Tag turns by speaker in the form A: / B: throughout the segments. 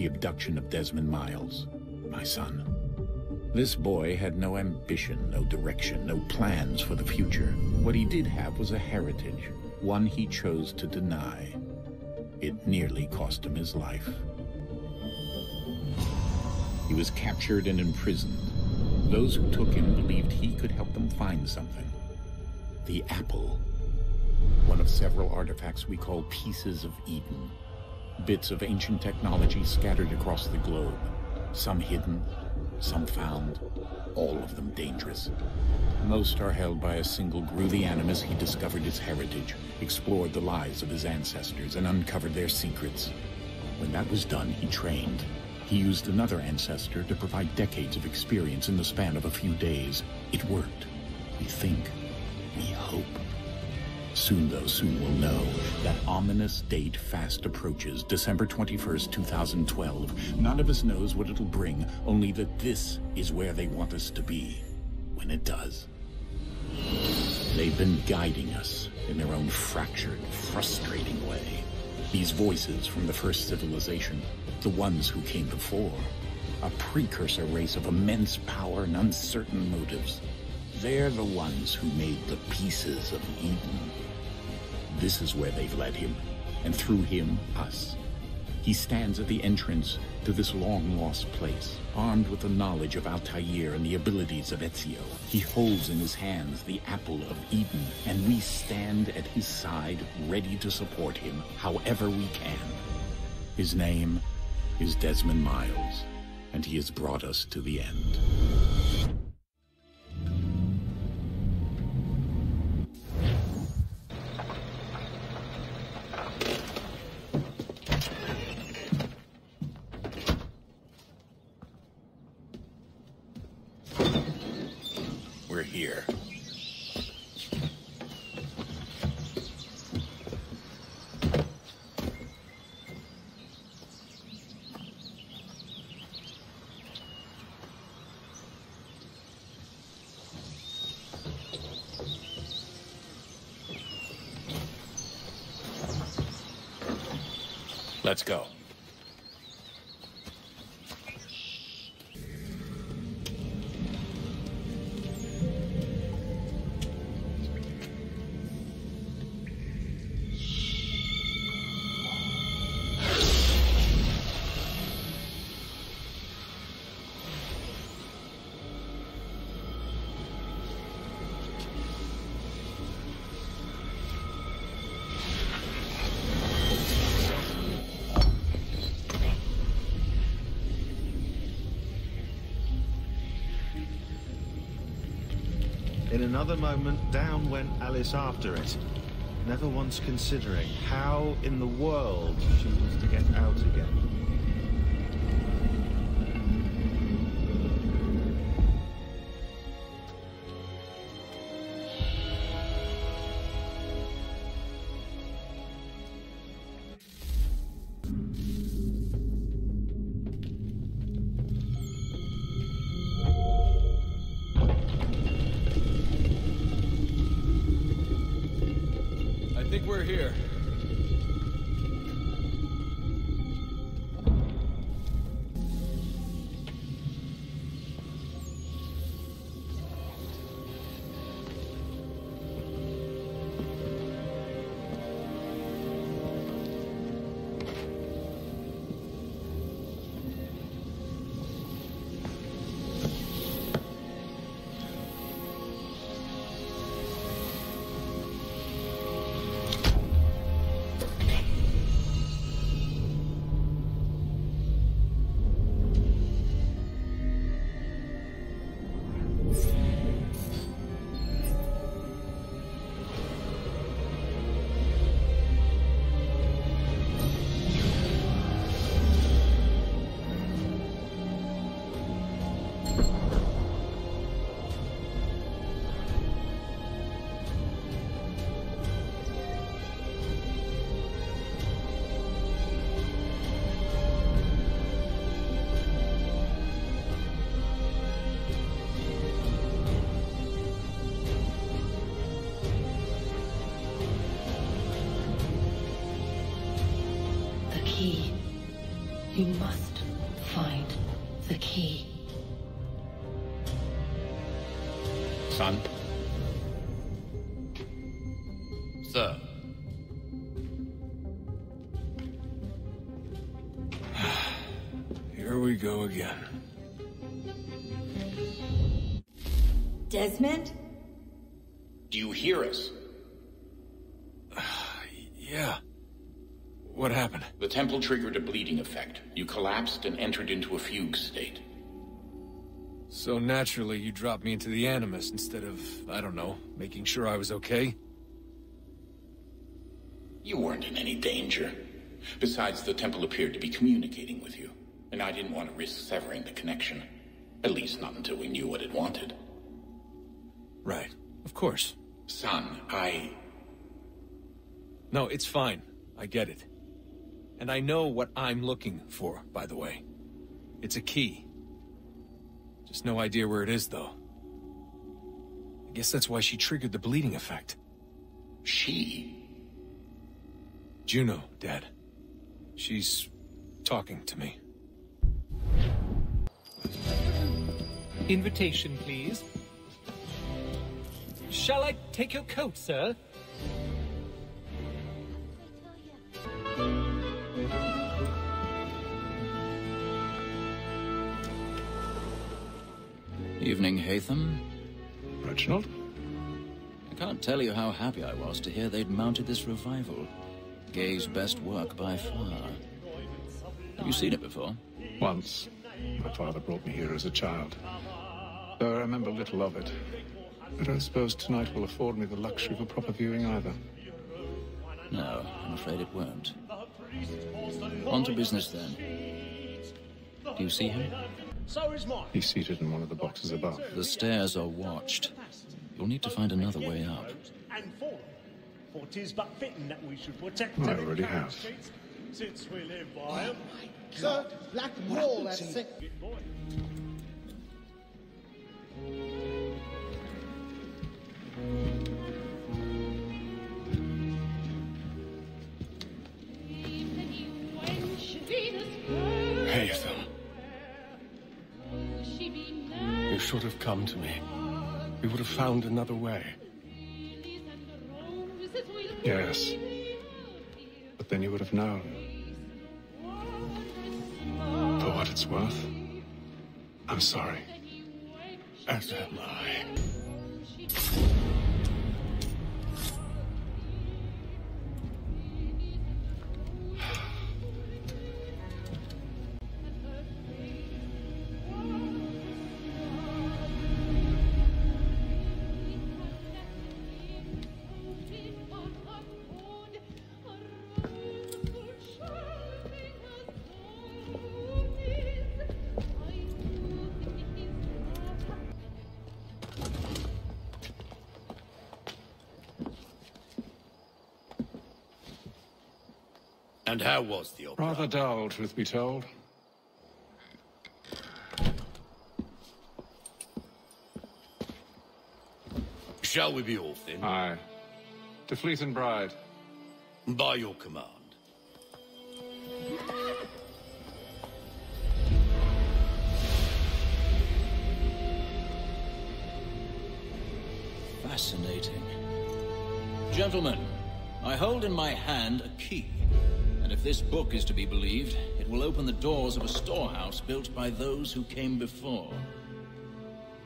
A: the abduction of Desmond Miles, my son. This boy had no ambition, no direction, no plans for the future. What he did have was a heritage, one he chose to deny. It nearly cost him his life. He was captured and imprisoned. Those who took him believed he could help them find something. The apple. One of several artifacts we call pieces of Eden. Bits of ancient technology scattered across the globe. Some hidden, some found, all of them dangerous. Most are held by a single group. The animus, he discovered his heritage, explored the lives of his ancestors, and uncovered their secrets. When that was done, he trained. He used another ancestor to provide decades of experience in the span of a few days. It worked. We think. We hope. Soon, though, soon we'll know. That ominous date fast approaches, December 21st, 2012. None of us knows what it'll bring, only that this is where they want us to be, when it does. They've been guiding us in their own fractured, frustrating way. These voices from the first civilization, the ones who came before, a precursor race of immense power and uncertain motives. They're the ones who made the pieces of Eden. This is where they've led him, and through him, us. He stands at the entrance to this long-lost place, armed with the knowledge of Altair and the abilities of Ezio. He holds in his hands the apple of Eden, and we stand at his side, ready to support him however we can. His name is Desmond Miles, and he has brought us to the end. We're here. Let's go.
B: In another moment, down went Alice after it, never once considering how in the world she was to get out again.
C: I think we're here.
D: must find the key.
A: Son?
E: Sir.
C: Here we go again.
F: Desmond?
A: Do you hear us?
C: Yeah. What happened?
A: The temple triggered a bleeding effect. You collapsed and entered into a fugue state.
C: So naturally, you dropped me into the Animus instead of, I don't know, making sure I was okay?
A: You weren't in any danger. Besides, the temple appeared to be communicating with you, and I didn't want to risk severing the connection. At least not until we knew what it wanted.
C: Right. Of course.
A: Son,
C: No, it's fine. I get it. And I know what I'm looking for, by the way. It's a key. Just no idea where it is, though. I guess that's why she triggered the bleeding effect.
A: She?
C: Juno, Dad. She's talking to me.
G: Invitation, please. Shall I take your coat, sir?
E: Evening, Hatham.
H: Reginald?
E: I can't tell you how happy I was to hear they'd mounted this revival. Gay's best work by far. Have you seen it before?
H: Once. My father brought me here as a child. Though I remember little of it. But I suppose tonight will afford me the luxury of a proper viewing either.
E: No, I'm afraid it won't. On to business, then. Do you see him?
H: He's seated in one of the boxes above.
E: The stairs are watched. You'll need to find another way up.
H: I already have.
I: Sir, black and roll, that's it.
J: Hatham. You should have come to me. We would have found another way.
H: Yes. But then you would have known. For what it's worth, I'm sorry.
J: As am I.
K: And how was the opera?
H: Rather dull, truth be told.
K: Shall we be off then?
H: Aye. To Fleet and Bride.
K: By your command.
E: Fascinating. Gentlemen, I hold in my hand a key. And if this book is to be believed, it will open the doors of a storehouse built by those who came before.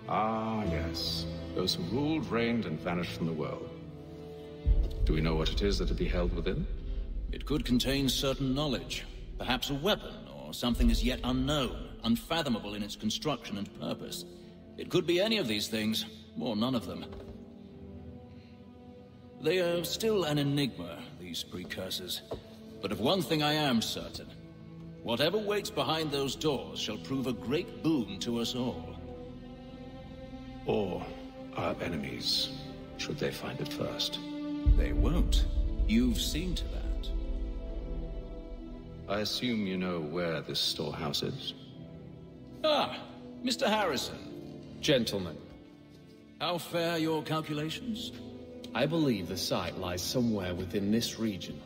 H: Ah, yes. Those who ruled, reigned, and vanished from the world. Do we know what it is that would be held within?
E: It could contain certain knowledge. Perhaps a weapon, or something as yet unknown, unfathomable in its construction and purpose. It could be any of these things, or none of them. They are still an enigma, these precursors. But of one thing I am certain. Whatever waits behind those doors shall prove a great boon to us all.
H: Or our enemies, should they find it first.
E: They won't. You've seen to that.
H: I assume you know where this storehouse is?
E: Ah, Mr. Harrison.
L: Gentlemen,
E: How fare your calculations?
L: I believe the site lies somewhere within this region.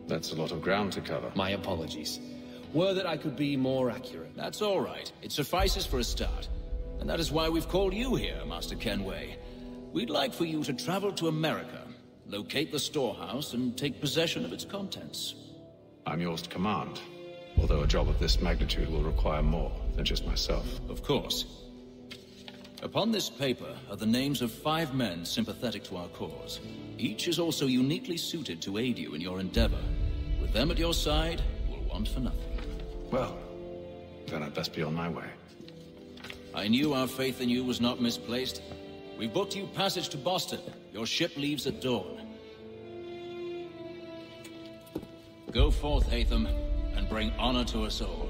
H: That's a lot of ground to cover.
L: My apologies. Were that I could be more accurate.
E: That's all right. It suffices for a start. And that is why we've called you here, Master Kenway. We'd like for you to travel to America, locate the storehouse, and take possession of its contents.
H: I'm yours to command, although a job of this magnitude will require more than just myself.
E: Of course. Upon this paper are the names of 5 men sympathetic to our cause. Each is also uniquely suited to aid you in your endeavor. With them at your side, we'll want for nothing.
H: Well, then I'd best be on my way.
E: I knew our faith in you was not misplaced. We booked you passage to Boston. Your ship leaves at dawn. Go forth, Hatham, and bring honor to us all.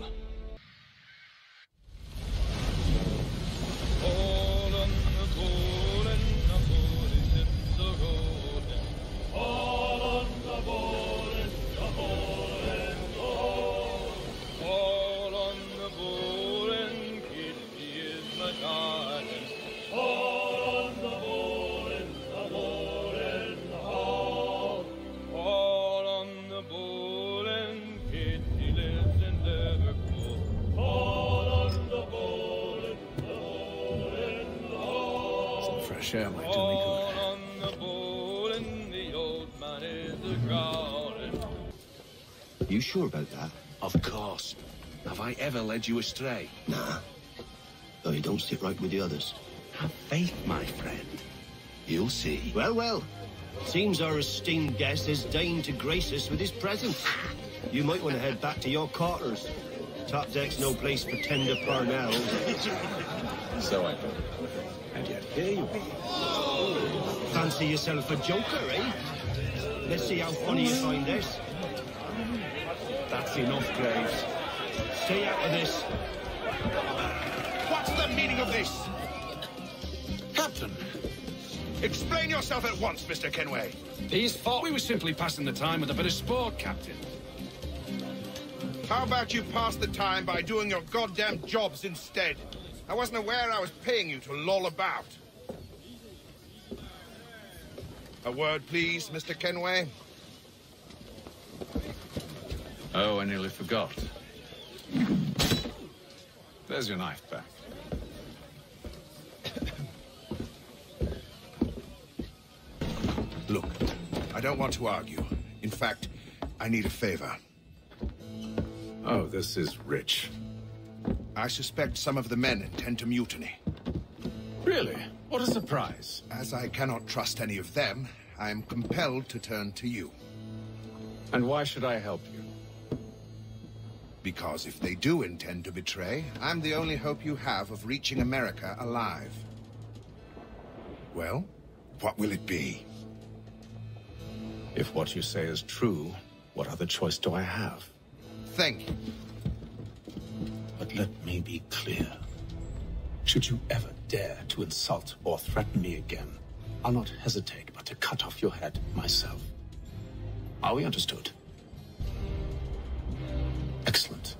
C: Share might do me good.
F: You sure about that?
J: Of course. Have I ever led you astray?
F: Nah. Though you don't sit right with the others.
J: Have faith, my friend. You'll see.
F: Well, well. Seems our esteemed guest has deigned to grace us with his presence. You might want to head back to your quarters. Top deck's no place for tender parnells.
H: So I thought. And yet here you be.
F: Fancy yourself a joker, eh? Let's see how funny you find this.
J: That's enough, Graves.
F: Stay out of this.
M: What's the meaning of this? Captain, explain yourself at once, Mr. Kenway.
N: These thought we were simply passing the time with a bit of sport, Captain.
M: How about you pass the time by doing your goddamn jobs instead? I wasn't aware I was paying you to loll about. A word, please, Mr. Kenway.
H: Oh, I nearly forgot. There's your knife back.
M: Look, I don't want to argue. In fact, I need a favor.
H: Oh, this is rich.
M: I suspect some of the men intend to mutiny.
H: Really? What a surprise.
M: As I cannot trust any of them, I am compelled to turn to you.
H: And why should I help you?
M: Because if they do intend to betray, I'm the only hope you have of reaching America alive. Well, what will it be?
H: If what you say is true, what other choice do I have?
M: Think.
J: But let me be clear. Should you ever dare to insult or threaten me again, I'll not hesitate but to cut off your head myself. Are we understood? Excellent.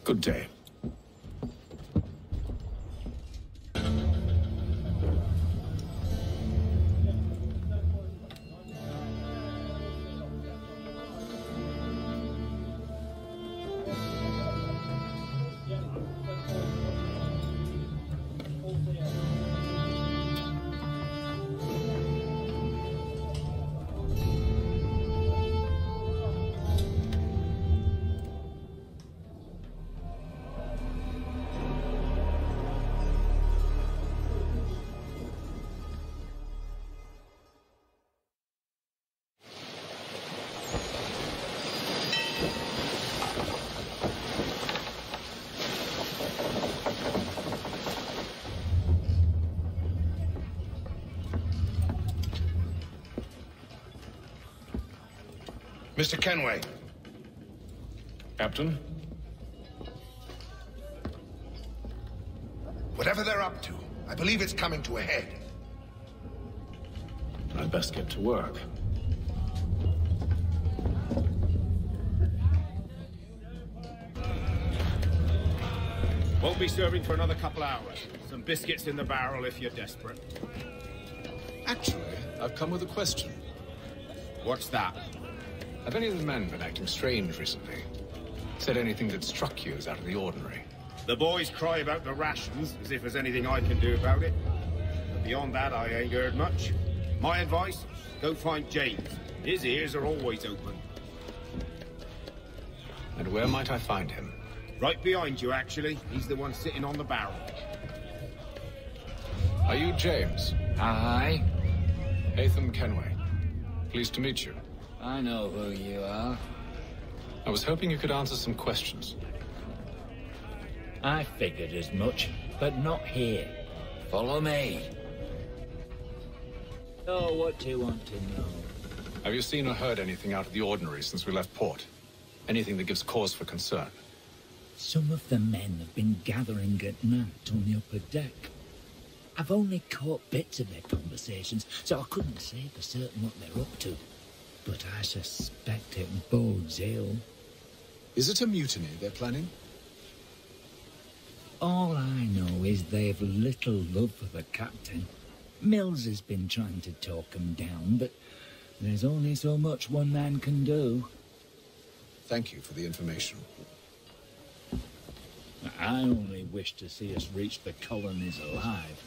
J: Good day.
M: Mr. Kenway.
H: Captain?
M: Whatever they're up to, I believe it's coming to a head.
H: I'd best get to work.
N: Won't be serving for another couple hours. Some biscuits in the barrel if you're desperate.
J: Actually, I've come with a question.
N: What's that?
H: Have any of the men been acting strange recently? Said anything that struck you as out of the ordinary?
N: The boys cry about the rations, as if there's anything I can do about it. But beyond that, I ain't heard much. My advice, go find James. His ears are always open.
H: And where might I find him?
N: Right behind you, actually. He's the one sitting on the barrel.
H: Are you James?
O: Aye.
H: Hatham Kenway. Pleased to meet you.
O: I know who you are.
H: I was hoping you could answer some questions.
O: I figured as much, but not here. Follow me. So, what do you want to know?
H: Have you seen or heard anything out of the ordinary since we left port? Anything that gives cause for concern?
O: Some of the men have been gathering at night on the upper deck. I've only caught bits of their conversations, so I couldn't say for certain what they're up to. But I suspect it bodes ill.
P: Is it a mutiny they're planning?
O: All I know is they've little love for the captain. Mills has been trying to talk them down, but there's only so much one man can do.
P: Thank you for the information.
O: I only wish to see us reach the colonies alive.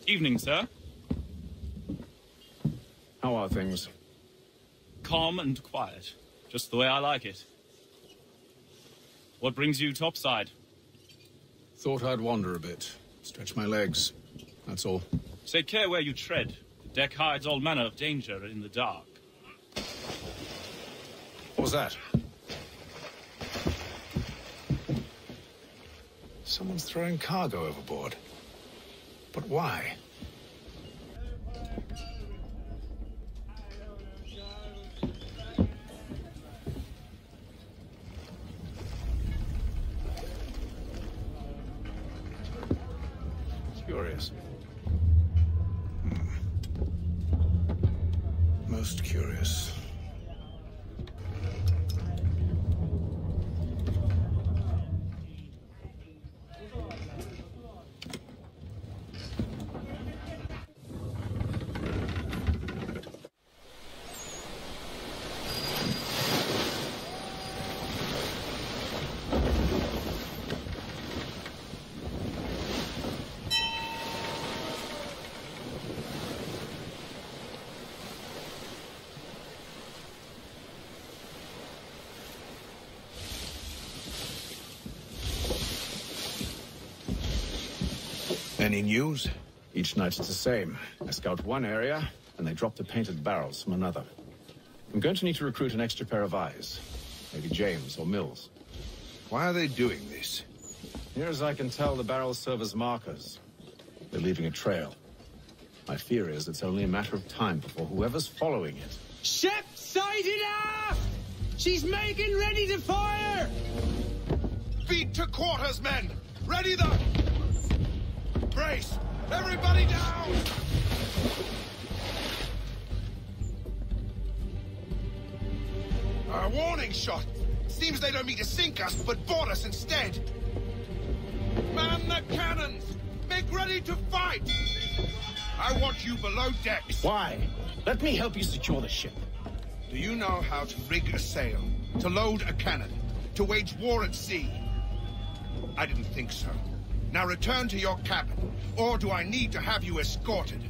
Q: Evening, sir.
H: How are things?
Q: Calm and quiet. Just the way I like it. What brings you topside?
P: Thought I'd wander a bit. Stretch my legs. That's all.
Q: Take care where you tread. The deck hides all manner of danger in the dark.
H: What was that? Someone's throwing cargo overboard. But why? Curious. Most curious.
P: Any news?
H: Each night it's the same. I scout one area, and they drop the painted barrels from another. I'm going to need to recruit an extra pair of eyes. Maybe James or Mills.
M: Why are they doing this?
H: Near as I can tell, the barrels serve as markers. They're leaving a trail. My fear is it's only a matter of time before whoever's following it...
R: Ship sighted aft! She's making ready to fire!
M: Beat to quarters, men! Ready the... Brace! Everybody down! A warning shot! Seems they don't mean to sink us, but board us instead! Man the cannons! Make ready to fight! I want you below decks!
F: Why? Let me help you secure the ship.
M: Do you know how to rig a sail? To load a cannon? To wage war at sea? I didn't think so. Now return to your cabin, or do I need to have you escorted?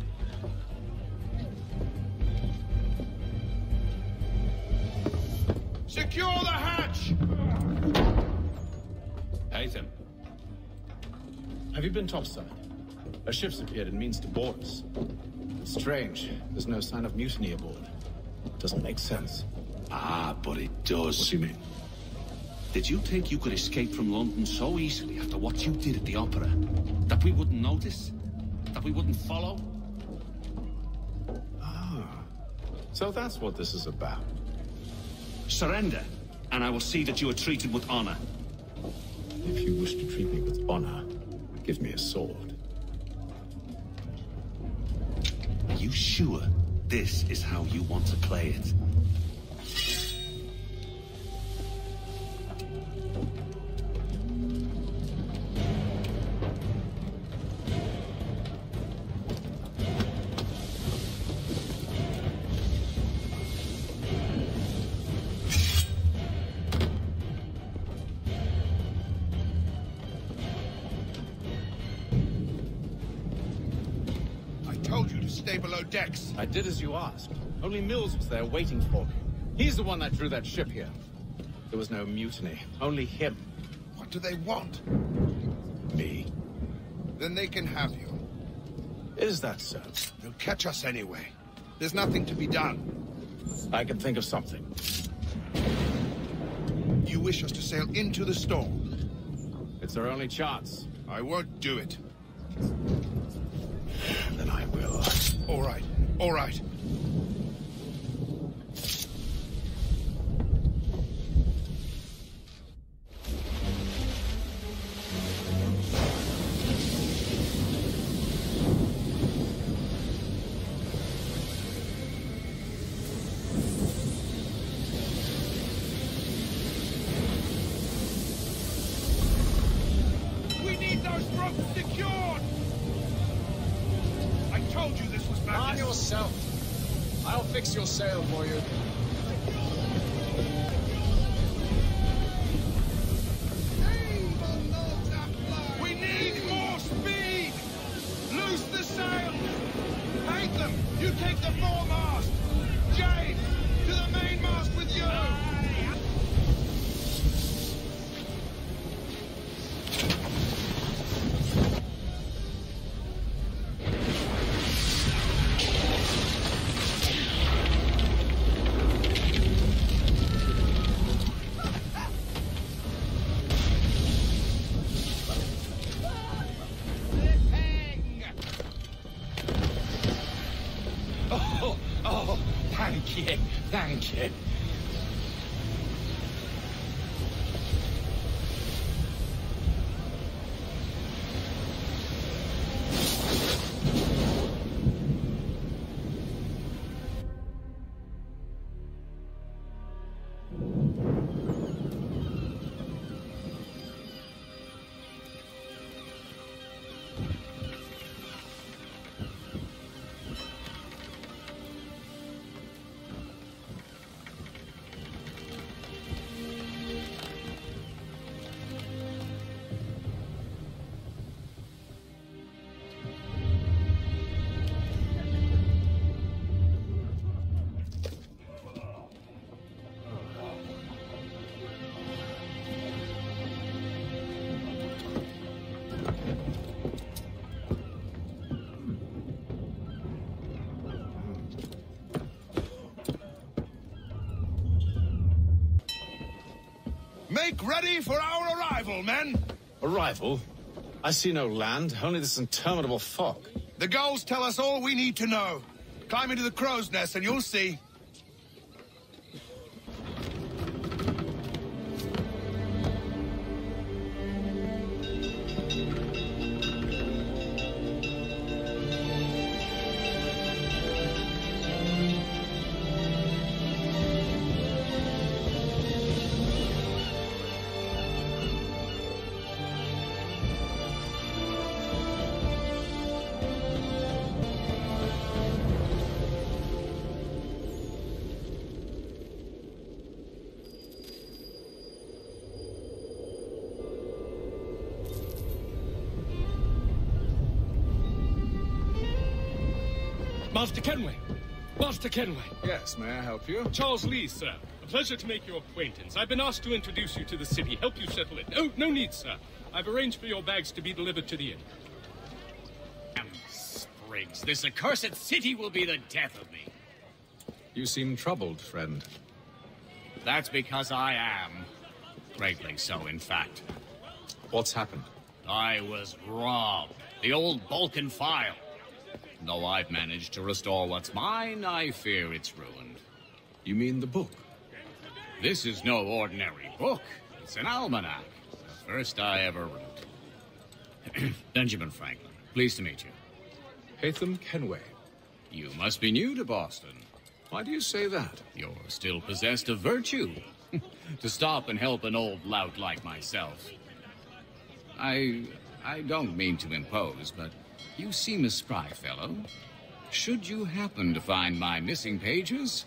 M: Secure the hatch!
H: Hatham. Have you been topside? A ship's appeared and means to board us. It's strange. There's no sign of mutiny aboard. Doesn't make sense.
K: Ah, but it does.
H: What do you mean?
K: Did you think you could escape from London so easily after what you did at the opera? That we wouldn't notice? That we wouldn't follow?
H: Ah. So that's what this is about.
K: Surrender, and I will see that you are treated with honor.
H: If you wish to treat me with honor, give me a sword.
K: Are you sure this is how you want to play it?
M: told you to stay below decks.
H: I did as you asked. Only Mills was there waiting for me. He's the one that drew that ship here. There was no mutiny, only him.
M: What do they want?
H: Me.
M: Then they can have you.
H: Is that so?
M: They'll catch us anyway. There's nothing to be done.
H: I can think of something.
M: You wish us to sail into the storm?
H: It's our only chance.
M: I won't do it.
H: Then I will.
M: All right, all right. We need those ropes secured! I told you this was madness.
H: On yourself. I'll fix your sail for you.
M: We need more speed! Loose the sails! Paint them! You take the foremast! Jade! To the mainmast with you!
A: Oh, thank you, thank you.
M: Make ready for our arrival, men!
H: Arrival? I see no land, only this interminable fog.
M: The gulls tell us all we need to know. Climb into the crow's nest and you'll see.
S: Master Kenway! Master Kenway!
P: Yes, may I help you?
S: Charles Lee, sir. A pleasure to make your acquaintance. I've been asked to introduce you to the city, help you settle it. No need, sir. I've arranged for your bags to be delivered to the inn.
T: Damn sprigs. This accursed city will be the death of me.
P: You seem troubled, friend.
T: That's because I am. Greatly so, in fact.
P: What's happened?
T: I was robbed. The old Balkan file. Though I've managed to restore what's mine, I fear it's ruined.
P: You mean the book?
T: This is no ordinary book. It's an almanac. The first I ever wrote. Benjamin Franklin, pleased to meet you.
P: Hatham Kenway.
T: You must be new to Boston.
P: Why do you say that?
T: You're still possessed of virtue. To stop and help an old lout like myself. I don't mean to impose, but you seem a spry fellow. Should you happen to find my missing pages,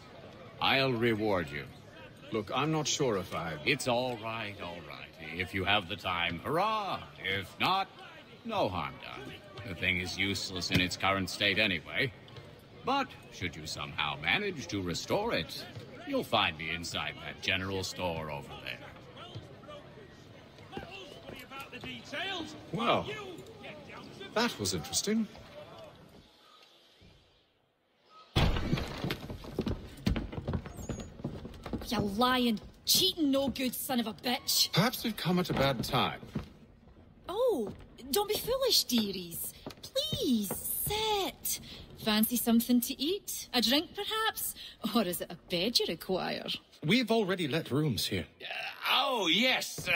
T: I'll reward you.
P: Look, I'm not sure if I...
T: It's all right, all right. If you have the time, hurrah! If not, no harm done. The thing is useless in its current state anyway. But should you somehow manage to restore it, you'll find me inside that general store over there.
P: Well, that was interesting.
U: You lying, cheating, no good son of a bitch.
P: Perhaps we've come at a bad time.
U: Oh, don't be foolish, dearies. Please, sit. Fancy something to eat? A drink, perhaps? Or is it a bed you require?
S: We've already let rooms here.
T: Oh, yes.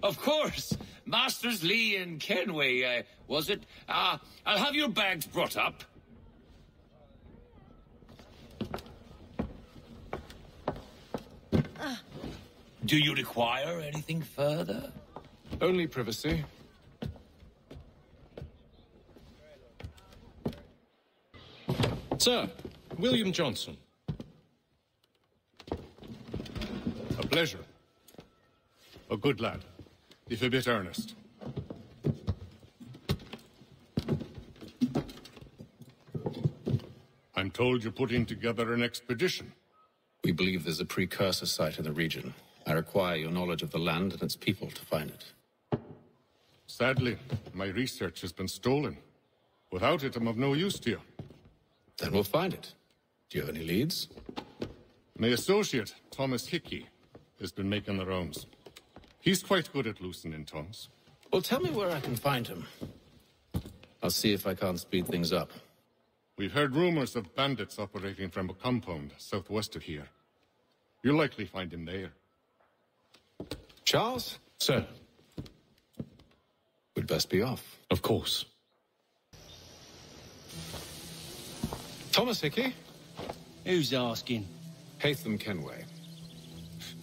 T: Of course. Masters Lee and Kenway, was it? I'll have your bags brought up. Do you require anything further?
P: Only privacy.
S: Sir, William Johnson.
V: A pleasure. A good lad, if a bit earnest. I'm told you're putting together an expedition.
J: We believe there's a precursor site in the region. I require your knowledge of the land and its people to find it.
V: Sadly, my research has been stolen. Without it, I'm of no use to you.
J: Then we'll find it. Do you have any leads?
V: My associate, Thomas Hickey, has been making the rounds. He's quite good at loosening tongues.
J: Well, tell me where I can find him. I'll see if I can't speed things up.
V: We've heard rumors of bandits operating from a compound southwest of here. You'll likely find him there.
P: Charles? Sir.
J: We'd best be off.
S: Of course.
P: Thomas Hickey?
R: Who's asking?
J: Haytham Kenway.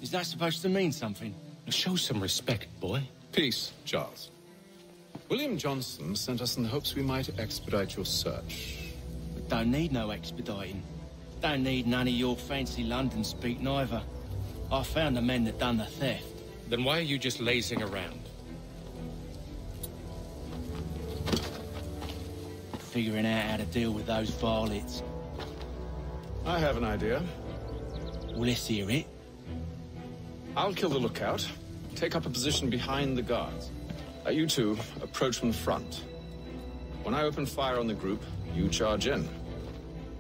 R: Is that supposed to mean something?
S: Show some respect, boy.
J: Peace, Charles. William Johnson sent us in the hopes we might expedite your search.
R: Don't need no expediting. Don't need none of your fancy London speak neither. I found the men that done the theft.
S: Then why are you just lazing around?
R: Figuring out how to deal with those varlets.
P: I have an idea.
R: Well, let's hear it.
P: I'll kill the lookout. Take up a position behind the guards. You two approach from the front. When I open fire on the group, you charge in.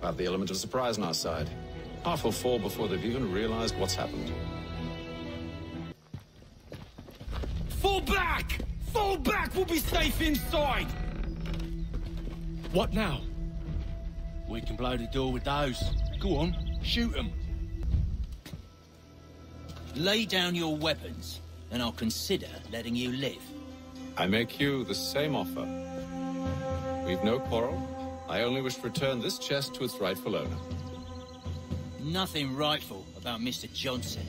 P: I have the element of surprise on our side. Half will fall before they've even realized what's happened.
R: Fall back! Fall back! We'll be safe inside!
S: What now?
R: We can blow the door with those. Go on, shoot them.
E: Lay down your weapons, and I'll consider letting you live.
J: I make you the same offer. We've no quarrel. I only wish to return this chest to its rightful owner.
E: Nothing rightful about Mr. Johnson.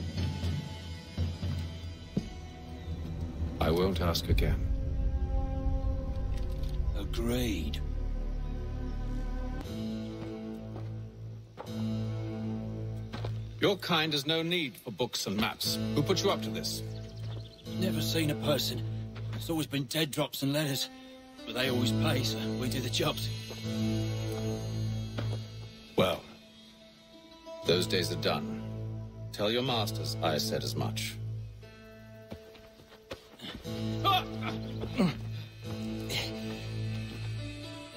J: I won't ask again.
E: Agreed.
J: Your kind has no need for books and maps. Who put you up to this?
E: Never seen a person. It's always been dead drops and letters. But they always pay, so we do the jobs.
J: Well, those days are done. Tell your masters I said as much.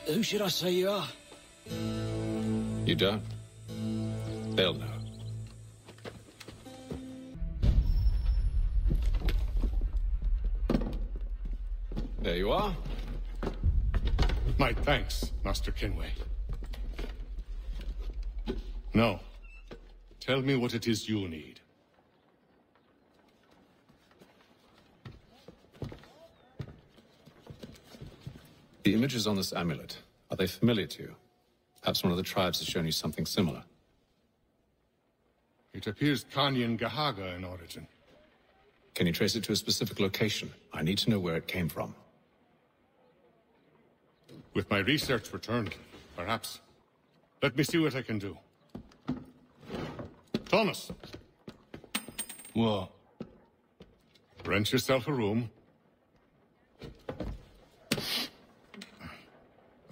E: Who should I say you are?
J: You don't? They'll know. There you are.
V: My thanks, Master Kenway. Now, tell me what it is you need.
J: The images on this amulet, are they familiar to you? Perhaps one of the tribes has shown you something similar.
V: It appears Kanyan Gahaga in origin.
J: Can you trace it to a specific location? I need to know where it came from.
V: With my research returned, perhaps. Let me see what I can do. Thomas!
R: What?
V: Rent yourself a room.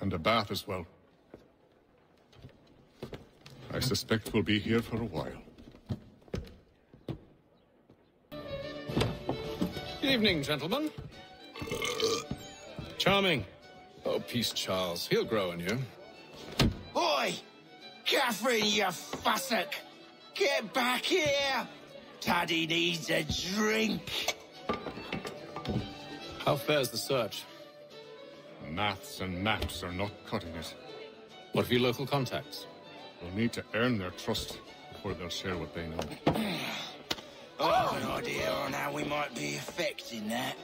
V: And a bath as well. I suspect we'll be here for a while.
P: Evening, gentlemen. Charming. Oh, peace, Charles. He'll grow on you.
B: Oi! Catherine, you fussock! Get back here! Taddy needs a drink.
P: How fares the search?
V: Maths and maps are not cutting it.
P: What of your local contacts?
V: We'll need to earn their trust before they'll share what they know.
B: I've got an idea on how we might be affecting that.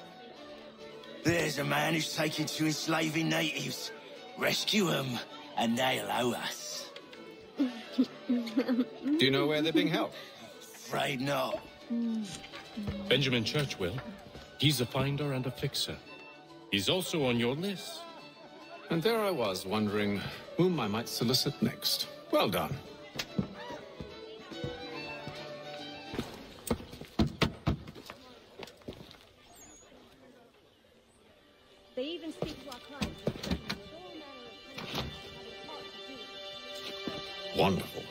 B: There's a man who's taken to enslaving natives. Rescue them, and they'll owe us.
P: Do you know where they're being held?
B: Afraid not.
S: Benjamin Churchwill. He's a finder and a fixer. He's also on your list.
P: And there I was, wondering whom I might solicit next. Well done.
D: They even speak to our clients.
P: Wonderful.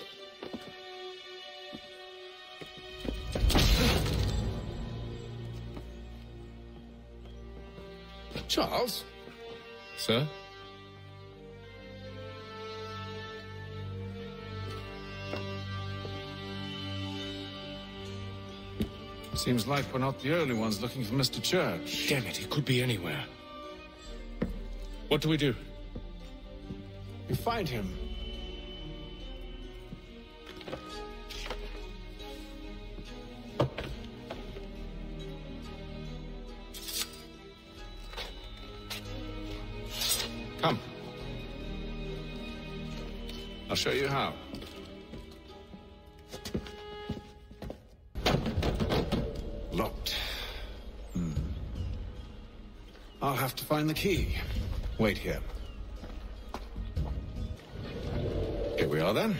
P: Charles?
S: Sir?
P: Seems like we're not the only ones looking for Mr. Church.
S: Damn it, he could be anywhere. What do we do?
P: You find him. Come. I'll show you how. Locked. I'll have to find the key. Wait here. Here we are then.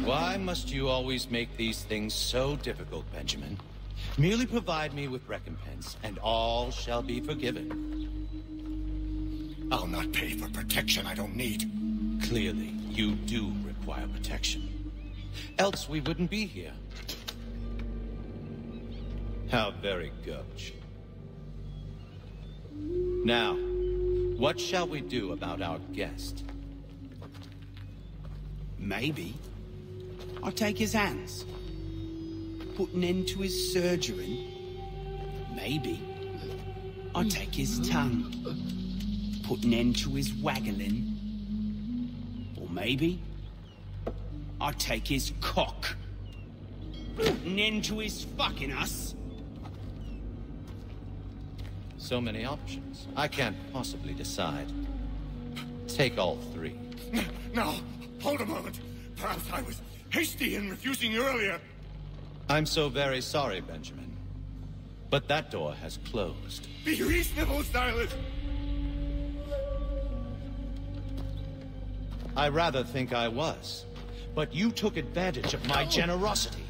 W: Why must you always make these things so difficult, Benjamin? Merely provide me with recompense, and all shall be forgiven.
M: I'll not pay for protection I don't need.
W: Clearly, you do require protection. Else we wouldn't be here. How very gauche. Now, what shall we do about our guest?
X: Maybe I'll take his hands, put an end to his surgery. Maybe I'll take his tongue, put an end to his waggling. Or maybe I'll take his cock, put an end to his fucking us.
W: So many options. I can't possibly decide. Take all three.
M: No, hold a moment. Perhaps I was hasty in refusing you earlier.
W: I'm so very sorry, Benjamin. But that door has closed.
M: Be reasonable, Silas.
W: I rather think I was. But you took advantage of my generosity.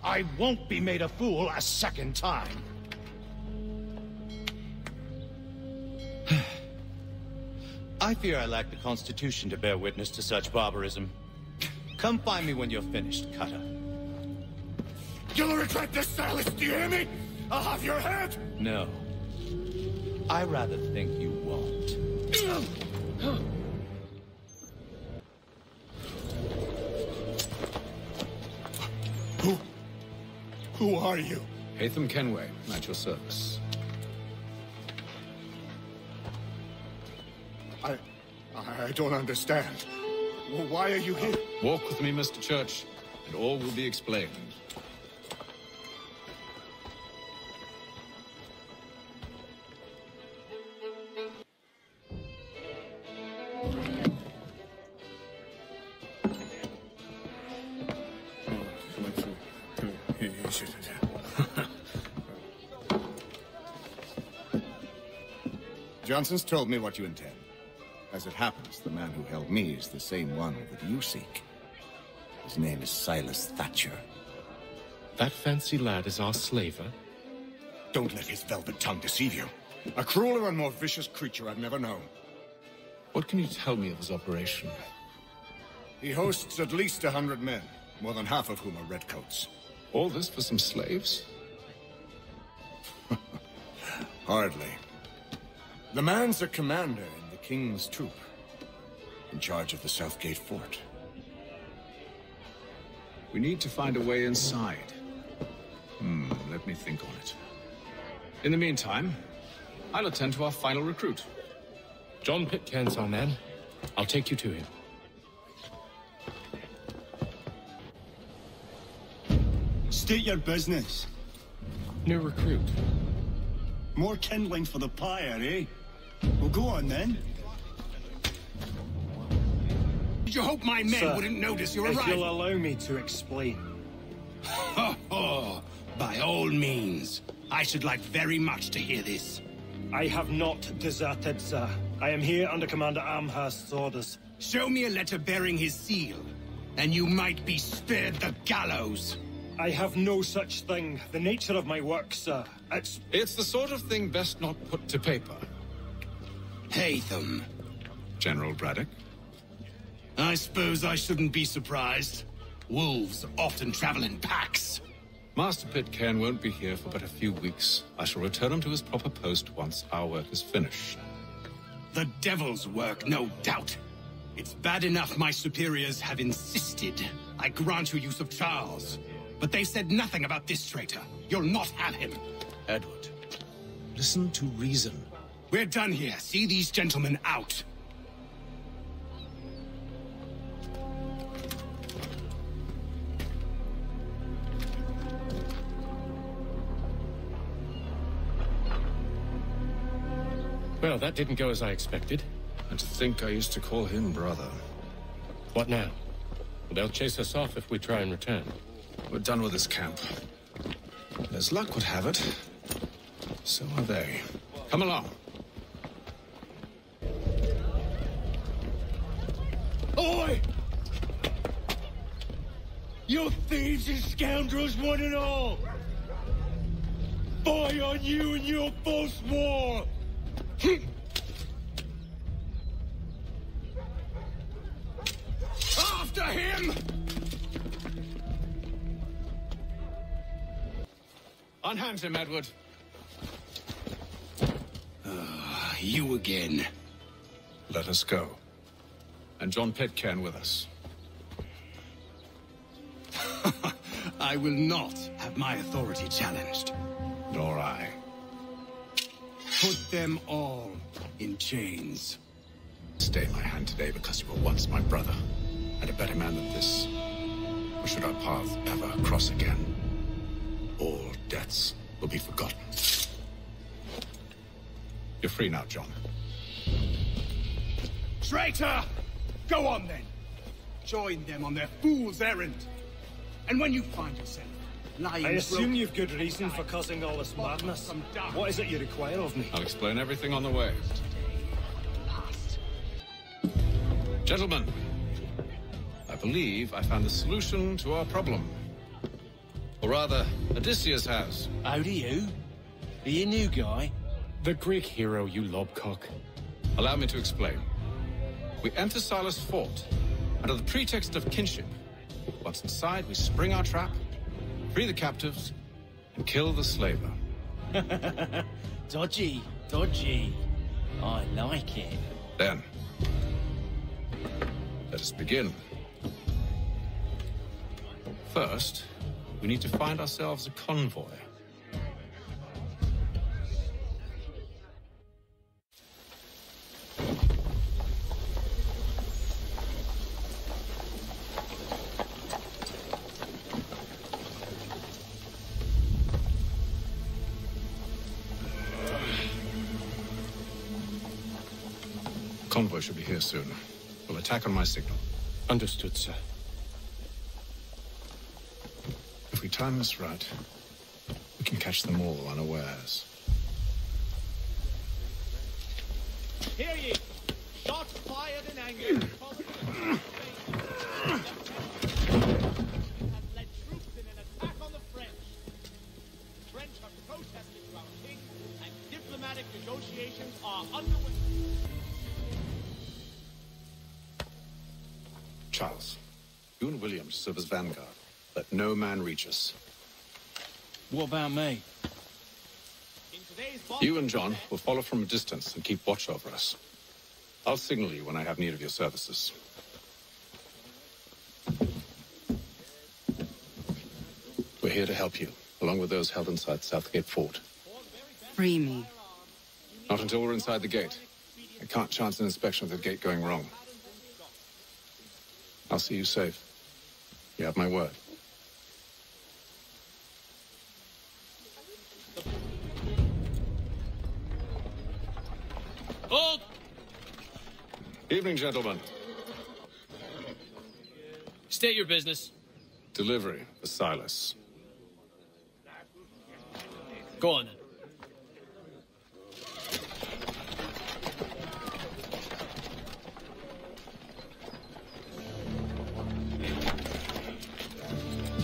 W: I won't be made a fool a second time. I fear I lack the constitution to bear witness to such barbarism. Come find me when you're finished, Cutter.
M: You'll regret this, Silas, do you hear me? I'll have your head!
W: No. I rather think you won't.
M: Who are you?
P: Hatham Kenway, at your service.
M: I don't understand. Why are you here?
P: Walk with me, Mr. Church, and all will be explained.
Y: Johnson's told me what you intend. As it happens, the man who held me is the same one that you seek. His name is Silas Thatcher.
C: That fancy lad is our slaver?
M: Don't let his velvet tongue deceive you. A crueler and more vicious creature I've never known.
P: What can you tell me of his operation?
M: He hosts at least 100 men, more than half of whom are redcoats.
P: All this for some slaves?
M: Hardly. The man's a commander in the king's troop, in charge of the Southgate fort.
P: We need to find a way inside. Let me think on it. In the meantime, I'll attend to our final recruit.
C: John Pitcairn's our man. I'll take you to him.
G: State your business.
C: New recruit.
G: More kindling for the pyre, eh? Well, go on then.
M: Did you hope my men
I: Sir,
M: wouldn't notice your
I: if
M: arrival?
I: you'll allow me to explain.
M: By all means. I should like very much to hear this.
I: I have not deserted, sir. I am here under Commander Amherst's orders.
M: Show me a letter bearing his seal, and you might be spared the gallows.
I: I have no such thing. The nature of my work, sir.
P: It's the sort of thing best not put to paper.
M: Haytham.
P: General Braddock?
M: I suppose I shouldn't be surprised. Wolves often travel in packs.
P: Master Pitcairn won't be here for but a few weeks. I shall return him to his proper post once our work is finished.
M: The devil's work, no doubt. It's bad enough my superiors have insisted I grant you use of Charles. But they said nothing about this traitor. You'll not have him.
P: Edward, listen to reason.
M: We're done here. See these gentlemen out.
C: Well, that didn't go as I expected.
P: And to think I used to call him brother.
C: What now? They'll chase us off if we try and return.
P: We're done with this camp. As luck would have it, so are they. Come along.
R: Oi! You thieves and scoundrels, one and all! Fie on you and your false war!
M: After him!
P: Unhand him, Edward.
M: You again.
P: Let us go. And John Pitcairn with us.
M: I will not have my authority challenged.
P: Nor I.
M: Put them all in chains.
P: Stay my hand today because you were once my brother, and a better man than this. Or should our paths ever cross again, all debts will be forgotten. You're free now, John.
M: Traitor! Go on then. Join them on their fool's errand. And when you find yourself lying...
I: I assume you've good reason for causing all this madness. What is it you require of me?
P: I'll explain everything on the way. Gentlemen, I believe I found the solution to our problem. Or rather, Odysseus has.
R: How do you? Are you a new guy?
C: The Greek hero, you lobcock.
P: Allow me to explain. We enter Silas' fort under the pretext of kinship. Once inside, we spring our trap, free the captives, and kill the slaver.
R: Dodgy, dodgy. I like it.
P: Then, let us begin. First, we need to find ourselves a convoy. Convoy should be here soon. We'll attack on my signal.
C: Understood, sir.
P: If we time this right, we can catch them all unawares.
R: Hear ye! Shots fired in anger. Has led troops in an attack on the French.
H: Charles, you and William serve as vanguard. Let no man reach us.
R: What about me?
H: You and John will follow from a distance and keep watch over us. I'll signal you when I have need of your services. We're here to help you, along with those held inside Southgate Fort.
F: Free me.
H: Not until we're inside the gate. I can't chance an inspection of the gate going wrong. I'll see you safe. You have my word.
R: Hold!
H: Evening, gentlemen.
R: State your business.
H: Delivery for Silas.
R: Go on, then.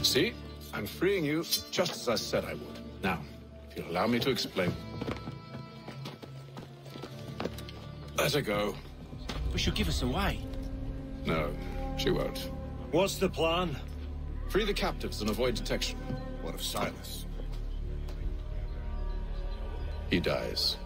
H: See? I'm freeing you just as I said I would. Now, if you'll allow me to explain. Let her go.
R: But she'll give us away.
H: No, she won't.
I: What's the plan?
H: Free the captives and avoid detection.
M: What of Silas?
H: He dies.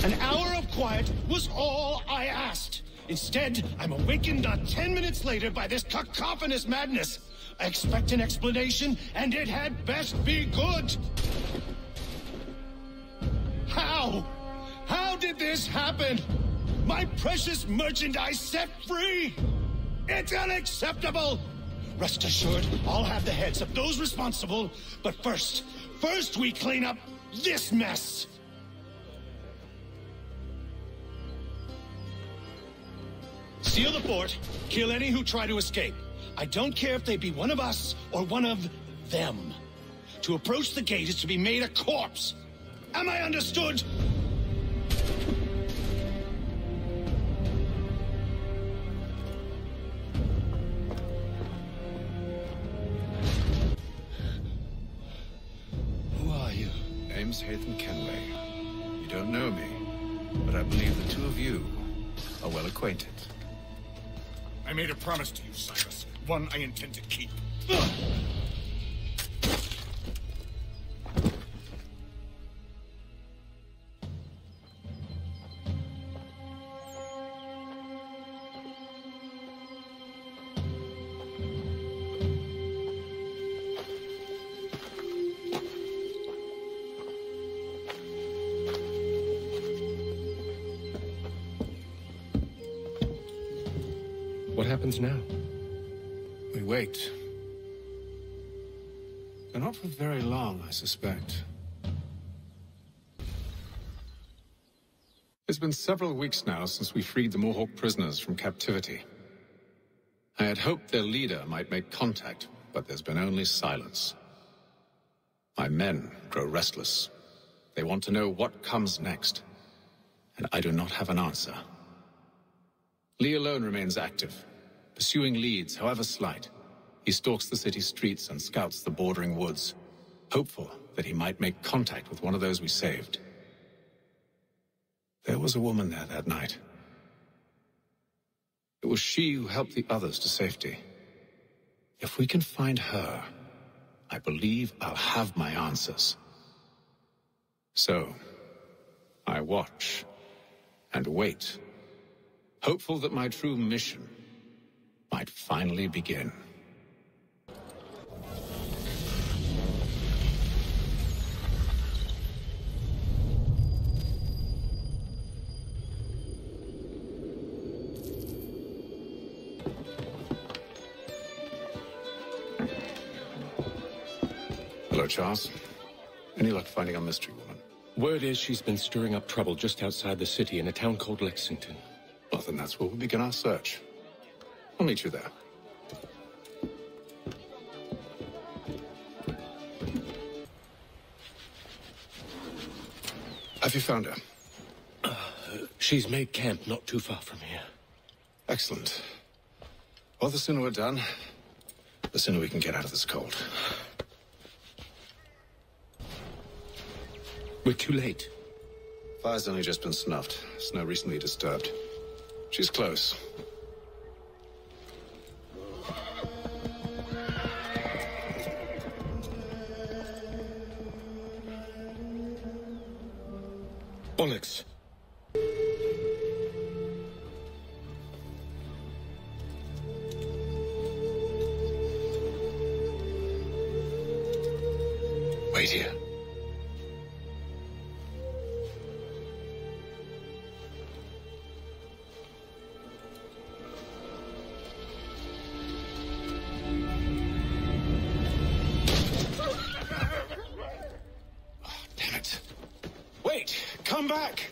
L: An hour of quiet was all I asked. Instead, I'm awakened not 10 minutes later by this cacophonous madness. I expect an explanation, and it had best be good. How? How did this happen? My precious merchandise set free! It's unacceptable! Rest assured, I'll have the heads of those responsible, but first we clean up this mess! Seal the fort, kill any who try to escape. I don't care if they be one of us or one of them. To approach the gate is to be made a corpse. Am I understood?
H: Who are you? Name's Haytham Kenway. You don't know me, but I believe the two of you are well acquainted.
M: I made a promise to you, Silas. One I intend to keep.
C: What happens now?
H: We wait. But not for very long, I suspect. It's been several weeks now since we freed the Mohawk prisoners from captivity. I had hoped their leader might make contact, but there's been only silence. My men grow restless. They want to know what comes next, and I do not have an answer. Lee alone remains active, pursuing leads, however slight. He stalks the city streets and scouts the bordering woods, hopeful that he might make contact with one of those we saved. There was a woman there that night. It was she who helped the others to safety. If we can find her, I believe I'll have my answers. So, I watch and wait, hopeful that my true mission might finally begin. Hello, Charles. Any luck finding our mystery woman?
C: Word is she's been stirring up trouble just outside the city in a town called Lexington.
H: Well, then that's where we'll begin our search. I'll meet you there. Have you found her?
C: She's made camp not too far from here.
H: Excellent. Well, the sooner we're done, the sooner we can get out of this cold.
P: We're too late. Fire's only just been snuffed. Snow recently disturbed. She's close.
S: Bollocks.
P: Wait here.
J: Damn it. Wait! Come back!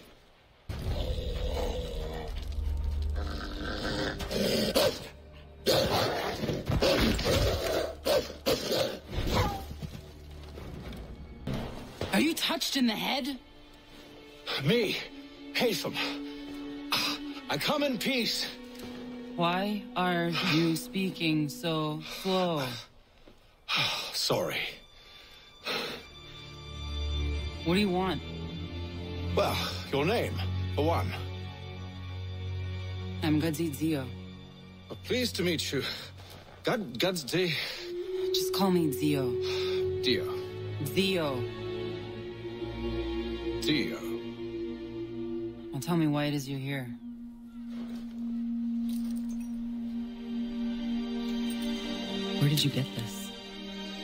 F: Are you touched in the head?
J: Me, Haytham. I come in peace.
F: Why are you speaking so slow?
J: Sorry.
F: What do you want?
J: Well, your name, for one.
F: I'm Gadzid Zio.
P: Pleased to meet you. Gadzdi.
F: Just call me Zio.
P: Dio.
F: Zio.
P: Dio.
F: Now tell me why it is you're here. Where did you get this?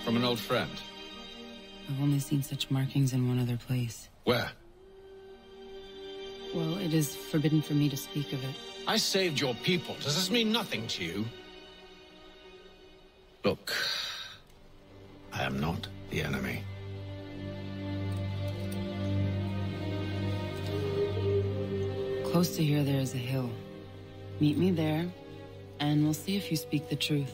P: From an old friend.
F: I've only seen such markings in one other place.
P: Where?
F: Well, it is forbidden for me to speak of it.
J: I saved your people. Does this mean nothing to you?
P: Look, I am not the enemy.
F: Close to here, there is a hill. Meet me there, and we'll see if you speak the truth.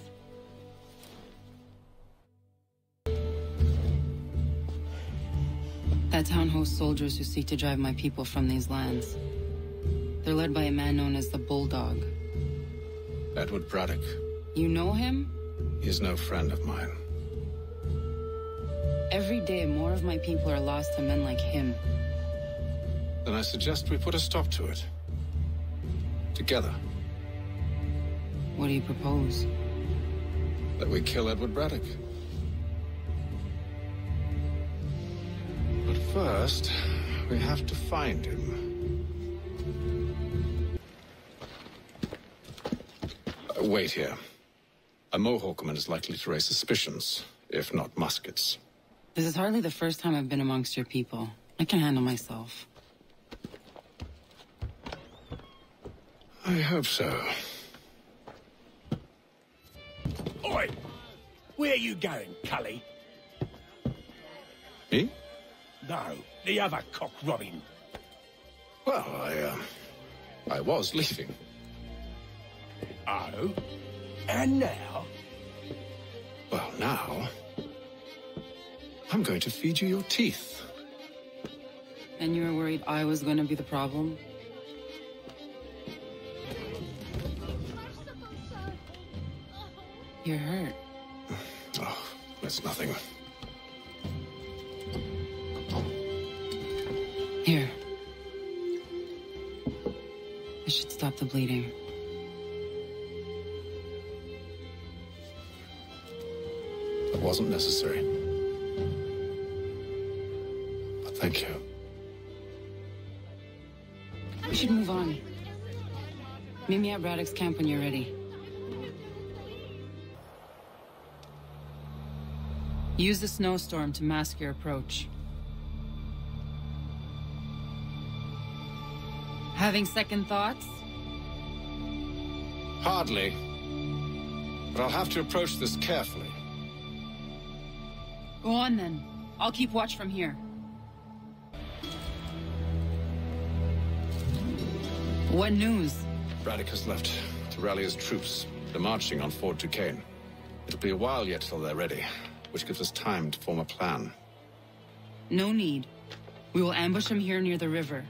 F: That town hosts soldiers who seek to drive my people from these lands. They're led by a man known as the Bulldog.
P: Edward Braddock.
F: You know him?
P: He is no friend of mine.
F: Every day, more of my people are lost to men like him.
P: Then I suggest we put a stop to it. Together.
F: What do you propose?
P: That we kill Edward Braddock. But first, we have to find him. Wait here. A Mohawkman is likely to raise suspicions, if not muskets.
F: This is hardly the first time I've been amongst your people. I can handle myself.
P: I hope so.
L: Oi! Where are you going, Cully?
P: Me?
L: No, the other cock Robin.
P: Well, I was leaving.
L: Oh? And now?
P: Well, now... I'm going to feed you your teeth.
F: And you were worried I was going to be the problem? You're hurt.
P: Oh, that's nothing.
F: Here. This should stop the bleeding.
P: It wasn't necessary. But thank you.
F: We should move on. Meet me at Braddock's camp when you're ready. Use the snowstorm to mask your approach. Having second thoughts?
P: Hardly. But I'll have to approach this carefully.
F: Go on then. I'll keep watch from here. What news?
P: Braddock has left to rally his troops. They're marching on Fort Duquesne. It'll be a while yet till they're ready, which gives us time to form a plan.
F: No need. We will ambush them here near the river.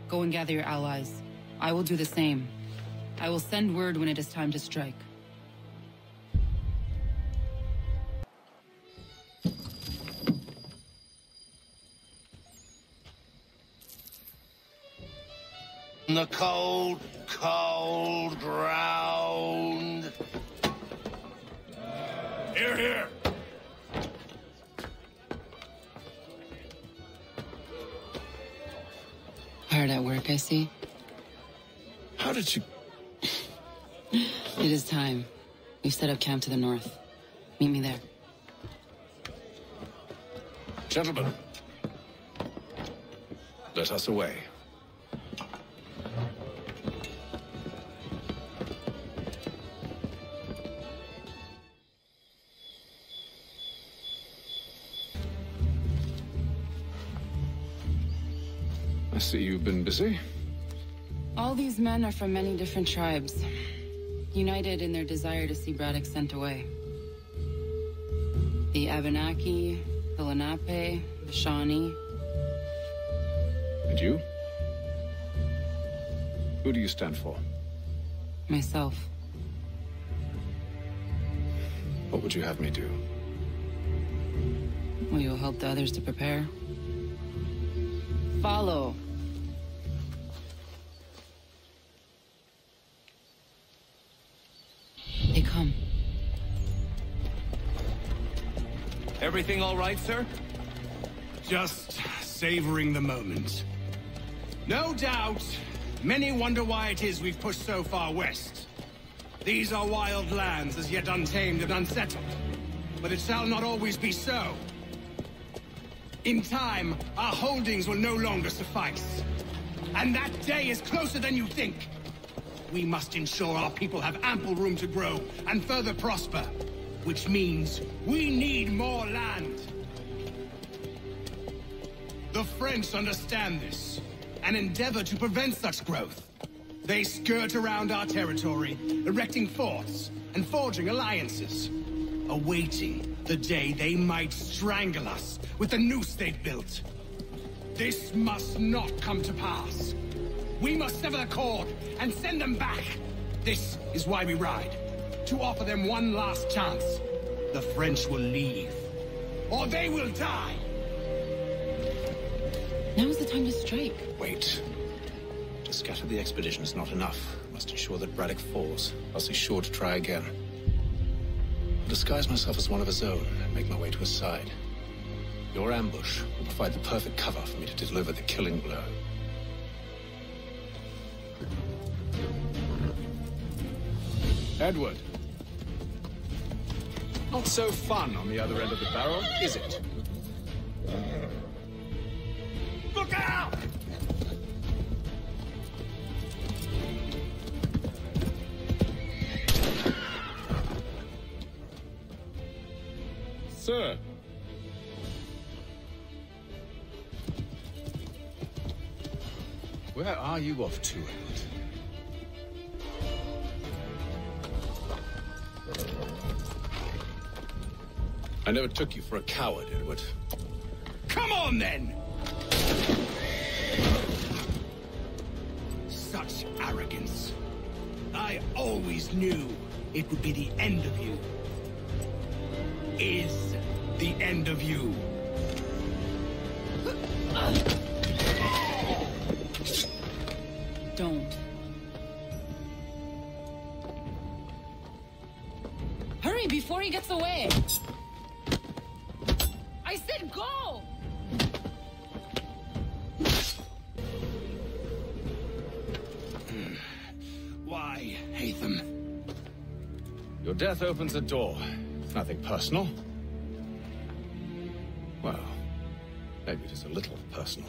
F: Go and gather your allies. I will do the same. I will send word when it is time to strike.
B: the cold, cold ground.
L: Here, here.
F: Hard at work, I see.
L: How did you...
F: It is time. We've set up camp to the north. Meet me there.
H: Gentlemen, let us away. I see you've been busy.
F: All these men are from many different tribes, united in their desire to see Braddock sent away. The Abenaki, the Lenape, the Shawnee.
H: And you? Who do you stand for?
F: Myself.
H: What would you have me do?
F: Will you help the others to prepare? Follow. They come.
X: Everything all right, sir? Just savoring the moment. No doubt, many wonder why it is we've pushed so far west. These are wild lands, as yet untamed and unsettled. But it shall not always be so. In time, our holdings will no longer suffice. And that day is closer than you think. We must ensure our people have ample room to grow and further prosper. Which means we need more land. The French understand this and endeavor to prevent such growth. They skirt around our territory, erecting forts and forging alliances, awaiting the day they might strangle us with the noose they've built. This must not come to pass. We must sever the cord and send them back. This is why we ride. To offer them one last chance. The French will leave. Or they will die!
F: Now's the time to strike.
J: Wait. To scatter the expedition is not enough. Must ensure that Braddock falls, else he's sure to try again. I'll disguise myself as one of his own and make my way to his side. Your ambush will provide the perfect cover for me to deliver the killing blow.
P: Edward. Not so fun on the other end of the barrel, is it?
X: Look out!
S: Sir.
J: Where are you off to, Edward?
H: I never took you for a coward, Edward.
X: Come on, then! Such arrogance. I always knew it would be the end of you. Is the end of you.
F: Don't. Hurry before he gets away! I said go!
X: Why, Hatham?
P: Your death opens a door. It's nothing personal. Well, maybe it is a little personal.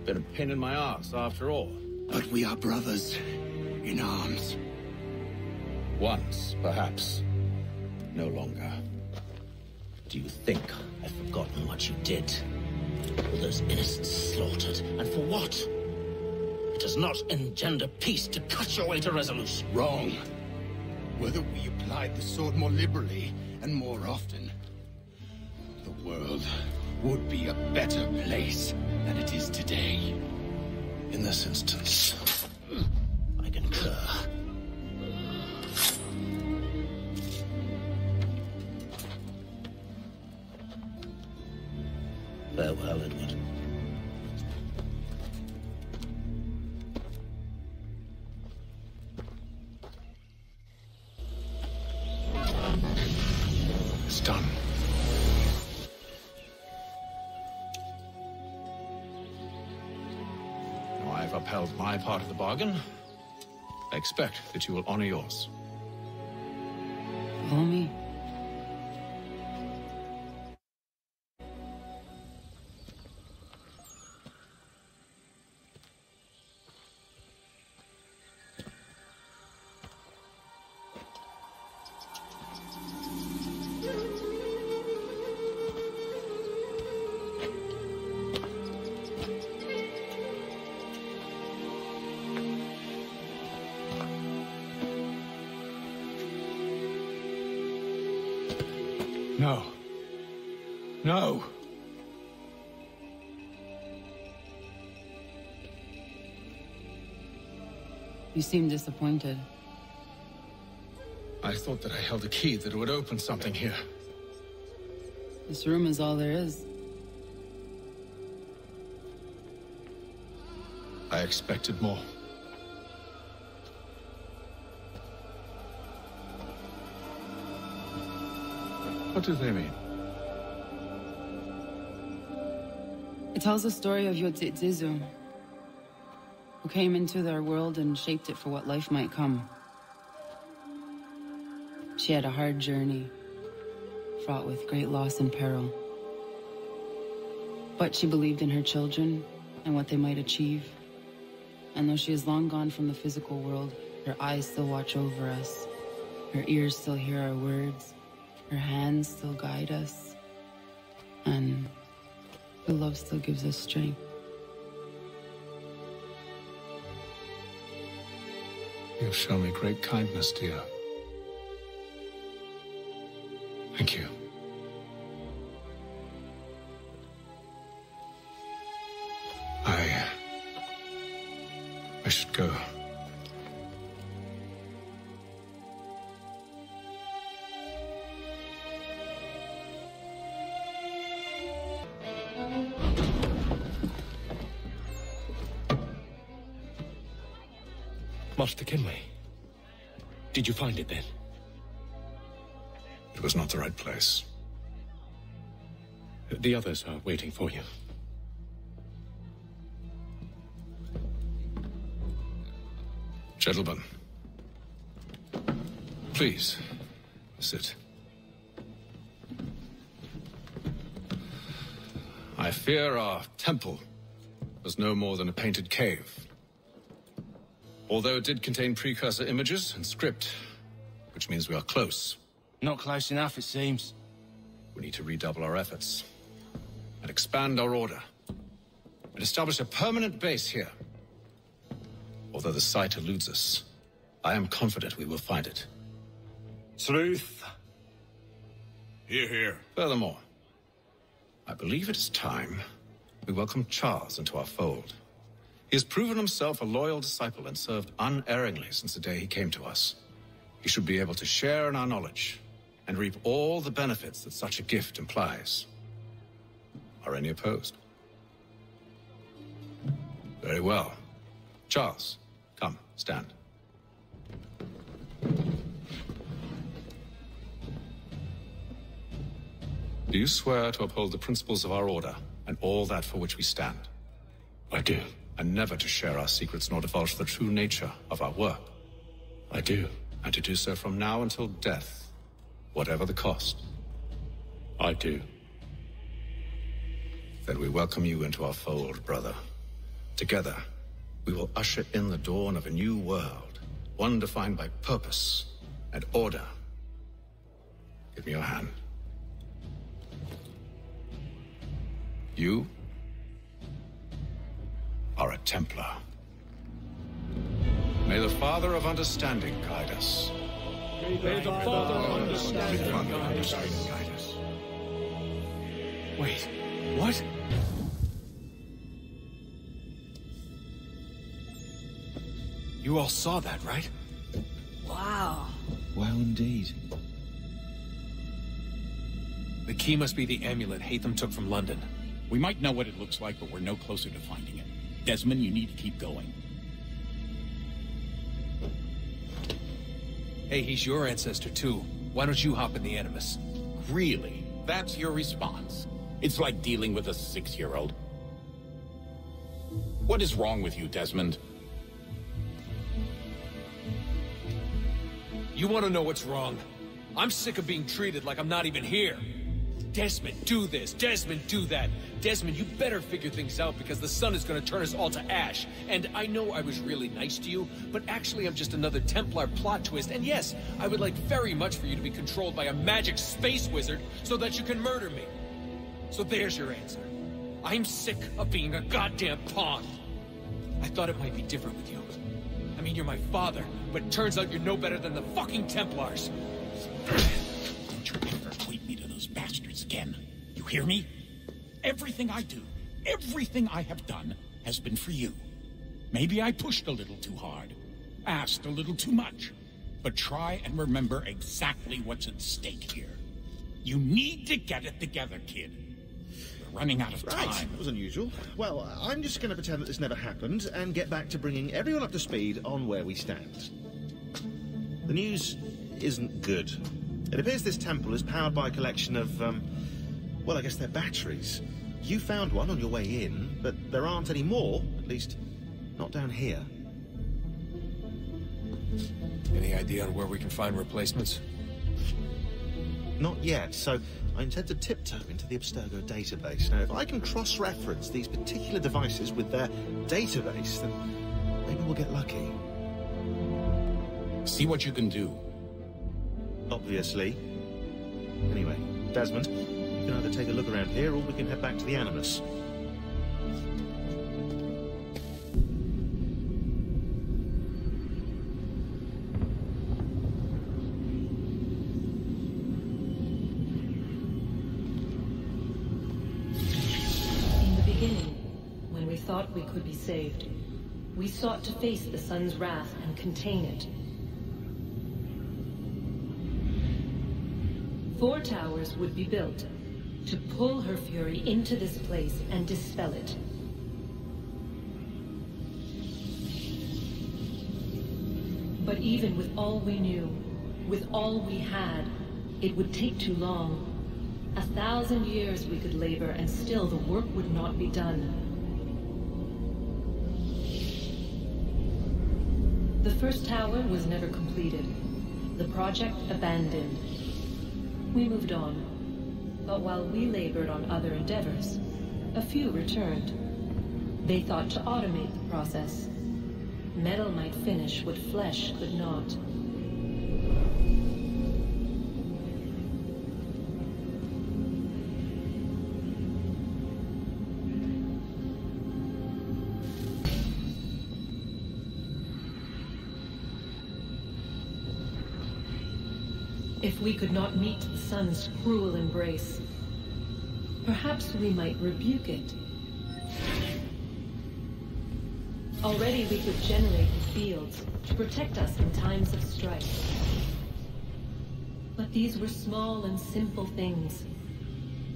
P: Been a pain in my ass, after all.
X: But we are brothers in arms.
P: Once, perhaps. No longer.
A: Do you think I've forgotten what you did? All those innocents slaughtered, and for what? It does not engender peace to cut your way to resolution.
X: Wrong. Whether we applied the sword more liberally and more often, the world would be a better place than it is today.
J: In this instance,
A: I concur. Farewell, Edward.
H: I've upheld my part of the bargain. I expect that you will honor yours.
F: Follow me.
H: No. No.
F: You seem disappointed.
H: I thought that I held a key that would open something here.
F: This room is all there is.
H: I expected more. What do they mean?
F: It tells the story of Yodzizu, who came into their world and shaped it for what life might come. She had a hard journey, fraught with great loss and peril. But she believed in her children and what they might achieve. And though she is long gone from the physical world, her eyes still watch over us. Her ears still hear our words. Her hands still guide us. And her love still gives us strength.
H: You show me great kindness, dear. Thank you. I should go.
S: Master Kenway, did you find it then?
H: It was not the right place.
S: The others are waiting for you.
H: Gentlemen, please, sit. I fear our temple was no more than a painted cave. Although it did contain precursor images and script, which means we are close.
R: Not close enough, it seems.
H: We need to redouble our efforts and expand our order and establish a permanent base here. Although the site eludes us, I am confident we will find it.
I: Truth.
M: Hear, hear.
H: Furthermore, I believe it is time we welcome Charles into our fold. He has proven himself a loyal disciple and served unerringly since the day he came to us. He should be able to share in our knowledge and reap all the benefits that such a gift implies. Are any opposed? Very well. Charles, come, stand. Do you swear to uphold the principles of our order and all that for which we stand?
S: I do.
H: And never to share our secrets nor divulge the true nature of our work?
S: I do.
H: And to do so from now until death, whatever the cost?
S: I do.
H: Then we welcome you into our fold, brother. Together, we will usher in the dawn of a new world, one defined by purpose and order. Give me your hand. You are a Templar. May the Father of Understanding guide us.
I: May the Father of Understanding guide us.
R: Wait, what? You all saw that, right?
D: Wow.
R: Well, indeed. The key must be the amulet Hatham took from London.
E: We might know what it looks like, but we're no closer to finding it. Desmond, you need to keep going.
R: Hey, he's your ancestor, too. Why don't you hop in the Animus?
T: Really? That's your response? It's like dealing with a 6-year-old.
K: What is wrong with you, Desmond?
N: You want to know what's wrong? I'm sick of being treated like I'm not even here. Desmond, do this. Desmond, do that. Desmond, you better figure things out because the sun is going to turn us all to ash. And I know I was really nice to you, but actually I'm just another Templar plot twist. And yes, I would like very much for you to be controlled by a magic space wizard so that you can murder me. So there's your answer. I'm sick of being a goddamn pawn. I thought it might be different with you. I mean, you're my father, but it turns out you're no better than the fucking Templars.
K: Don't you ever equate me to those bastards again. You hear me? Everything I do, everything I have done, has been for you. Maybe I pushed a little too hard, asked a little too much, but try and remember exactly what's at stake here. You need to get it together, kid. We're running out of time.
O: Right, that was unusual. Well, I'm just going to pretend that this never happened and get back to bringing everyone up to speed on where we stand. The news isn't good. It appears this temple is powered by a collection of, well, I guess they're batteries. You found one on your way in, but there aren't any more, at least not down here.
N: Any idea on where we can find replacements?
O: Not yet, so I intend to tiptoe into the Abstergo database. Now, if I can cross-reference these particular devices with their database, then maybe we'll get lucky.
K: See what you can do.
O: Obviously. Anyway, Desmond, you can either take a look around here or we can head back to the Animus.
Q: In the beginning, when we thought we could be saved, we sought to face the sun's wrath and contain it. 4 towers would be built to pull her fury into this place and dispel it. But even with all we knew, with all we had, it would take too long. 1,000 years we could labor and still the work would not be done. The first tower was never completed. The project abandoned. We moved on, but while we labored on other endeavors, a few returned. They thought to automate the process. Metal might finish what flesh could not. If we could not meet the sun's cruel embrace, perhaps we might rebuke it. Already we could generate the fields to protect us in times of strife. But these were small and simple things.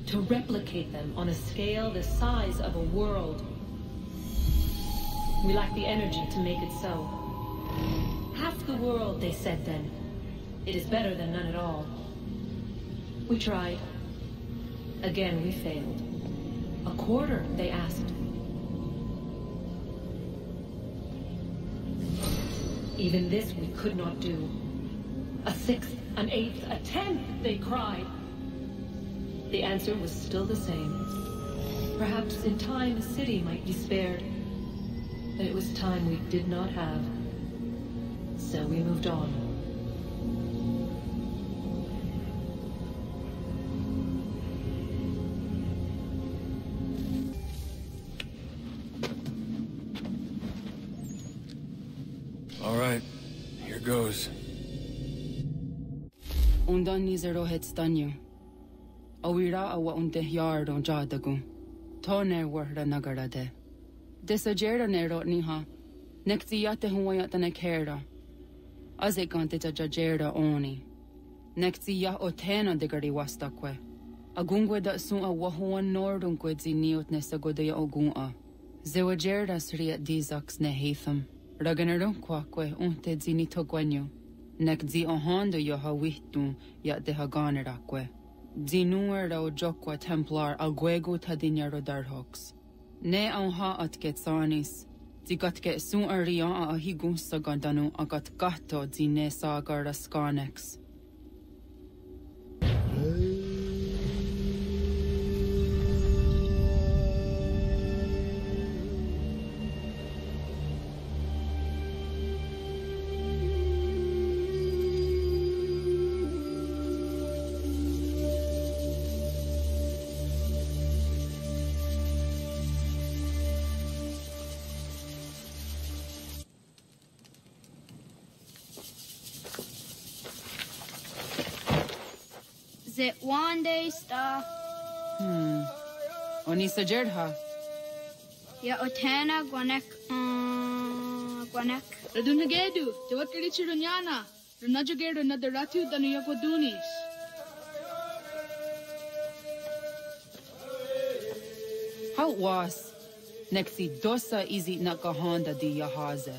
Q: To replicate them on a scale the size of a world. We lack the energy to make it so. Half the world, they said then. It is better than none at all. We tried. Again, we failed. A quarter, they asked. Even this we could not do. A 6th, an 8th, a 10th, they cried. The answer was still the same. Perhaps in time a city might be spared. But it was time we did not have. So we moved on.
N: All right, here goes.
F: Undan nizero het stanyu. Awira awa unte yard on jadagu. Toner warda nagarade. Desajera nero niha. Nektiyate huwayata nekera. Azekante jajera oni. Nektiya otena degari wastakwe. Agungwe da sun a wahuan nordunkwe ziniot nesagodaya ogun'a. Zewajera sriat dizaks nehatham. Raganarunquaque unte zinito guanyo. Nek zi ohando yo hawitu ya de haganeraque. Zinuer o joqua templar alguego tadinero darhox. Ne ang haat ket sanis. Di gat ke sun aria a higun sagandanu agat gatto di ne sagar ascanex.
G: Is it one day stuff?
F: Oni sajerha.
G: Ya otana gwanek gwanek.
U: Radunagedu, jawat kali chirunyana. Runajagedu na daratu danu yakodunis.
F: How was? Nexi dosa izi nakahanda di yahaze.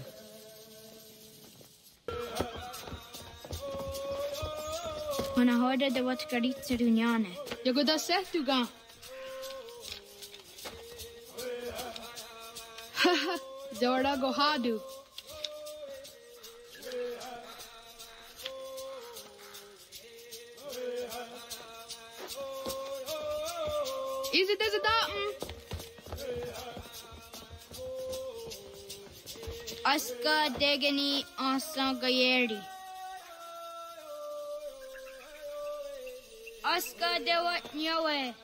G: When I heard the what kari chirunyana.
U: Yagoda sehtuga. Haha, Zora gohadu. Is it as a datum?
G: Aska degani asa gayeri. Aska dewat nyawe.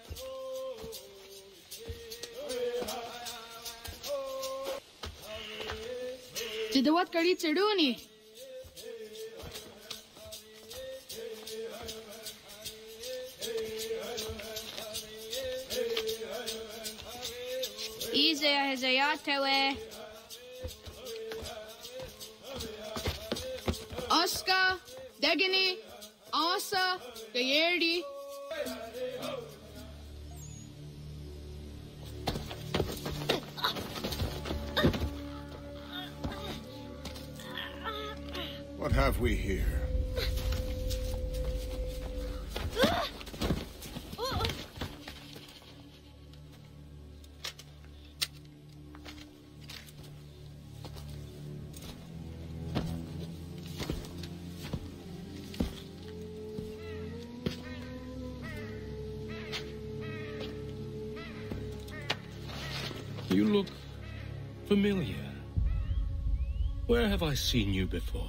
U: Jidawat kari chiduni.
G: Ize hazayatewe.
U: Aska, Degani, Asa, Gayerdi.
M: What have we here?
C: You look familiar. Where have I seen you before?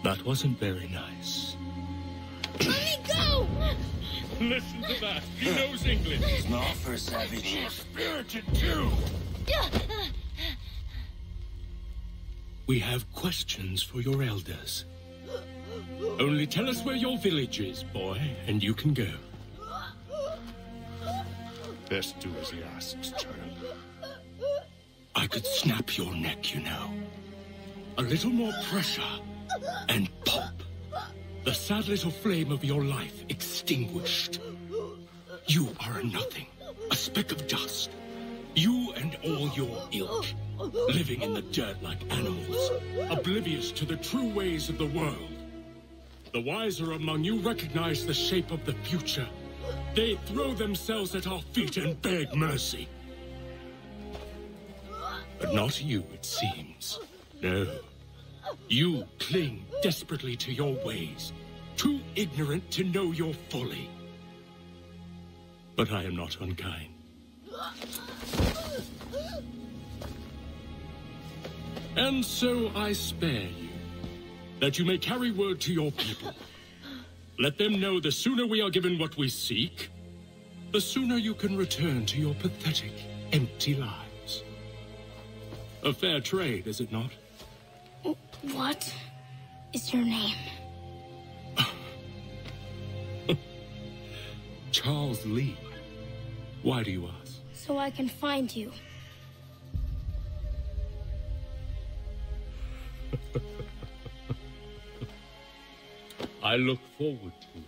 C: That wasn't very nice.
G: Let me go!
S: Listen to that. He knows English.
B: He's not for a savage.
S: You're spirited too.
C: We have questions for your elders. Only tell us where your village is, boy, and you can go.
S: Best do as he asks, child.
C: I could snap your neck, you know. A little more pressure, and pop. The sad little flame of your life extinguished. You are a nothing, a speck of dust. You and all your ilk, living in the dirt like animals, oblivious to the true ways of the world. The wiser among you recognize the shape of the future. They throw themselves at our feet and beg mercy. But not you, it seems. No. You cling desperately to your ways, too ignorant to know your folly. But I am not unkind. And so I spare you, that you may carry word to your people. Let them know the sooner we are given what we seek, the sooner you can return to your pathetic, empty lives. A fair trade, is it not?
G: What is your name?
C: Charles Lee. Why do you ask?
G: So I can find you.
C: I look forward to it.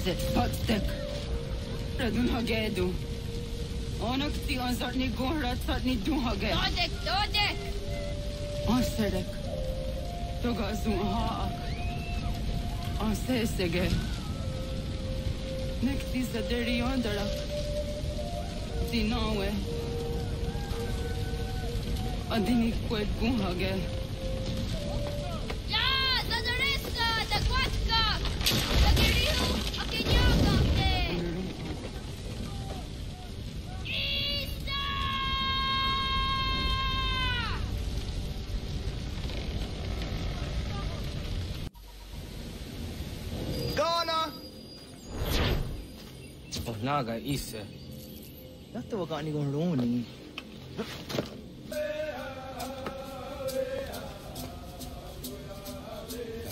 F: Zit fuckstick. dun hagedu. Onak ti on zartni gohra zartni dun hage.
G: Dodek!
F: On sedek. Toga zun haak. On sesege. Nek ti zaderi ondarak. Ti nawe. Adini kwet gun hage.
G: Ja, zadaresa, da kwatka! Da giriu, akinyaga te!
R: Naga ise.
X: Yatta wa gani gon roni.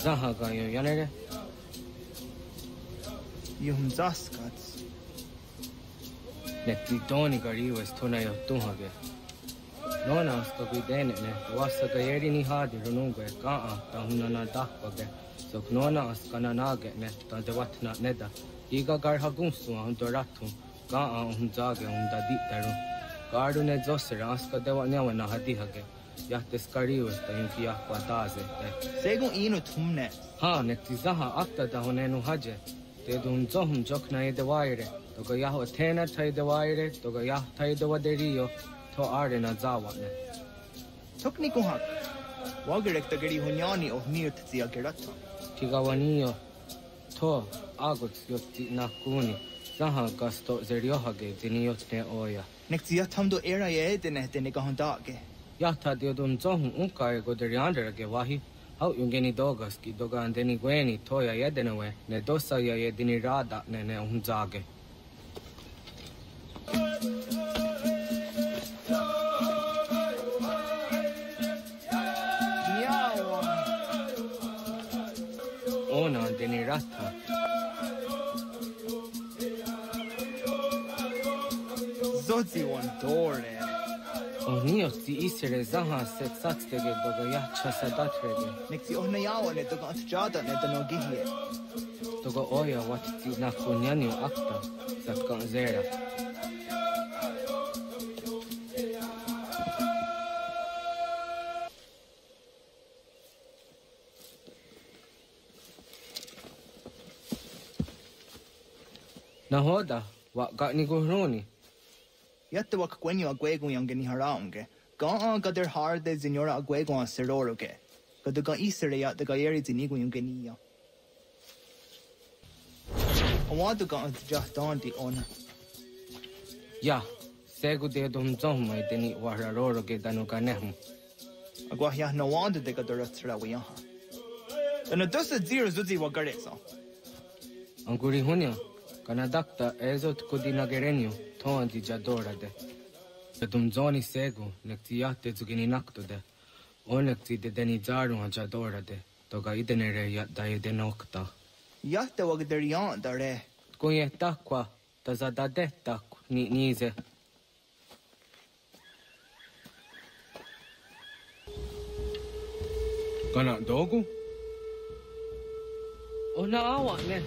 R: Zaha ga yo yanere.
X: Yum zaskats.
R: Nekti doni gari was tona yo tuhage. Nona sto guidene ne wasa ga yeri ni hadi rununga ka ta hunana dakpage. So nona askana nage ne ta dewatna neda. Iga gar hagunsu on doratu ka on jage on dadi taru gardu ne josera aska dewa nyawa na hadi hage yahtes karius ta inki akwa taze
X: segun inu thumne
R: ha ne tizaha akta da honenu haje te dun zohum jokna ide waire to ga yaho thena thai de waire to ga yah thai de waderiyo to are na zawa ne
X: tokni ko hak wagerek ta gari honyani of mirt tia gerata
R: tigawaniyo to agot yotti nakuni zaha gasto zeriohage diniyotne oya
X: nektia thamdo era ye dene kahondage
R: yata diodum zohum unkai goderianderage wahi hau yungeni dogas ki dogan deni gweni toya yedenewe ne dosa ya yedini rada ne unzage ona deni rata
X: Zodzi one dore.
R: Onio ti isere zaha set satstege doga ya chasadatre.
X: Nexi ohnayawa ne doga atjada ne danogihe.
R: Doga oya wat ti na kunyani akta satkan zera. Nahoda wa gani gohroni.
X: Yatta wa kwenyo agwego yangeni haraunge. Ga gader harde zinora agwego a seroroge. Gaduga isere ya daga yeri zinigo yangeni ya. Awadu ga jahtandi ona.
R: Ya, segu de dum zomma deni wararoroge danuga nehum.
X: Agwa ya nawadu de gadora trawiyaha. Dana dosa zero zuzi wa garesa.
R: Anguri hunya. Kanadakta ezot kodina gerenio toandi jadora de. Dum zoni segu nekti yatte zugini nakto de. Onekti de deni zaru jadora de. Toga idenere ya daide nokta.
X: Yatte wa gaderian dare.
R: Kunye takwa tazadade tak ni nize. Kana dogu? Ona awa ne.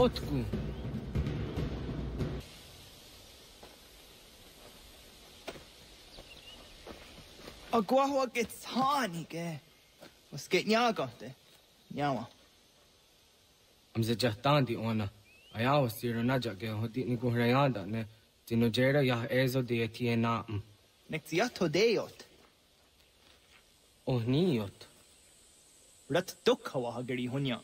R: Otku.
X: Agwa gets hani ke. Was get nyaga de. Nyawa.
R: Amze jahtandi ona. Ayawa siro naja ge hoti ni kuhrayanda ne. Tinojera ya ezo de etie naam.
X: Nektiato deot.
R: Oh niot.
X: Rat dukha wa hagari hunya.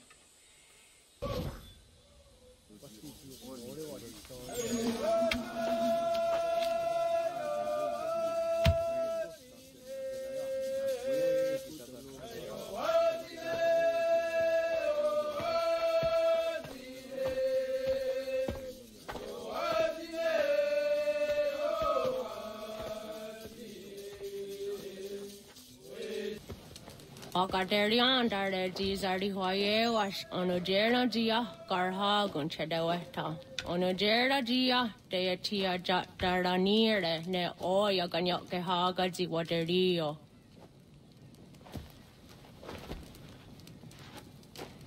L: Akaderian dare dizari hoye was onojera dia karha gunchedeweta. Onojera dia deatia jataranire ne oya ganyoke haga ziwaderio.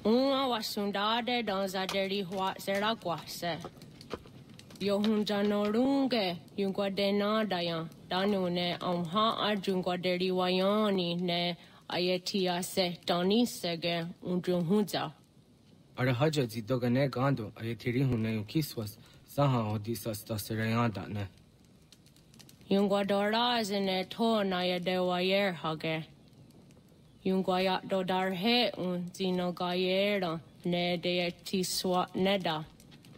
L: Uma wasundade dans a deri hua zeraquase. Yohunja norunge, yungwa dena dayan, danune amha arjungwa deri wayani ne ayetia se tanisege unjunhuza.
R: Arahaja zidogane gando ayetiri hune kiswas saha odisas taserayanda ne.
L: Yungwa dora zine to na yedewayer hage. Yungwa ya dodar he un zino gayera ne de tiswa neda.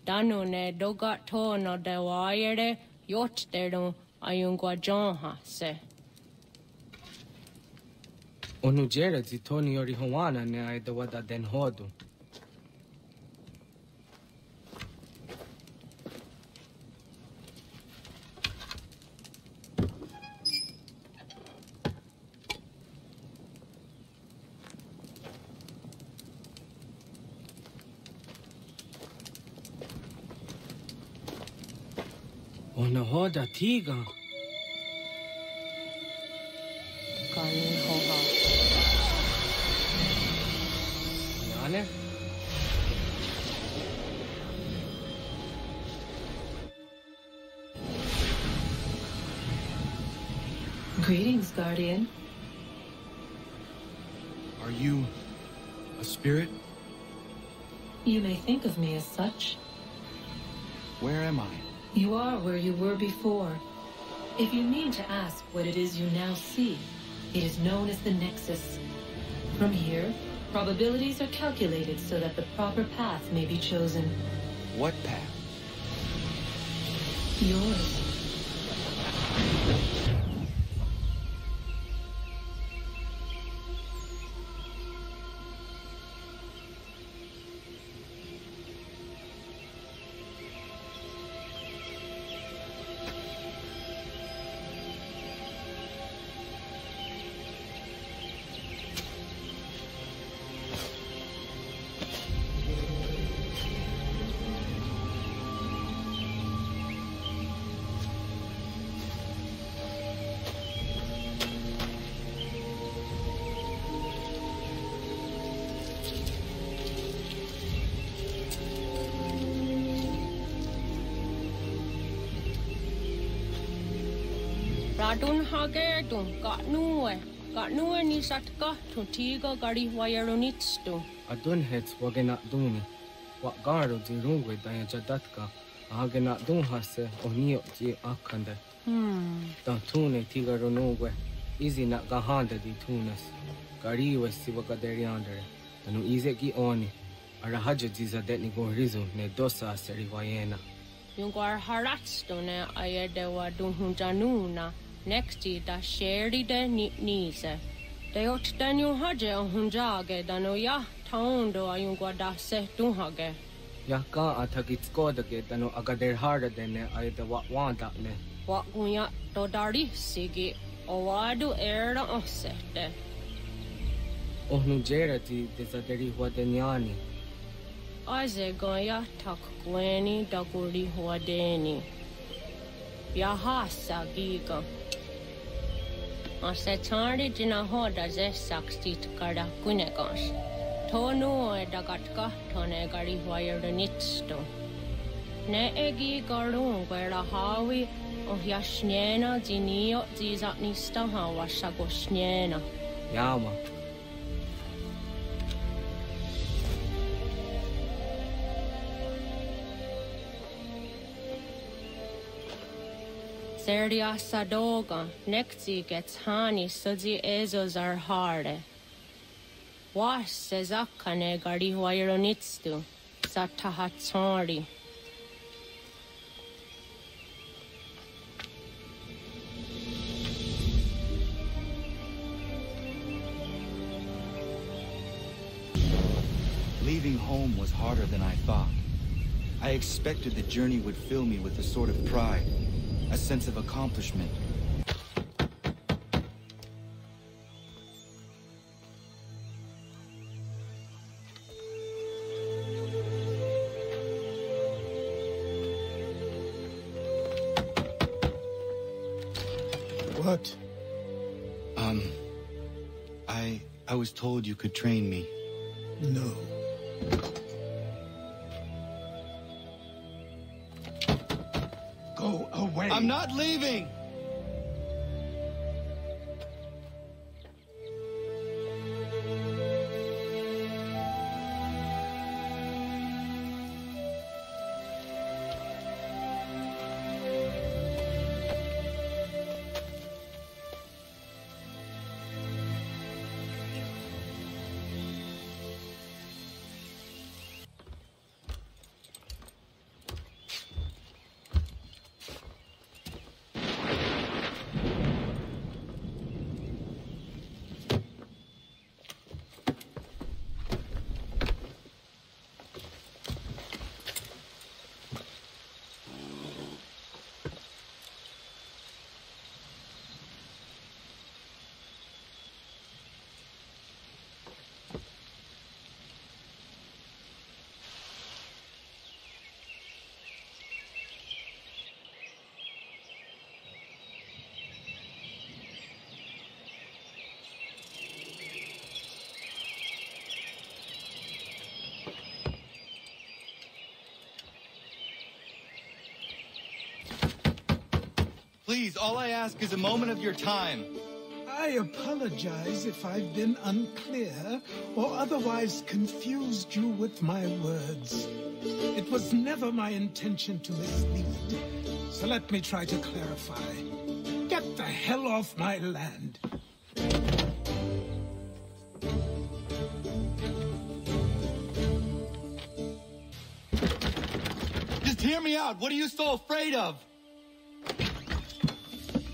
L: Danu ne doga to no dewayere yot deru ayungwa jonha se.
R: Onujera zitoni yori hawana ne aydawada den hodu. Ona hoda tiga.
L: Kani hoha.
R: Yane?
Q: Greetings, Guardian.
J: Are you a spirit?
Q: You may think of me as such.
J: Where am I?
Q: You are where you were before. If you mean to ask what it is you now see, it is known as the Nexus. From here, probabilities are calculated so that the proper path may be chosen.
J: What path?
Q: Yours.
L: Radun hage dun katnue ni satka tutiga gari wayarunitstu.
R: Adun hets wagena duni. Wa garo zirungwe daya jadatka. Agena dun hase onio ji akande. Tune tiga runugwe. Izi na gahanda di tunas. Gari we sivagaderiandere. Tanu ize ki oni. Arahaja ziza detni gorizu ne dosa seri wayena.
L: Yungwar haratstune ayedewa dunhunjanuna. Nexti da sheri de nise. De ot danu haje hunjage dano ya taundo ayungwa da se dunhage.
R: Ya ka atagitskoda dano agader harda dene ayda wanda ne.
L: Wa gunya dodari sigi owadu era osete.
R: Ohnujera ti desaderi huadenyani.
L: Aze goya tak gweni daguri huadeni. Yahasa giga. Ase tari jina hoda ze sakstit kada kunegas. Tonu e dagatka tone gari huayernitsto. Ne egi garun gwera hawi o yashnena zinio zizatnista hawa shagoshnena.
R: Yama.
L: Serdia sadoga, nekti gets hani sudzi ezos are harde. Was sezakane gari huayronitstu, satahatsori.
J: Leaving home was harder than I thought. I expected the journey would fill me with a sort of pride, a sense of accomplishment.
P: What?
J: I was told you could train me.
P: No.
K: away.
J: I'm not leaving! Please, all I ask is a moment of your time.
A: I apologize if I've been unclear or otherwise confused you with my words. It was never my intention to mislead, so let me try to clarify. Get the hell off my land.
J: Just hear me out. What are you so afraid of?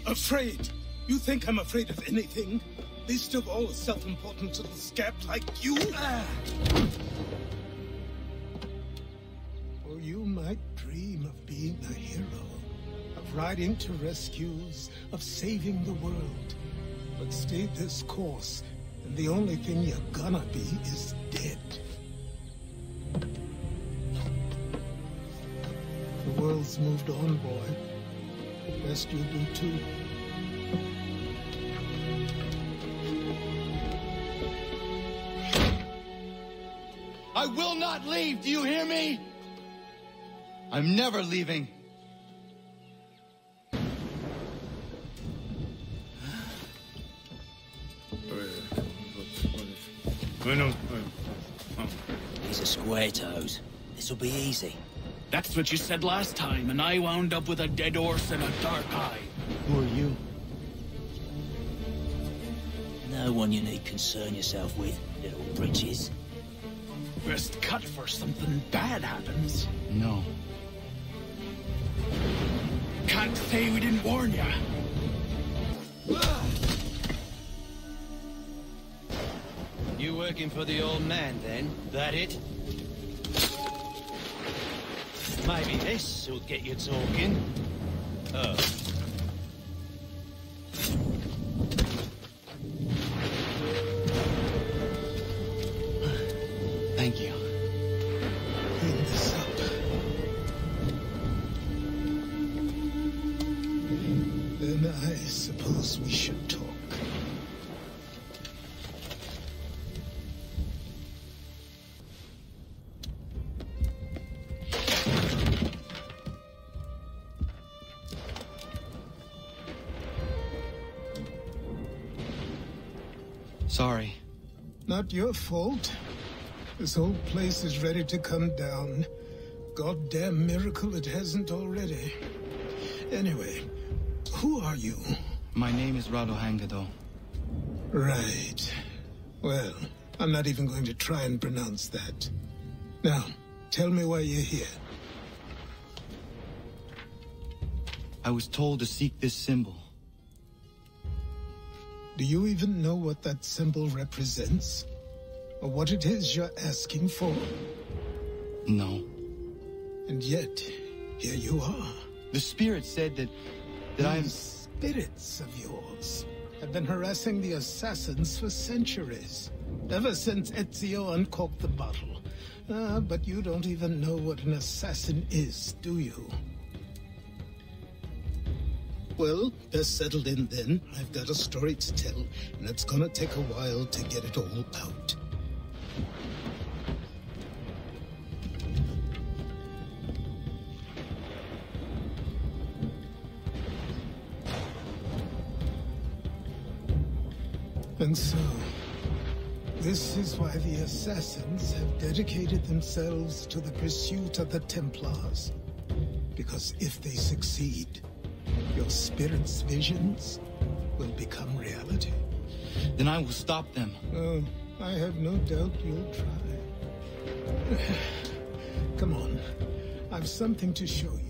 A: Afraid? You think I'm afraid of anything? Least of all a self-important little scab like you? Or you might dream of being a hero, of riding to rescues, of saving the world. But stay this course, and the only thing you're gonna be is dead. The world's moved on, boy. Best you do too.
J: I will not leave, do you hear me? I'm never leaving.
B: These are square toes. This'll be easy.
C: That's what you said last time, and I wound up with a dead horse and a dark eye.
J: Who are you?
B: No one you need concern yourself with, little britches.
C: Best cut for something bad happens.
J: No.
C: Can't say we didn't warn ya.
J: You working for the old man, then? That it? Maybe this will get you talking. Oh. Thank you.
A: Clean this up. Then I suppose we should talk.
J: Sorry.
A: Not your fault. This whole place is ready to come down. Goddamn miracle it hasn't already. Anyway, who are you?
J: My name is Rado Hangado.
A: Right. Well, I'm not even going to try and pronounce that. Now, tell me why you're here.
J: I was told to seek this symbol.
A: Do you even know what that symbol represents? Or what it is you're asking for?
J: No.
A: And yet, here you are.
J: The spirit said that I'm...
A: These spirits of yours have been harassing the assassins for centuries. Ever since Ezio uncorked the bottle. But you don't even know what an assassin is, do you? Well, best settled in then. I've got a story to tell, and it's gonna take a while to get it all out. And so, this is why the assassins have dedicated themselves to the pursuit of the Templars. Because if they succeed, your spirit's visions will become reality.
J: Then I will stop them.
A: Oh, I have no doubt you'll try. Come on, I've something to show you.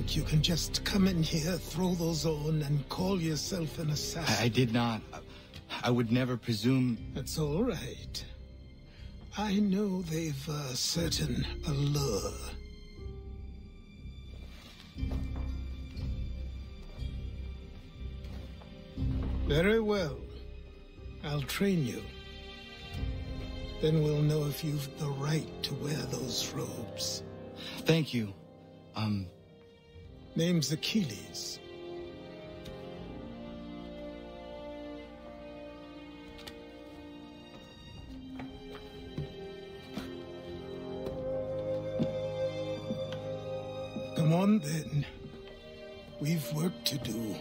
A: You can just come in here, throw those on, and call yourself an assassin.
J: I did not. I would never presume...
A: That's all right. I know they've a certain allure. Very well. I'll train you. Then we'll know if you've the right to wear those robes.
J: Thank you.
A: Name's Achilles. Come on, then. We've work to do.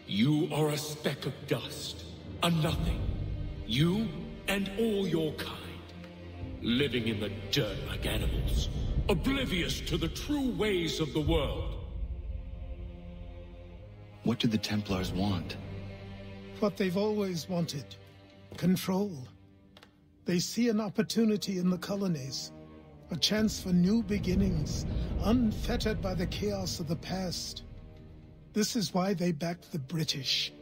C: You are a speck of dust, a nothing. You and all your kind, living in the dirt like animals, oblivious to the true ways of the world.
J: What do the Templars want?
A: What they've always wanted. Control. They see an opportunity in the colonies. A chance for new beginnings, unfettered by the chaos of the past. This is why they backed the British.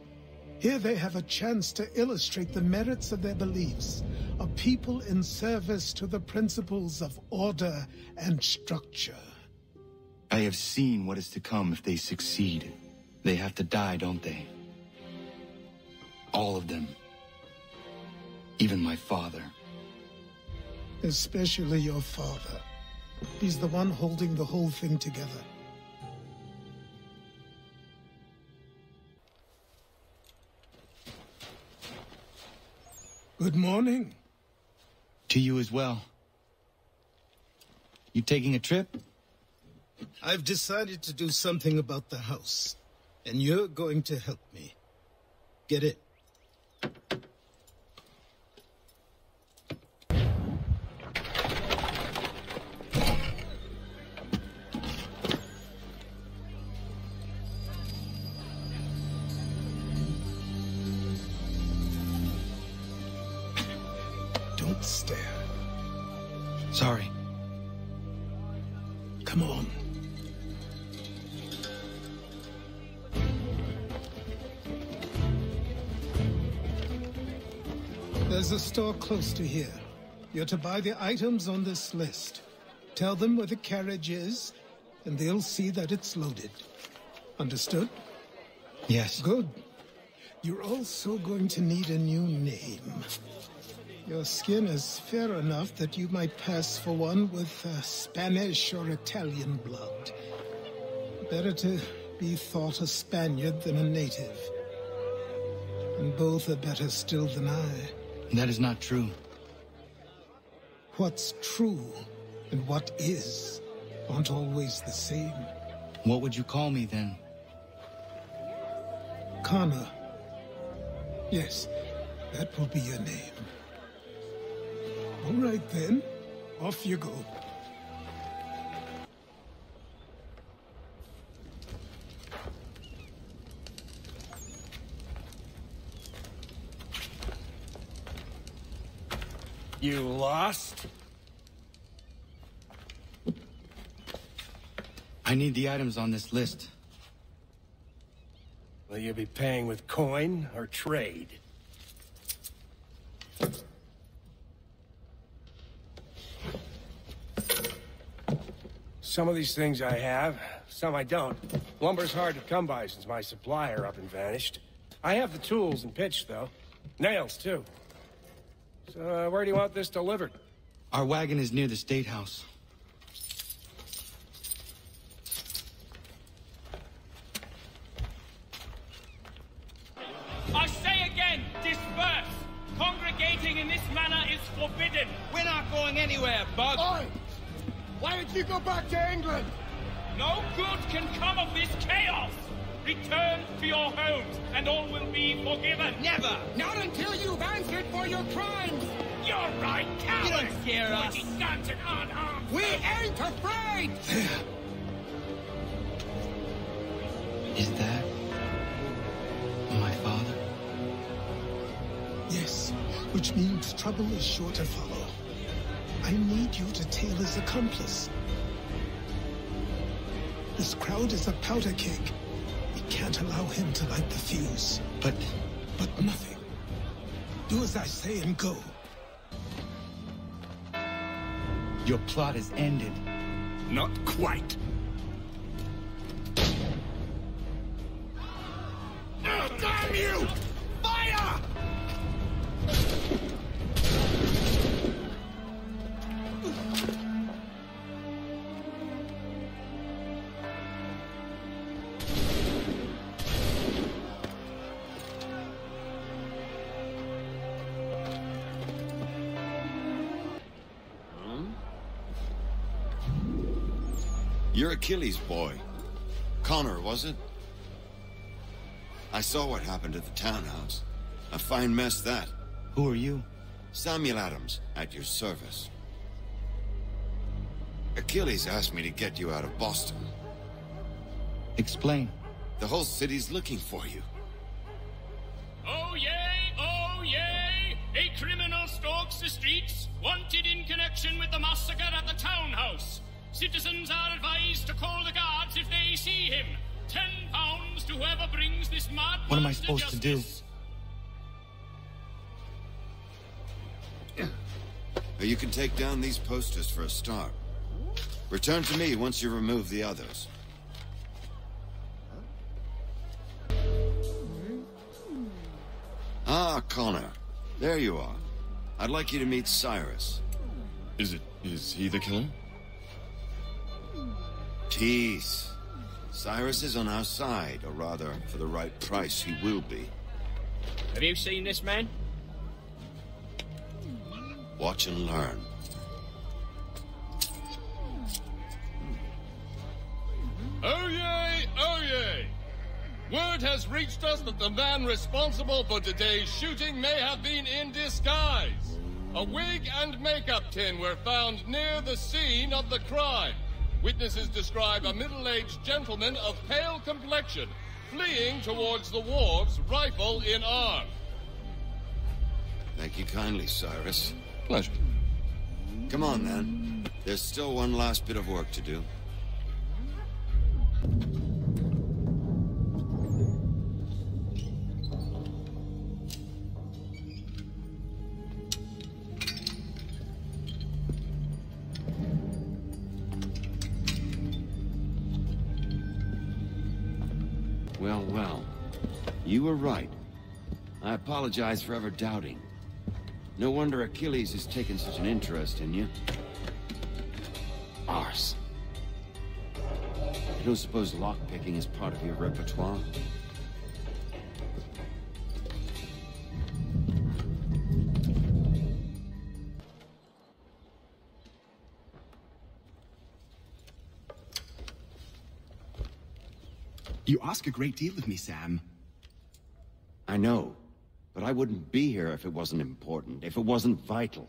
A: Here they have a chance to illustrate the merits of their beliefs, a people in service to the principles of order and structure.
J: I have seen what is to come if they succeed. They have to die, don't they? All of them. Even my father.
A: Especially your father. He's the one holding the whole thing together. Good morning.
J: To you as well. You taking a trip?
A: I've decided to do something about the house, and you're going to help me. Get it? Don't stare.
J: Sorry.
A: Come on. There's a store close to here. You're to buy the items on this list. Tell them where the carriage is, and they'll see that it's loaded. Understood?
J: Yes.
A: Good. You're also going to need a new name. Your skin is fair enough that you might pass for one with Spanish or Italian blood. Better to be thought a Spaniard than a native. And both are better still than I.
J: That is not true.
A: What's true and what is aren't always the same.
J: What would you call me then?
A: Connor. Yes, that will be your name. All right then, off you go.
H: You lost?
J: I need the items on this list.
H: Will you be paying with coin or trade? Some of these things I have, some I don't. Lumber's hard to come by since my supplier up and vanished. I have the tools and pitch, though. Nails, too. So, where do you want this delivered?
J: Our wagon is near the State House.
I: I say again, disperse! Congregating in this manner is forbidden!
B: We're not going anywhere, Bug!
H: Oi! Why did you go back to England?
I: No good can come of this chaos! Return to your homes, and all will be forgiven!
B: Never!
I: Not until you've answered for your crimes! You're right, cowards!
B: You don't scare us!
I: Pointing guns and unarmed!
B: We ain't afraid!
J: Is that my father?
A: Yes, which means trouble is sure to follow. I need you to tail his accomplice. This crowd is a powder keg. We can't allow him to light the fuse.
J: But
A: nothing. Do as I say and go.
J: Your plot is ended.
C: Not quite.
B: Oh, damn you! Fire!
P: You're Achilles' boy. Connor, was it? I saw what happened at the townhouse. A fine mess, that.
J: Who are you?
P: Samuel Adams, at your service. Achilles asked me to get you out of Boston.
J: Explain.
P: The whole city's looking for you.
I: Oh yay! Oh yay! A criminal stalks the streets, wanted in connection with the massacre at the townhouse. Citizens are advised to call the guards if they see him. £10 to whoever brings this mad.
J: What am I supposed to do?
P: You can take down these posters for a start. Return to me once you remove the others. Ah, Connor. There you are. I'd like you to meet Cyrus.
V: Is he the killer?
P: Tease. Cyrus is on our side, or rather, for the right price, he will be.
I: Have you seen this man?
P: Watch and learn.
S: Oh yay! Oh yay! Word has reached us that the man responsible for today's shooting may have been in disguise. A wig and makeup tin were found near the scene of the crime. Witnesses describe a middle-aged gentleman of pale complexion fleeing towards the wharves, rifle in arm.
P: Thank you kindly, Cyrus.
V: Pleasure.
P: Come on, then. There's still one last bit of work to do. Well. You were right. I apologize for ever doubting. No wonder Achilles has taken such an interest in you. Arse. I don't suppose lockpicking is part of your repertoire?
W: You ask a great deal of me, Sam.
P: I know, but I wouldn't be here if it wasn't important, if it wasn't vital.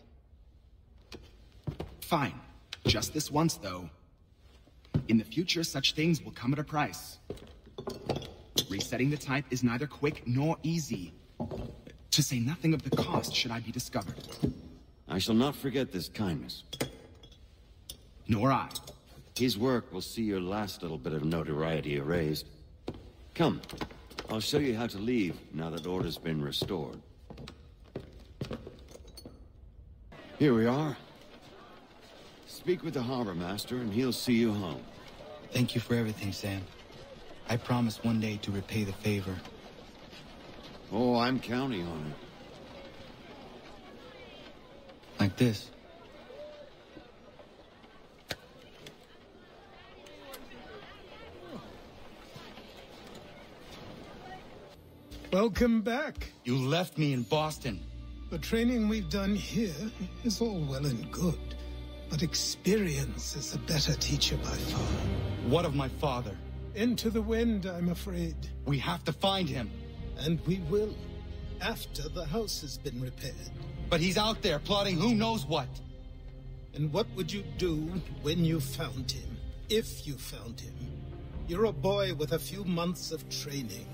W: Fine. Just this once, though. In the future, such things will come at a price. Resetting the type is neither quick nor easy. To say nothing of the cost should I be discovered.
P: I shall not forget this kindness.
W: Nor I.
P: His work will see your last little bit of notoriety erased. Come, I'll show you how to leave now that order's been restored. Here we are. Speak with the harbor master and he'll see you home.
J: Thank you for everything, Sam. I promise one day to repay the favor.
P: Oh, I'm counting on it.
J: Like this.
A: Welcome back.
J: You left me in Boston.
A: The training we've done here is all well and good, but experience is a better teacher by far.
J: What of my father?
A: Into the wind, I'm afraid.
J: We have to find him.
A: And we will, after the house has been repaired.
J: But he's out there plotting who knows what.
A: And what would you do when you found him? If you found him? You're a boy with a few months of training.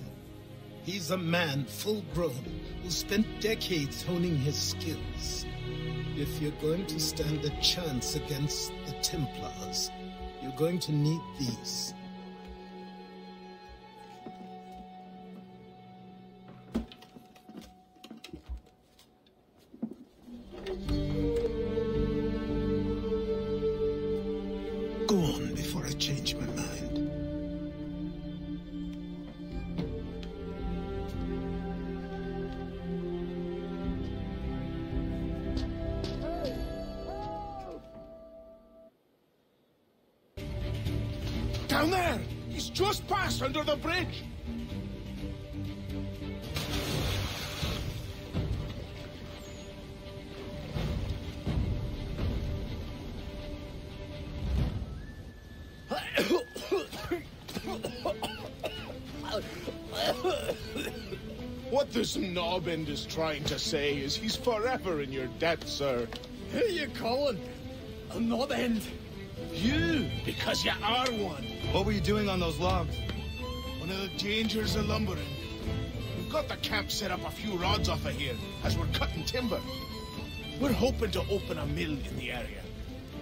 A: He's a man, full grown, who spent decades honing his skills. If you're going to stand a chance against the Templars, you're going to need these. Go on before I change my mind.
M: Down there! He's just passed under the bridge! What this knobend is trying to say is he's forever in your debt, sir.
D: Who you calling? A knobend? You, because you are one.
J: What were you doing on those logs?
M: One of the dangers of lumbering. We've got the camp set up a few rods off of here, as we're cutting timber. We're hoping to open a mill in the area.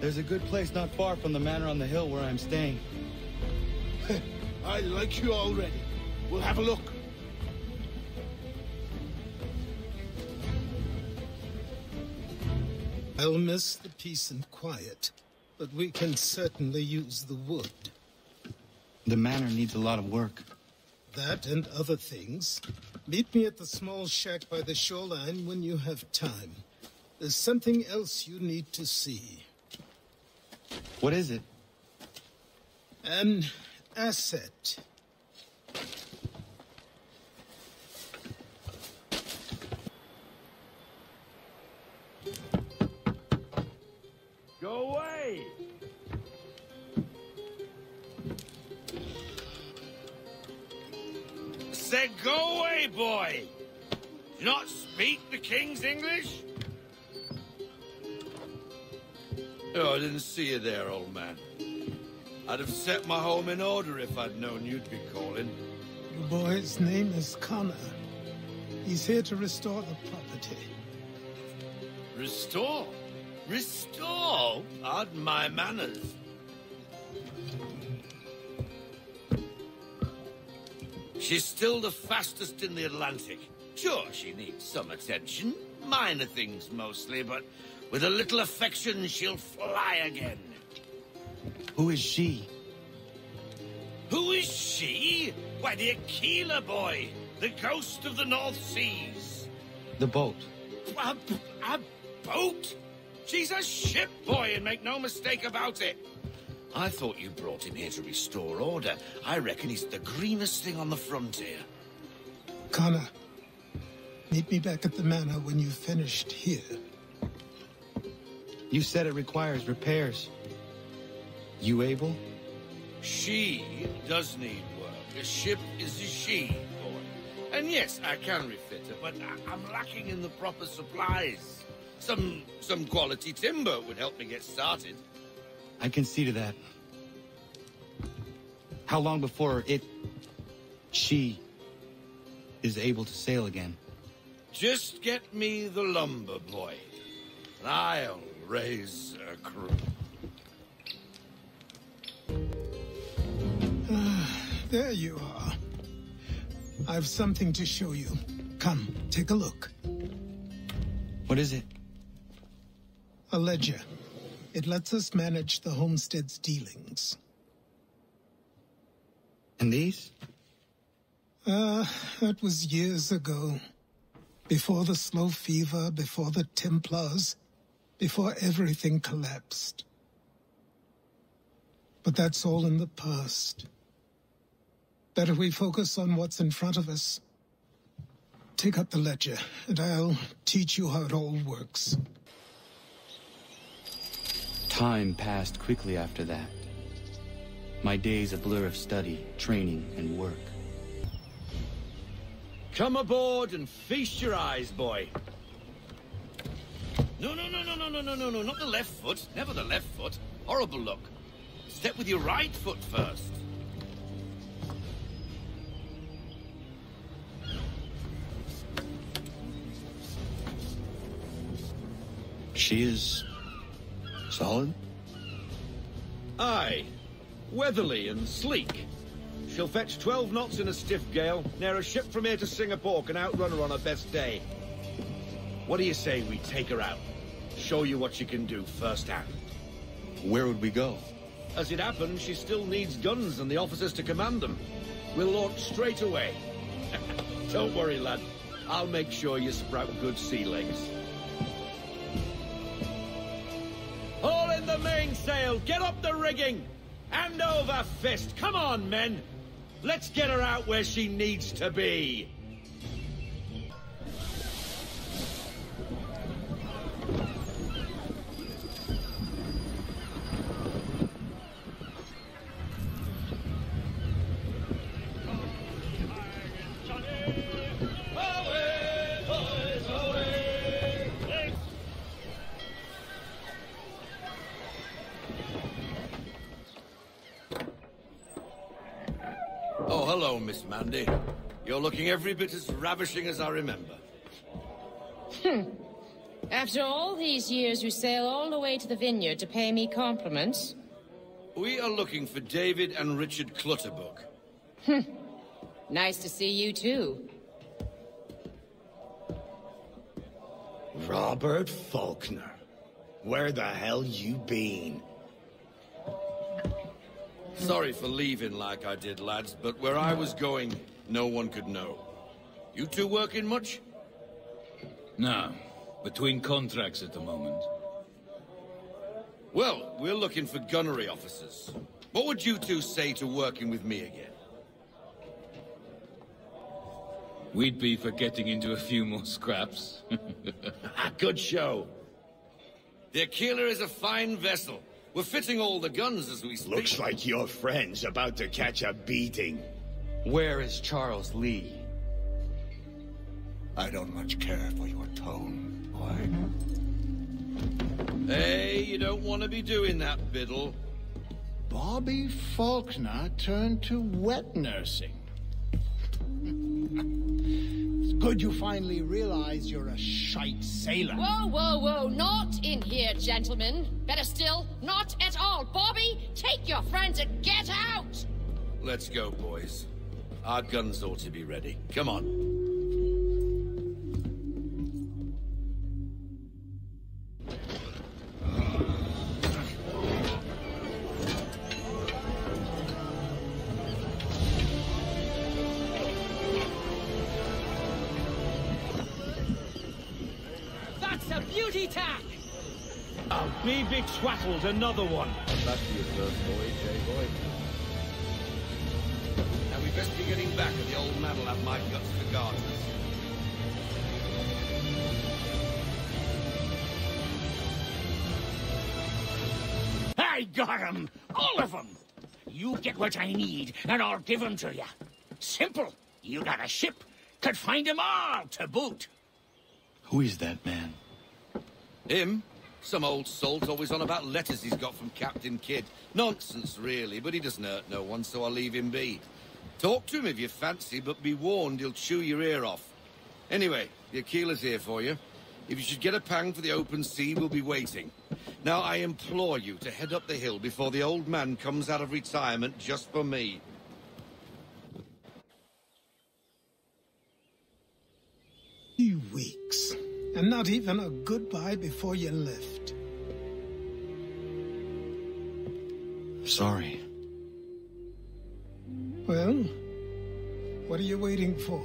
J: There's a good place not far from the manor on the hill where I'm staying.
M: I like you already. We'll have a look.
A: I'll miss the peace and quiet, but we can certainly use the wood.
J: The manor needs a lot of work.
A: That and other things. Meet me at the small shack by the shoreline when you have time. There's something else you need to see.
J: What is it?
A: An asset.
P: Go away! Said go away, boy! Do you not speak the King's English? Oh, I didn't see you there, old man. I'd have set my home in order if I'd known you'd be calling.
A: The boy's name is Connor. He's here to restore the property.
P: Restore? Restore? Pardon my manners. She's still the fastest in the Atlantic. Sure, she needs some attention. Minor things mostly, but with a little affection, she'll fly again.
J: Who is she?
P: Who is she? Why, the Aquila boy, the ghost of the North Seas.
J: The boat.
P: A boat? She's a ship, boy, and make no mistake about it. I thought you brought him here to restore order. I reckon he's the greenest thing on the frontier.
A: Connor, meet me back at the manor when you've finished here.
J: You said it requires repairs. You able?
P: She does need work. A ship is a she, boy. And yes, I can refit her, but I'm lacking in the proper supplies. Some quality timber would help me get started.
J: I can see to that. How long before she is able to sail again?
P: Just get me the lumber, boy, and I'll raise a crew.
A: There you are. I've something to show you. Come, take a look.
J: What is it?
A: A ledger. It lets us manage the homestead's dealings.
J: And these?
A: That was years ago. Before the slow fever, before the Templars. before everything collapsed. But that's all in the past. Better we focus on what's in front of us. Take up the ledger, and I'll teach you how it all works.
J: Time passed quickly after that. My days a blur of study, training, and work.
P: Come aboard and feast your eyes, boy. No, not the left foot. Never the left foot. Horrible look. Step with your right foot first.
J: She is solid?
P: Aye. Weatherly and sleek. She'll fetch 12 knots in a stiff gale, near a ship from here to Singapore can outrun her on her best day. What do you say we take her out? Show you what she can do firsthand.
J: Where would we go?
P: As it happens, she still needs guns and the officers to command them. We'll launch straight away. Don't worry, lad. I'll make sure you sprout good sea legs. All in the mainsail! Get up the rigging! Hand over fist! Come on, men! Let's get her out where she needs to be! Oh, hello, Miss Mandy. You're looking every bit as ravishing as I remember.
L: After all these years, you sail all the way to the vineyard to pay me compliments?
P: We are looking for David and Richard Clutterbuck.
L: Nice to see you, too.
D: Robert Faulkner. Where the hell you been?
P: Sorry for leaving like I did, lads, but where I was going, no one could know. You two working much?
E: No. Between contracts at the moment.
P: Well, we're looking for gunnery officers. What would you two say to working with me again?
E: We'd be for getting into a few more scraps.
P: Good show. The Aquila is a fine vessel. We're fitting all the guns as we speak.
D: Looks like your friend's about to catch a beating.
J: Where is Charles Lee?
D: I don't much care for your tone, boy.
P: Hey, you don't want to be doing that, Biddle.
D: Bobby Faulkner turned to wet nursing. It's good you finally realize you're a shite sailor.
G: Whoa, whoa, whoa. Not in here, gentlemen. Better still, not at all. Bobby, take your friends and get out!
P: Let's go, boys. Our guns ought to be ready. Come on.
K: Tack! I'll be betwaddled another one.
P: Back to your first voyage, boy. Now we best be getting back, or the old man will have my guts for garters.
K: I got 'em! All of 'em! You get what I need, and I'll give 'em to you. Simple. You got a ship, could find 'em all to boot.
J: Who is that man?
P: Him? Some old salt always on about letters he's got from Captain Kidd. Nonsense, really, but he doesn't hurt no one, so I'll leave him be. Talk to him if you fancy, but be warned he'll chew your ear off. Anyway, the Aquila's here for you. If you should get a pang for the open sea, we'll be waiting. Now, I implore you to head up the hill before the old man comes out of retirement just for me.
A: Few weeks. And not even a goodbye before you left.
J: Sorry.
A: Well, what are you waiting for?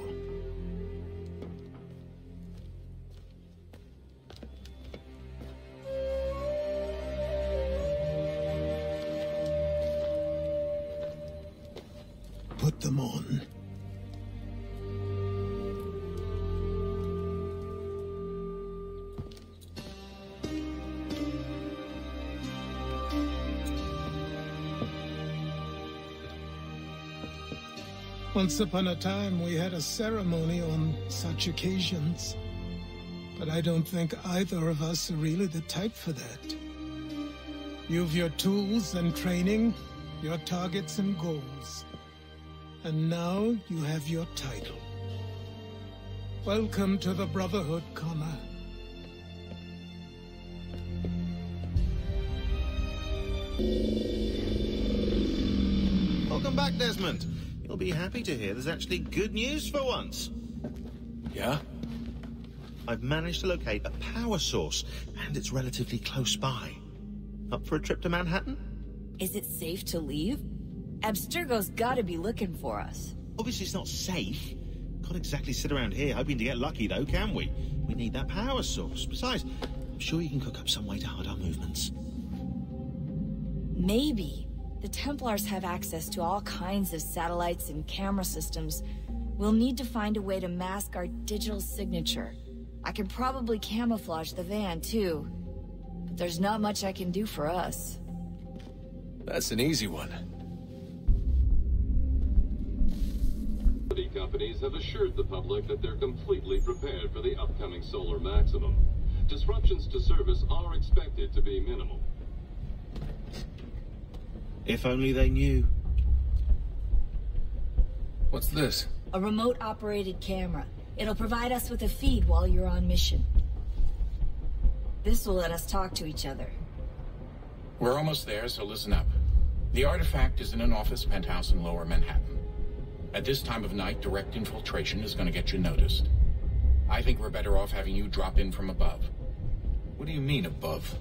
A: put them on. Once upon a time, we had a ceremony on such occasions. But I don't think either of us are really the type for that. You've your tools and training, your targets and goals. And now you have your title. Welcome to the Brotherhood, Connor.
N: Welcome back, Desmond. You'll be happy to hear there's actually good news for once.
K: Yeah?
N: I've managed to locate a power source, and it's relatively close by. Up for a trip to Manhattan?
O: Is it safe to leave? Abstergo's gotta be looking for us.
N: Obviously it's not safe. Can't exactly sit around here hoping to get lucky, though, can we? We need that power source. Besides, I'm sure you can cook up some way to hide our movements.
O: Maybe. The Templars have access to all kinds of satellites and camera systems. We'll need to find a way to mask our digital signature. I can probably camouflage the van, too. But there's not much I can do for us.
T: That's an easy one.
U: Companies have assured the public that they're completely prepared for the upcoming solar maximum. Disruptions to service are expected to be minimal.
N: If only they knew.
T: What's this?
O: A remote-operated camera. It'll provide us with a feed while you're on mission. This will let us talk to each other.
K: We're almost there, so listen up. The artifact is in an office penthouse in Lower Manhattan. At this time of night, direct infiltration is going to get you noticed. I think we're better off having you drop in from above.
T: What do you mean, above?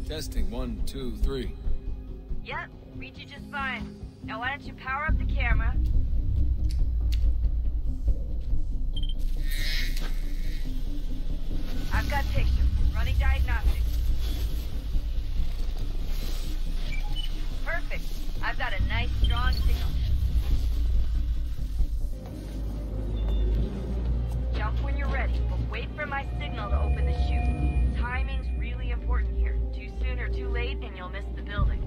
T: Testing, 1, 2, 3.
O: Yep, read you just fine. Now why don't you power up the camera? I've got pictures. Running diagnostics. Perfect. I've got a nice, strong signal. Jump when you're ready, but wait for my signal to open the chute. Timing's really important here. Too soon or too late, and you'll miss the building.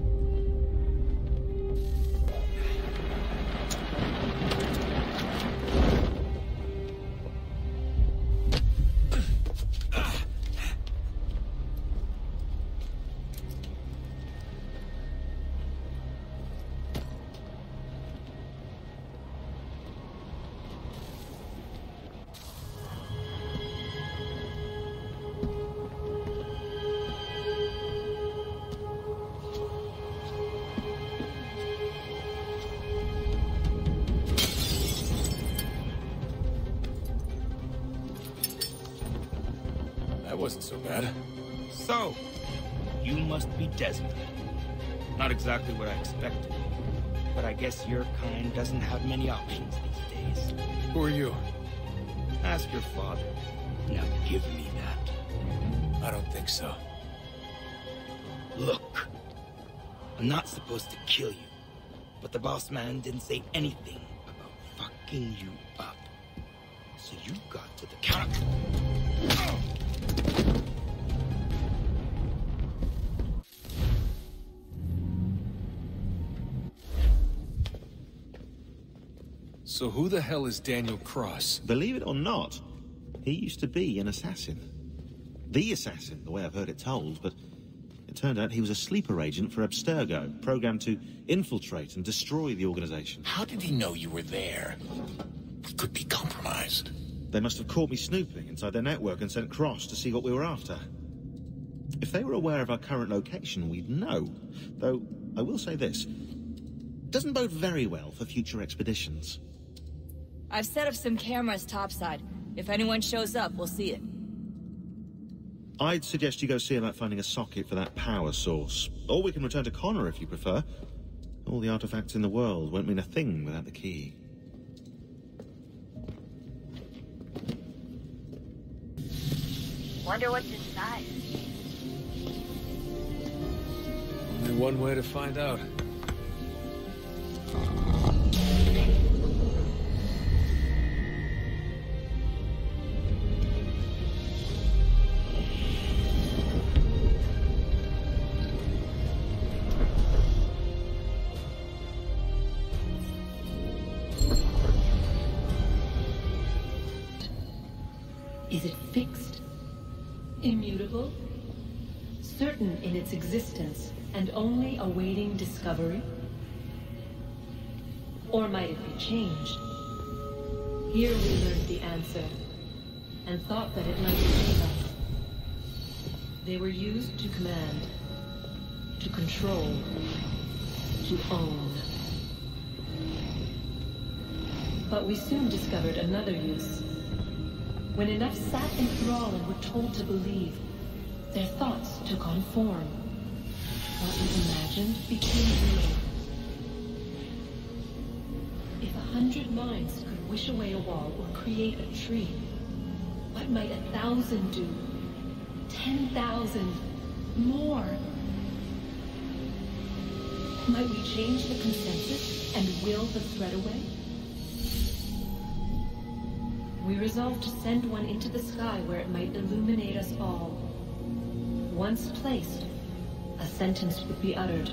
K: That wasn't so bad.
X: So, you must be Desmond. Not exactly what I expected. But I guess your kind doesn't have many options these days.
T: Who are you?
X: Ask your father. Now give me that.
T: I don't think so.
X: Look. I'm not supposed to kill you. But the boss man didn't say anything about fucking you up. So you got to the counter.
T: So who the hell is Daniel Cross?
N: Believe it or not, he used to be an assassin. The assassin, the way I've heard it told, but it turned out he was a sleeper agent for Abstergo, programmed to infiltrate and destroy the organization.
K: How did he know you were there? We could be compromised.
N: They must have caught me snooping inside their network and sent Cross to see what we were after. If they were aware of our current location, we'd know. Though, I will say this. Doesn't bode very well for future expeditions.
O: I've set up some cameras topside. If anyone shows up, we'll see it.
N: I'd suggest you go see about finding a socket for that power source. Or we can return to Connor if you prefer. All the artifacts in the world won't mean a thing without the key.
F: Wonder what's inside.
T: Only one way to find out.
H: Is it fixed? Immutable? Certain in its existence and only awaiting discovery? Or might it be changed? Here we learned the answer, and thought that it might save us. They were used to command, to control, to own. But we soon discovered another use. When enough sat in thrall and were told to believe, their thoughts took on form. What was imagined became real. If 100 minds could wish away a wall or create a tree, what might 1,000 do? 10,000? More? Might we change the consensus and will the thread away? We resolved to send one into the sky where it might illuminate us all. Once placed, a sentence would be uttered.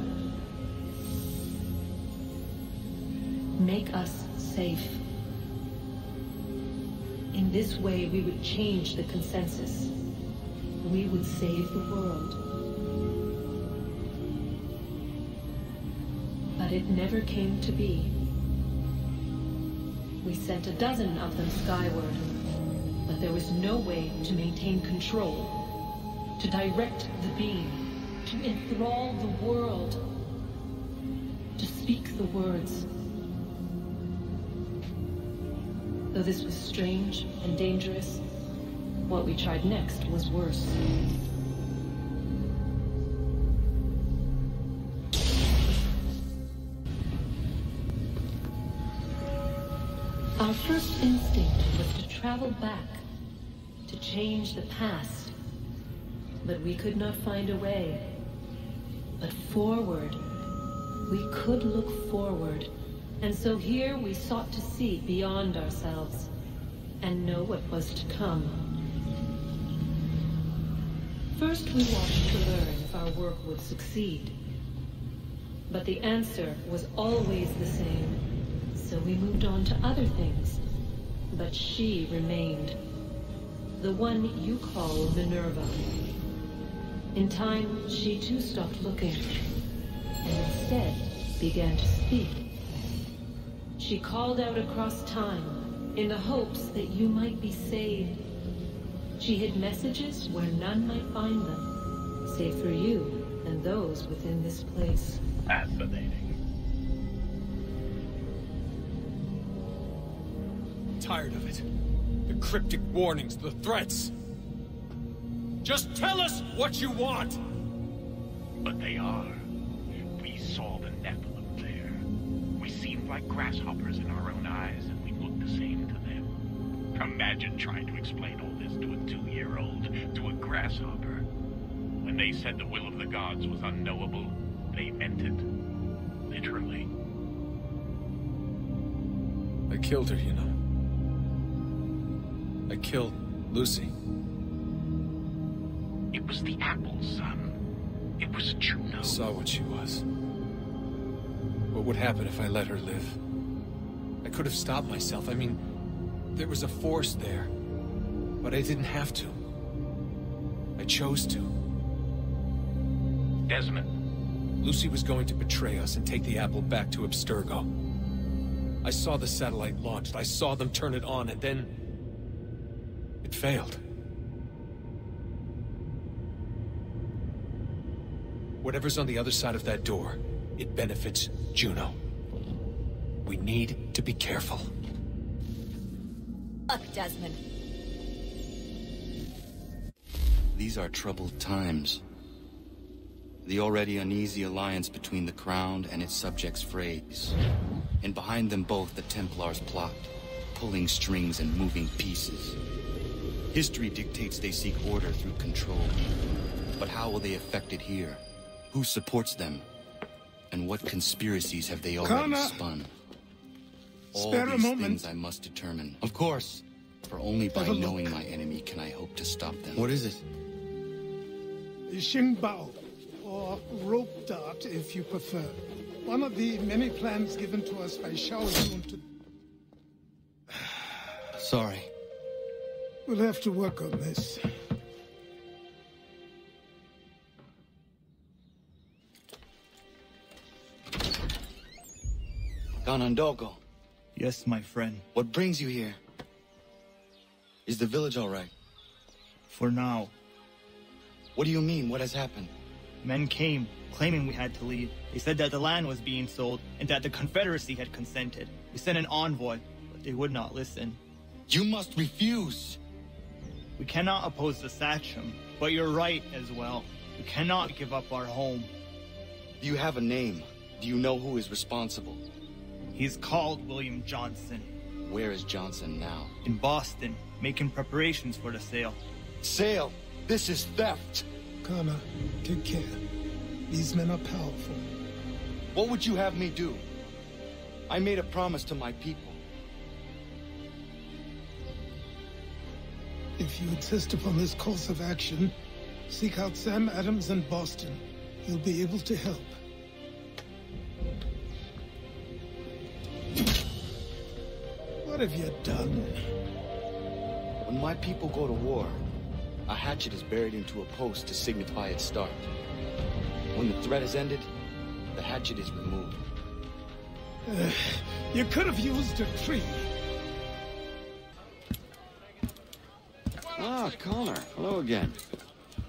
H: Make us safe. In this way, we would change the consensus. We would save the world. But it never came to be. We sent a dozen of them skyward, but there was no way to maintain control, to direct the beam, to enthrall the world, to speak the words. Though this was strange and dangerous, what we tried next was worse. Our first instinct was to travel back, to change the past. But we could not find a way. But forward, we could look forward. And so here we sought to see beyond ourselves and know what was to come. First we watched to learn if our work would succeed. But the answer was always the same. So we moved on to other things, but she remained. The one you call Minerva. In time, she too stopped looking, and instead began to speak. She called out across time, in the hopes that you might be saved. She hid messages where none might find them, save for you and those within this place.
K: Fascinating.
T: Tired of it. The cryptic warnings, the threats. Just tell us what you want!
K: But they are. We saw the Nephilim there. We seemed like grasshoppers in our own eyes, and we looked the same to them. Imagine trying to explain all this to a 2-year-old, to a grasshopper. When they said the will of the gods was unknowable, they meant it. Literally.
T: I killed her, you know. I killed Lucy.
K: It was the apple, son. It was Juno.
T: I saw what she was. What would happen if I let her live? I could have stopped myself. I mean, there was a force there. But I didn't have to. I chose to.
K: Desmond.
T: Lucy was going to betray us and take the apple back to Abstergo. I saw the satellite launched. I saw them turn it on, and then it failed. Whatever's on the other side of that door, it benefits Juno. We need to be careful.
O: Look, Desmond.
J: These are troubled times. The already uneasy alliance between the Crown and its subjects frays. And behind them both the Templars plot, pulling strings and moving pieces. History dictates they seek order through control. But how will they effect it here? Who supports them? And what conspiracies have they already spun? All these things I must determine. Of course, for only by knowing my enemy can I hope to stop them.
A: What is it? Xingbao, or rope dart if you prefer. One of the many plans given to us by Shao Yun to...
J: Sorry.
A: We'll have to work on this.
J: Ganondogo.
C: Yes, my friend.
J: What brings you here? Is the village all right?
C: For now.
J: What do you mean? What has happened?
C: Men came, claiming we had to leave. They said that the land was being sold, and that the Confederacy had consented. We sent an envoy, but they would not listen.
J: You must refuse!
C: We cannot oppose the Sachem, but you're right as well. We cannot give up our home.
J: Do you have a name? Do you know who is responsible?
C: He's called William Johnson.
J: Where is Johnson now?
C: In Boston, making preparations for the sale.
J: Sale? This is theft!
A: Connor, take care. These men are powerful.
J: What would you have me do? I made a promise to my people.
A: If you insist upon this course of action, seek out Sam Adams in Boston. He'll be able to help. What have you done?
J: When my people go to war, a hatchet is buried into a post to signify its start. When the threat is ended, the hatchet is removed.
A: You could have used a tree.
F: Ah, Connor. Hello again.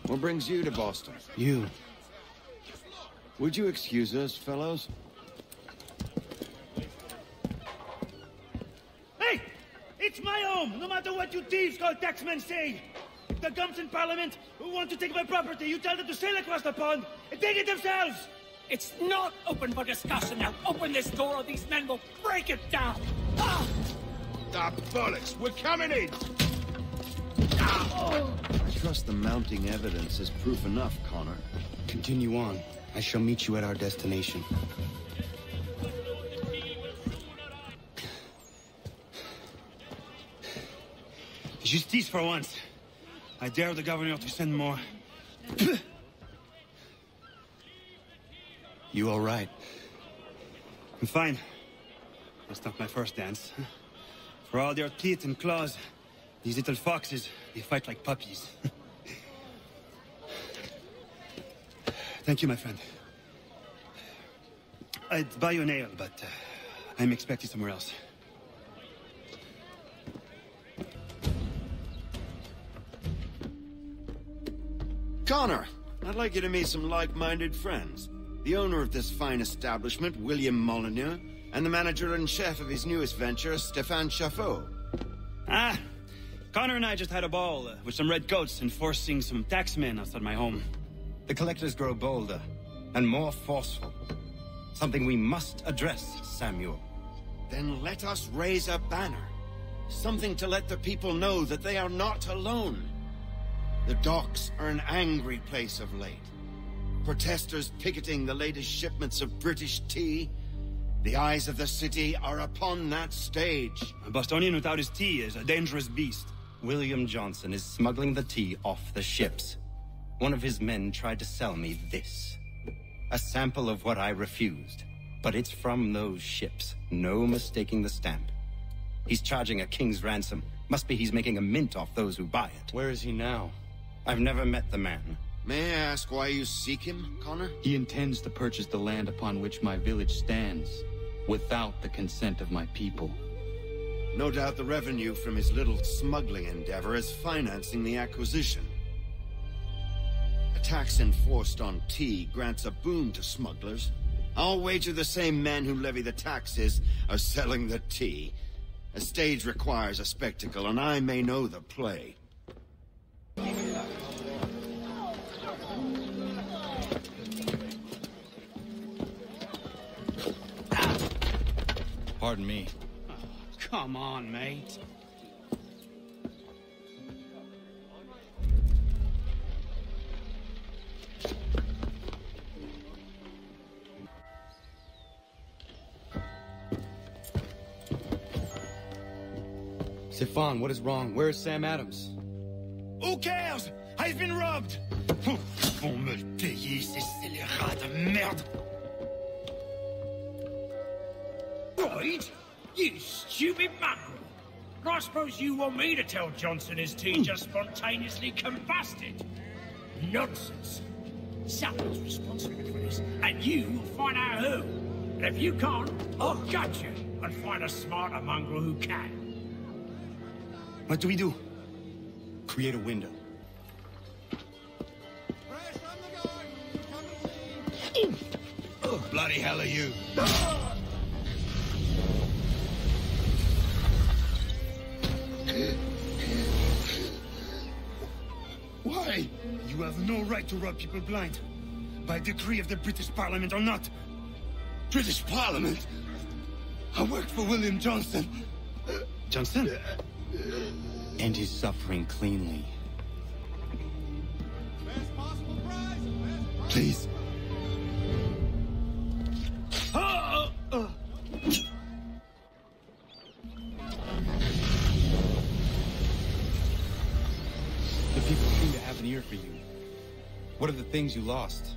F: What brings you to Boston?
X: You.
F: Would you excuse us, fellows?
Q: Hey! It's my home, no matter what you thieves called taxmen say! If the gums in Parliament who want to take my property, you tell them to sail across the pond and take it themselves!
K: It's not open for discussion now. Open this door or these men will break it down. Ah!
M: Ah, bollocks! We're coming in!
F: I trust the mounting evidence is proof enough, Connor.
X: Continue on. I shall meet you at our destination. Justice for once. I dare the governor to send more. You all right? I'm fine. That's not my first dance. For all their teeth and claws, these little foxes, they fight like puppies. Thank you, my friend. I'd buy you an ale, but I'm expecting somewhere else.
F: Connor, I'd like you to meet some like-minded friends. The owner of this fine establishment, William Molyneux, and the manager and chef of his newest venture, Stéphane Chaffeau.
X: Ah, Connor and I just had a ball with some redcoats enforcing some taxmen outside my home.
R: The collectors grow bolder and more forceful. Something we must address, Samuel.
F: Then let us raise a banner. Something to let the people know that they are not alone. The docks are an angry place of late. Protesters picketing the latest shipments of British tea. The eyes of the city are upon that stage.
R: A Bostonian without his tea is a dangerous beast. William Johnson is smuggling the tea off the ships. One of his men tried to sell me this. A sample of what I refused. But it's from those ships. No mistaking the stamp. He's charging a king's ransom. Must be he's making a mint off those who buy it.
J: Where is he now?
R: I've never met the man.
F: May I ask why you seek him, Connor?
J: He intends to purchase the land upon which my village stands, without the consent of my people.
F: No doubt the revenue from his little smuggling endeavor is financing the acquisition. A tax enforced on tea grants a boon to smugglers. I'll wager the same men who levy the taxes are selling the tea. A stage requires a spectacle, and I may know the play.
J: Pardon me.
X: Oh, come on, mate.
R: Stefan, what is wrong? Where is Sam Adams?
Q: Who cares? I've been robbed! Vont me le payer, ces scélérats de merde!
K: Right? You stupid mongrel! I suppose you want me to tell Johnson his tea just spontaneously combusted? Nonsense. Someone's responsible for this, and you will find out who. And if you can't, I'll gut you and find a smarter mongrel who can.
R: What do we do? Create a window.
F: Bloody hell are you?
Q: Why? You have no right to rob people blind. By decree of the British Parliament or not.
F: British Parliament? I worked for William Johnson.
R: Johnson? End his suffering cleanly.
F: Please.
R: The people seem to have an ear for you. What are the things you lost?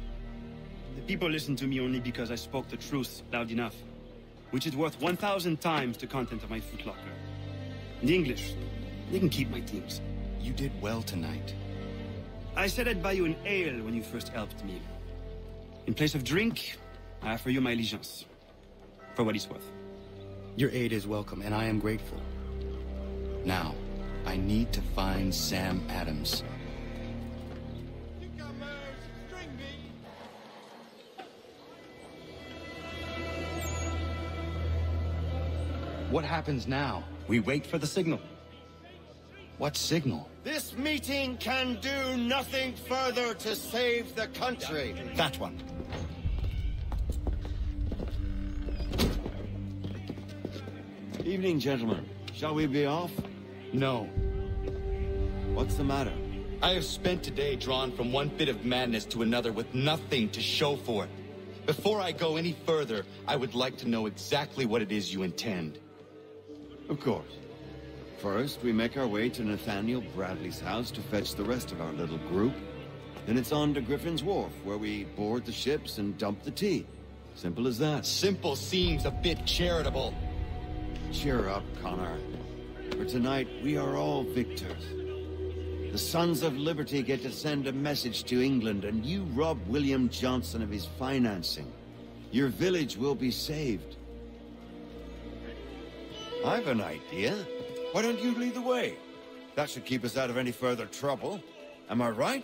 B: The people listen to me only because I spoke the truth loud enough, which is worth 1,000 times the content of my footlocker. In English, they can keep my things.
J: You did well tonight.
B: I said I'd buy you an ale when you first helped me. In place of drink, I offer you my allegiance. For what it's worth.
J: Your aid is welcome, and I am grateful. Now, I need to find Sam Adams.
R: What happens now? We wait for the signal.
J: What signal?
F: This meeting can do nothing further to save the country.
R: That one.
F: Evening, gentlemen. Shall we be off?
R: No.
F: What's the matter?
J: I have spent today drawn from one fit of madness to another with nothing to show for it. Before I go any further, I would like to know exactly what it is you intend.
F: Of course. First, we make our way to Nathaniel Bradley's house to fetch the rest of our little group. Then it's on to Griffin's Wharf, where we board the ships and dump the tea. Simple as that.
J: Simple seems a bit charitable.
F: Cheer up, Connor. For tonight, we are all victors. The Sons of Liberty get to send a message to England, and you rob William Johnson of his financing. Your village will be saved. I've an idea. Why don't you lead the way? That should keep us out of any further trouble. Am I right?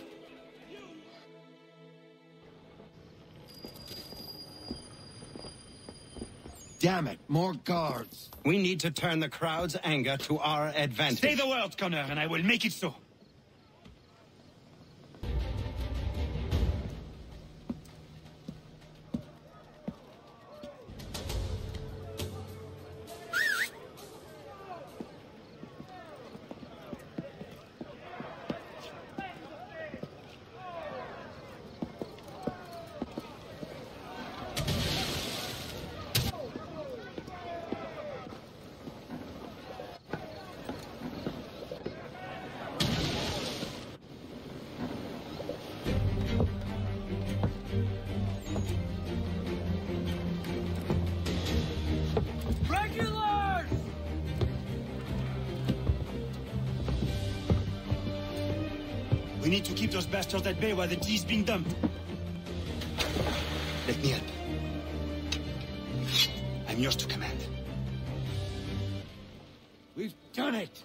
F: Damn it, more guards.
R: We need to turn the crowd's anger to our advantage.
B: Say the word, Connor, and I will make it so. We need to keep those bastards at bay while the tea's being dumped.
R: Let me help. I'm yours to command.
F: We've done it!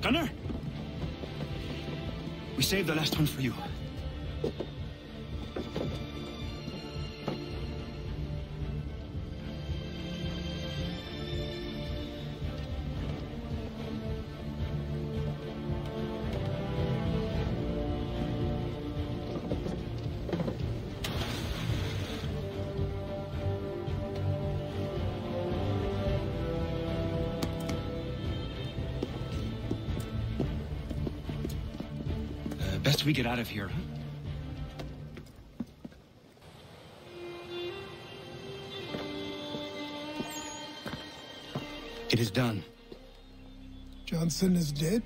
B: Connor? We saved the last one for you. Best we get out of here, huh?
J: It is done.
A: Johnson is dead?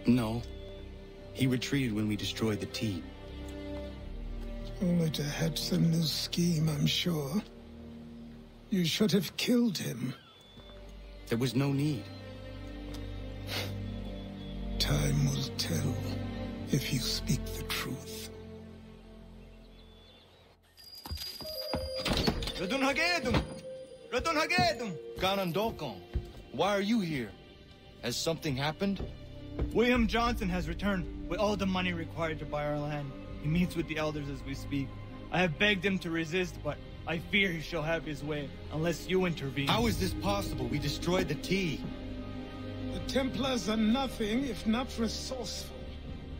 J: No. He retreated when we destroyed the tea.
A: Only to hatch some new scheme, I'm sure. You should have killed him.
J: There was no need.
A: Time will tell if you speak the truth.
J: Ganondokon, why are you here? Has something happened?
C: William Johnson has returned with all the money required to buy our land. He meets with the elders as we speak. I have begged him to resist, but I fear he shall have his way, unless you intervene.
J: How is this possible? We destroyed the tea.
A: The Templars are nothing if not resourceful.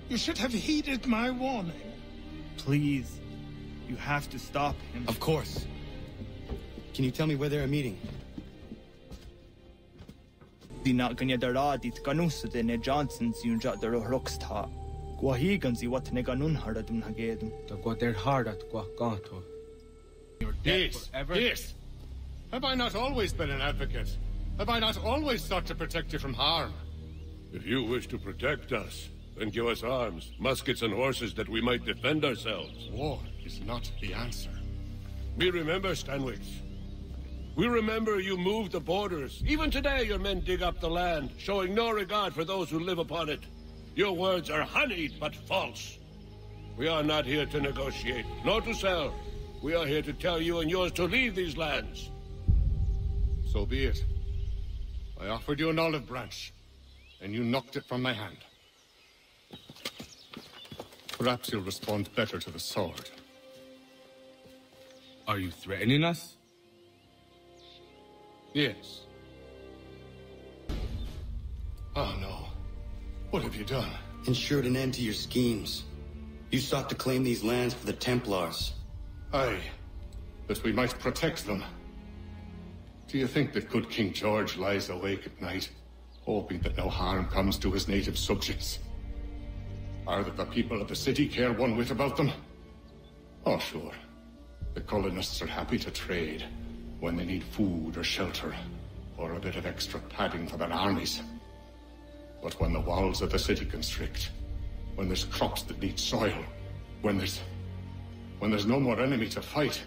A: You should have heeded my warning.
C: Please, you have to stop him.
J: Of course. Can you tell me where they're meeting?
C: Di na kanya daradit kanusa de ne Johnson si unja daro rocksta. Gwahigan si wat ne ganun haradum hagedum.
I: Da gwader hardat gwa ganto.
S: You're dead forever. Yes. Have I not always been an advocate? Have I not always sought to protect you from harm?
V: If you wish to protect us, then give us arms, muskets and horses that we might defend ourselves.
S: War is not the answer.
V: We remember, Stanwix. We remember you moved the borders. Even today your men dig up the land, showing no regard for those who live upon it. Your words are honeyed but false. We are not here to negotiate, nor to sell. We are here to tell you and yours to leave these lands.
S: So be it. I offered you an olive branch, and you knocked it from my hand. Perhaps you'll respond better to the sword.
I: Are you threatening us?
S: Yes. Oh no. What have you done?
J: Ensured an end to your schemes. You sought to claim these lands for the Templars.
S: Aye, that we might protect them. Do you think that good King George lies awake at night, hoping that no harm comes to his native subjects? Or that the people of the city care one whit about them? Oh, sure. The colonists are happy to trade when they need food or shelter, or a bit of extra padding for their armies. But when the walls of the city constrict, when there's crops that need soil, when there's no more enemy to fight,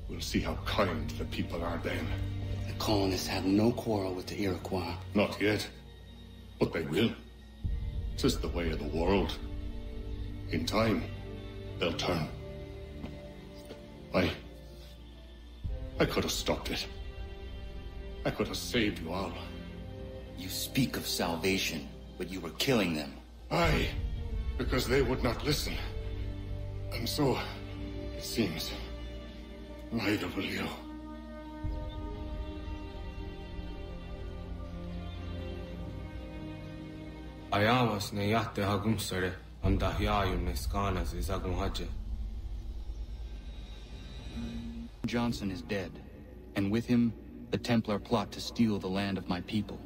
S: we'll see how kind the people are then.
J: The colonists have no quarrel with the Iroquois.
S: Not yet, but they will. 'Tis the way of the world. In time, they'll turn. I could have stopped it. I could have saved you all.
J: You speak of salvation, but you were killing them.
S: Aye, because they would not listen. And so, it seems, neither will you.
I: Ayawas ne yatte hagum sare amda hyayun ne skanas izagum haje.
J: Johnson is dead, and with him, the Templar plot to steal the land of my people.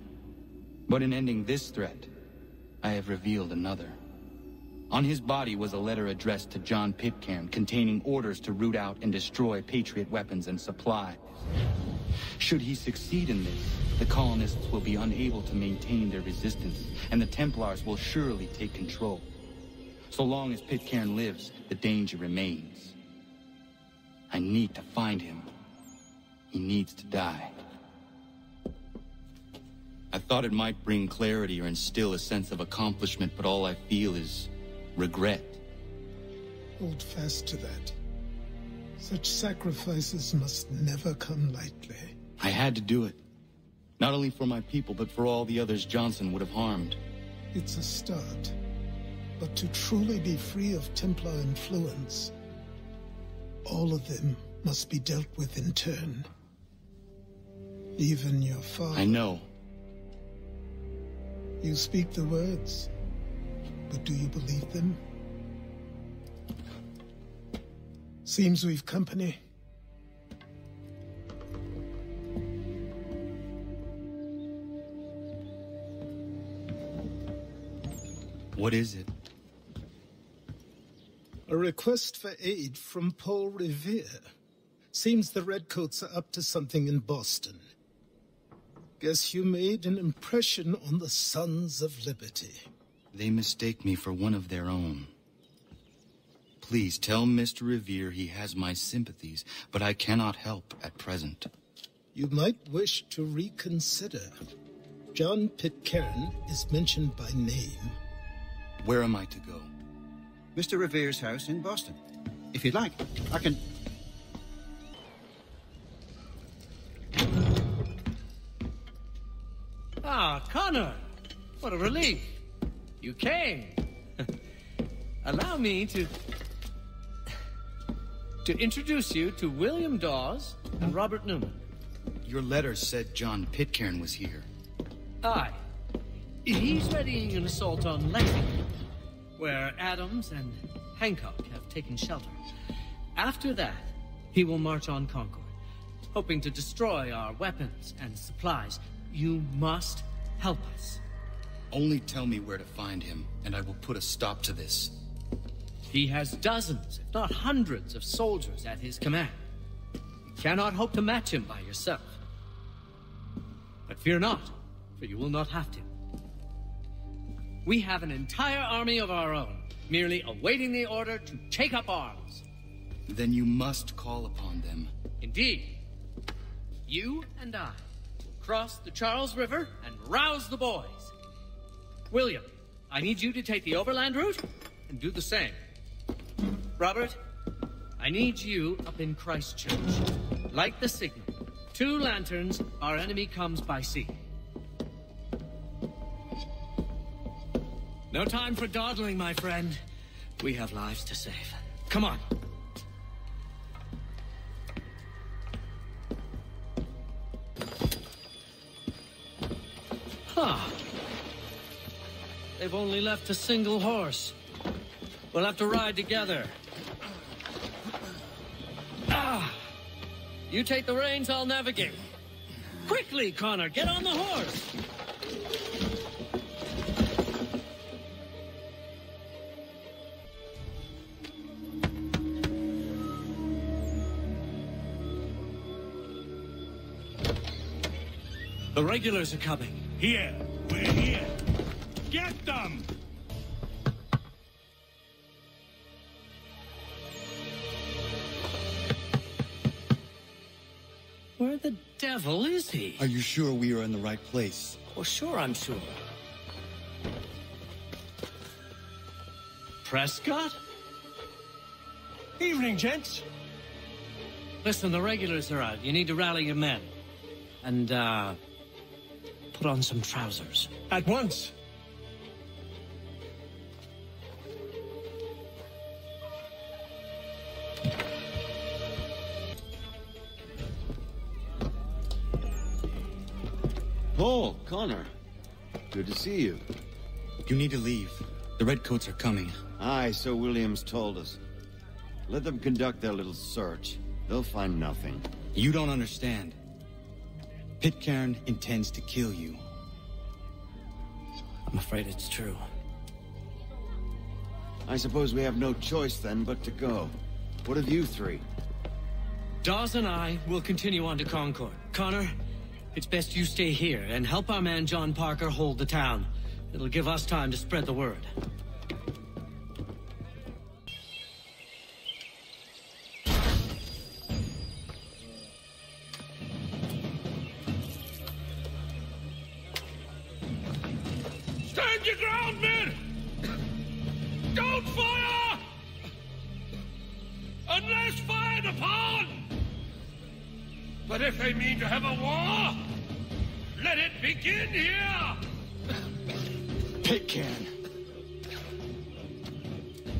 J: But in ending this threat, I have revealed another. On his body was a letter addressed to John Pitcairn containing orders to root out and destroy Patriot weapons and supplies. Should he succeed in this, the colonists will be unable to maintain their resistance, and the Templars will surely take control. So long as Pitcairn lives, the danger remains. I need to find him. He needs to die. I thought it might bring clarity or instill a sense of accomplishment, but all I feel is regret.
A: Hold fast to that. Such sacrifices must never come lightly.
J: I had to do it. Not only for my people, but for all the others Johnson would have harmed.
A: It's a start. But to truly be free of Templar influence, all of them must be dealt with in turn. Even your father.
J: I know.
A: You speak the words, but do you believe them? Seems we've company.
J: What is it?
A: A request for aid from Paul Revere. Seems the Redcoats are up to something in Boston. Guess you made an impression on the Sons of Liberty.
J: They mistake me for one of their own. Please tell Mr. Revere he has my sympathies, but I cannot help at present.
A: You might wish to reconsider. John Pitcairn is mentioned by name.
J: Where am I to go?
D: Mr. Revere's house in Boston. If you'd like, I can...
E: Ah, Connor! What a relief! You came! Allow me to introduce you to William Dawes and Robert Newman.
J: Your letter said John Pitcairn was here.
E: Aye. He's readying an assault on Lexington, where Adams and Hancock have taken shelter. After that, he will march on Concord, hoping to destroy our weapons and supplies. You must help us.
J: Only tell me where to find him, and I will put a stop to this.
E: He has dozens, if not hundreds, of soldiers at his command. You cannot hope to match him by yourself. But fear not, for you will not have to. We have an entire army of our own, merely awaiting the order to take up arms.
J: Then you must call upon them.
E: Indeed. You and I will cross the Charles River and rouse the boys. William, I need you to take the overland route and do the same. Robert, I need you up in Christchurch. Light the signal. 2 lanterns, our enemy comes by sea. No time for dawdling, my friend. We have lives to save. Come on. Huh. They've only left a single horse. We'll have to ride together. Ah! You take the reins, I'll navigate. Quickly, Connor, get on the horse! The regulars are coming.
Q: Here, we're here. Get them!
E: Where the devil is he?
J: Are you sure we are in the right place?
E: Well, sure, I'm sure. Prescott?
Q: Evening, gents.
E: Listen, the regulars are out. You need to rally your men. And, put on some trousers.
Q: At once.
F: Paul, Connor. Good to see you.
J: You need to leave. The Redcoats are coming.
F: Aye, so Williams told us. Let them conduct their little search. They'll find nothing.
J: You don't understand. Pitcairn intends to kill you.
E: I'm afraid it's true.
F: I suppose we have no choice then but to go. What of you 3?
E: Dawes and I will continue on to Concord. Connor, it's best you stay here and help our man John Parker hold the town. It'll give us time to spread the word.
V: Stand your ground, men! Don't fire! Unless fired upon! But if they mean to have a war, let it begin here!
J: Pitcairn!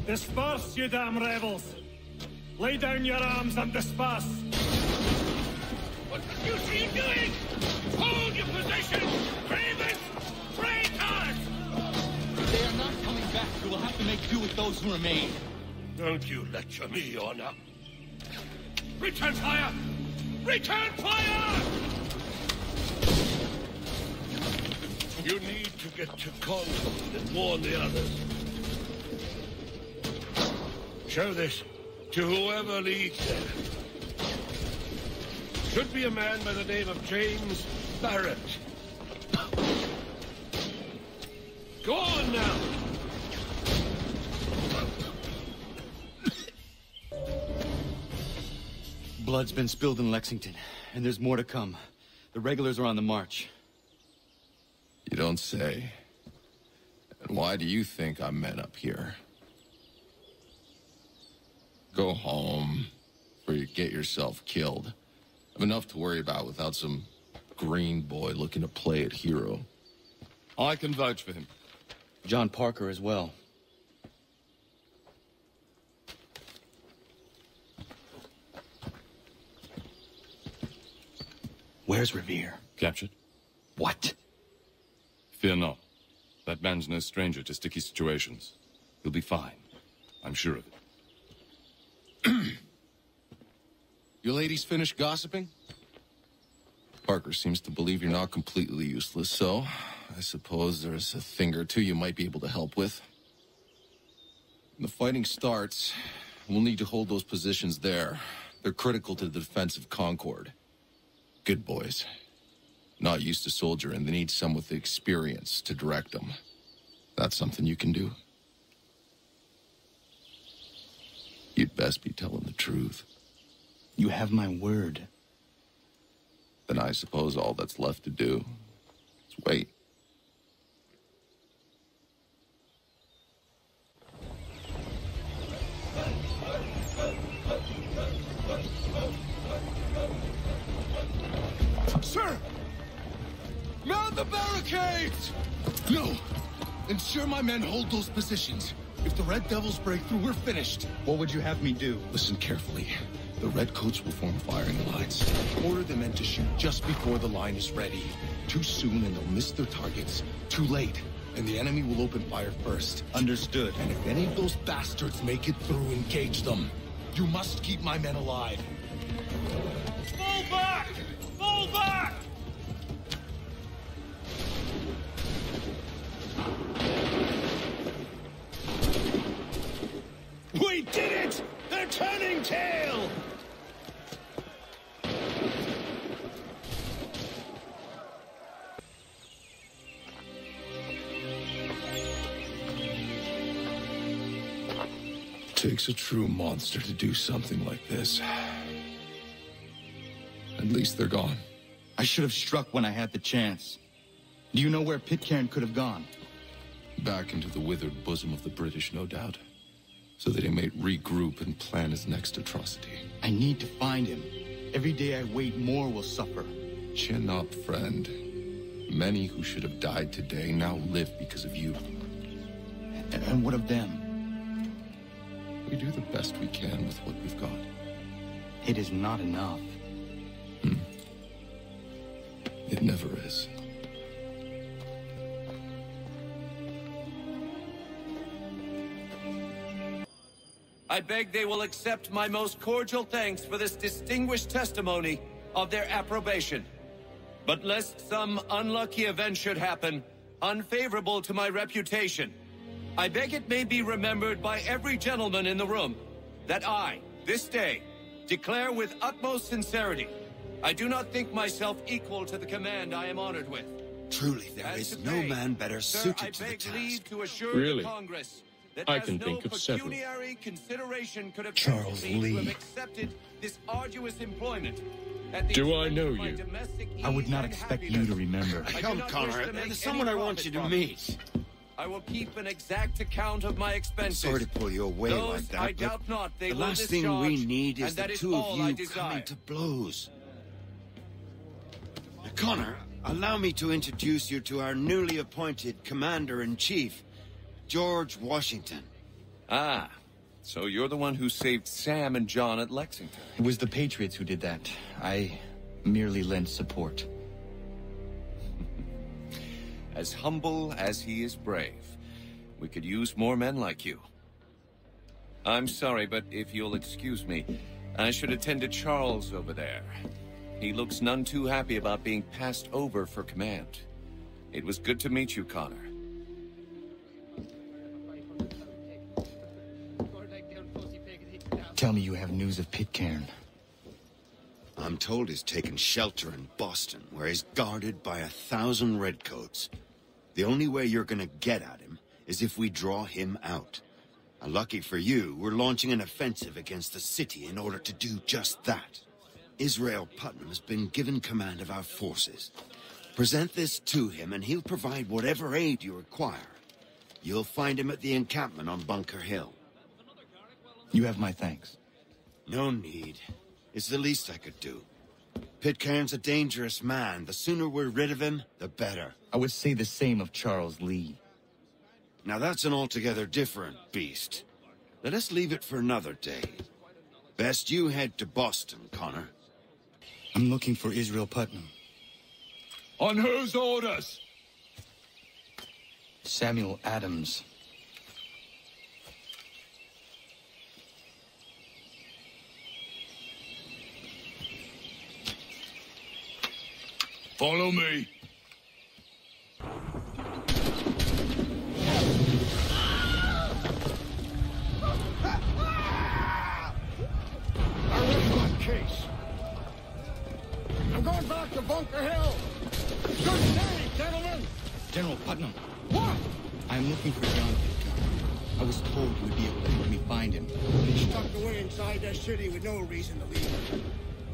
Q: Disperse, you damn rebels! Lay down your arms and disperse!
V: What the deuce are you doing? Hold your position! Cravens! Traitors!
J: If they are not coming back, we will have to make do with those who remain.
V: Don't you lecture me, Your Honor. Return fire! Return fire! You need to get to Concord and warn the others. Show this to whoever leads there. Should be a man by the name of James Barrett. Go on now!
J: Blood's been spilled in Lexington, and there's more to come. The regulars are on the march.
G: You don't say. And why do you think I'm men up here? Go home, before you get yourself killed. I've enough to worry about without some green boy looking to play at hero. I can vouch for him.
J: John Parker as well. Where's Revere?
G: Captured?
J: What?
G: Fear not. That man's no stranger to sticky situations. He'll be fine. I'm sure of it. You ladies finished gossiping? Parker seems to believe you're not completely useless, so I suppose there's a thing or two you might be able to help with. When the fighting starts, we'll need to hold those positions there. They're critical to the defense of Concord. Good boys. Not used to soldiering, they need some with the experience to direct them. That's something you can do? You'd best be telling the truth.
J: You have my word.
G: Then I suppose all that's left to do is wait.
V: Sir!
G: Mount the barricades! No! Ensure my men hold those positions. If the Red Devils break through, we're finished.
J: What would you have me do?
G: Listen carefully. The Redcoats will form firing lines. Order the men to shoot just before the line is ready. Too soon and they'll miss their targets. Too late, and the enemy will open fire first.
J: Understood.
G: And if any of those bastards make it through, engage them. You must keep my men alive.
Q: Fall back! Fall back!
V: We did it! They're turning tail!
G: Takes a true monster to do something like this. At least they're gone.
J: I should have struck when I had the chance. Do you know where Pitcairn could have gone?
G: Back into the withered bosom of the British, no doubt. So that he may regroup and plan his next atrocity.
J: I need to find him. Every day I wait, more will suffer.
G: Chin up, friend. Many who should have died today now live because of you.
J: And what of them?
G: We do the best we can with what we've got.
J: It is not enough.
G: It never is.
L: I beg they will accept my most cordial thanks for this distinguished testimony of their approbation. But lest some unlucky event should happen, unfavorable to my reputation, I beg it may be remembered by every gentleman in the room that I, this day, declare with utmost sincerity, I do not think myself equal to the command I am honored with.
F: Truly, there is no man better suited to the task.
V: Really?
L: Congress that
V: I
L: as
V: can
L: no
V: think of several.
L: pecuniary consideration could have
V: Charles
L: tempted me to have
V: Lee.
L: accepted this arduous employment. At the
V: Do I
L: expense
V: know
L: of my
V: you?
L: domestic
J: I would
L: ease
J: not
L: and
J: expect you
L: happiness.
J: to remember.
L: I do
F: Come,
L: not
F: Connor.
L: wish to make
F: There's someone
L: any
F: I want you to
L: profit from
F: meet.
L: it. I will keep an exact account of my expenses.
F: Sorry to pull you away
L: Those
F: like that,
L: I
F: but
L: doubt not they
F: the
L: will
F: last thing we
L: discharge,
F: need is
L: and
F: the
L: that is
F: two of
L: all I
F: you
L: desire.
F: coming to blows. Connor, allow me to introduce you to our newly appointed Commander-in-Chief, George Washington.
L: Ah, so you're the one who saved Sam and John at Lexington.
J: It was the Patriots who did that. I merely lent support.
L: As humble as he is brave. We could use more men like you. I'm sorry, but if you'll excuse me, I should attend to Charles over there. He looks none too happy about being passed over for command. It was good to meet you, Connor.
J: Tell me you have news of Pitcairn.
F: I'm told he's taken shelter in Boston, where he's guarded by 1,000 redcoats. The only way you're gonna get at him is if we draw him out. And lucky for you, we're launching an offensive against the city in order to do just that. Israel Putnam has been given command of our forces. Present this to him, and he'll provide whatever aid you require. You'll find him at the encampment on Bunker Hill.
J: You have my thanks.
F: No need. It's the least I could do. Pitcairn's a dangerous man. The sooner we're rid of him, the better.
J: I would say the same of Charles Lee.
F: Now that's an altogether different beast. Let us leave it for another day. Best you head to Boston, Connor.
J: I'm looking for Israel Putnam.
V: On whose orders?
J: Samuel Adams.
V: Follow me.
M: Case. I'm going back to Bunker Hill. Good day, gentlemen.
J: General Putnam.
M: What?
J: I'm looking for John Pitcairn. I was told you would be able to help me find him.
M: He's tucked away inside that city with no reason to leave.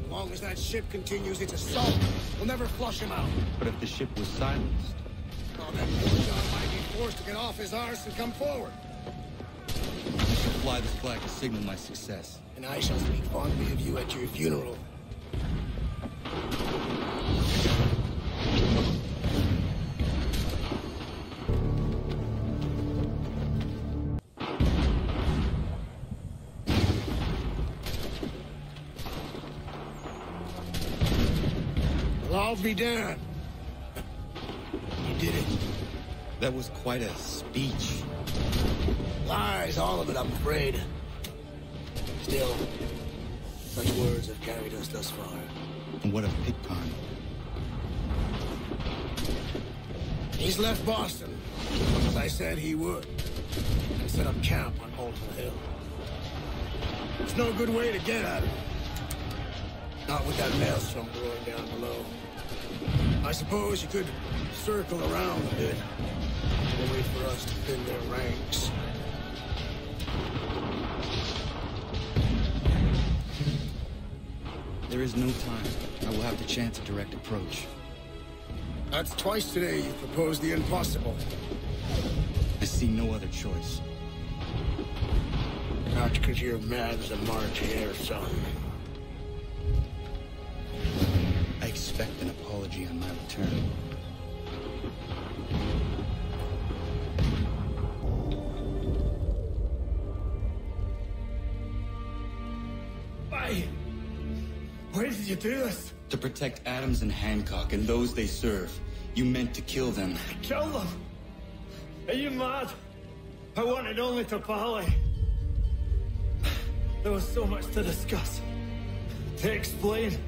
M: As long as that ship continues its assault, we'll never flush him out.
J: But if the ship was silenced...
M: Well, then poor John might be forced to get off his arse and come forward.
J: You should fly this flag to signal my success.
M: And I shall speak fondly of you at your funeral. Well, I'll be damned. You did it.
J: That was quite a speech.
M: Lies, all of it, I'm afraid. Still, such words have carried us thus far.
J: And what of Pitcairn?
M: He's left Boston, as I said he would, and set up camp on Holton Hill. There's no good way to get at him. Not with that maelstrom blowing down below. I suppose you could circle around a bit and wait for us to thin their ranks.
J: There is no time. I will have to chance a direct approach.
M: That's twice today you've proposed the impossible.
J: I see no other choice.
M: Not because you're mad as a March hare, son.
J: I expect an apology on my return.
Q: Why did you do this?
J: To protect Adams and Hancock and those they serve. You meant to kill them.
Q: Kill them? Are you mad? I wanted only to parley. There was so much to discuss, to explain.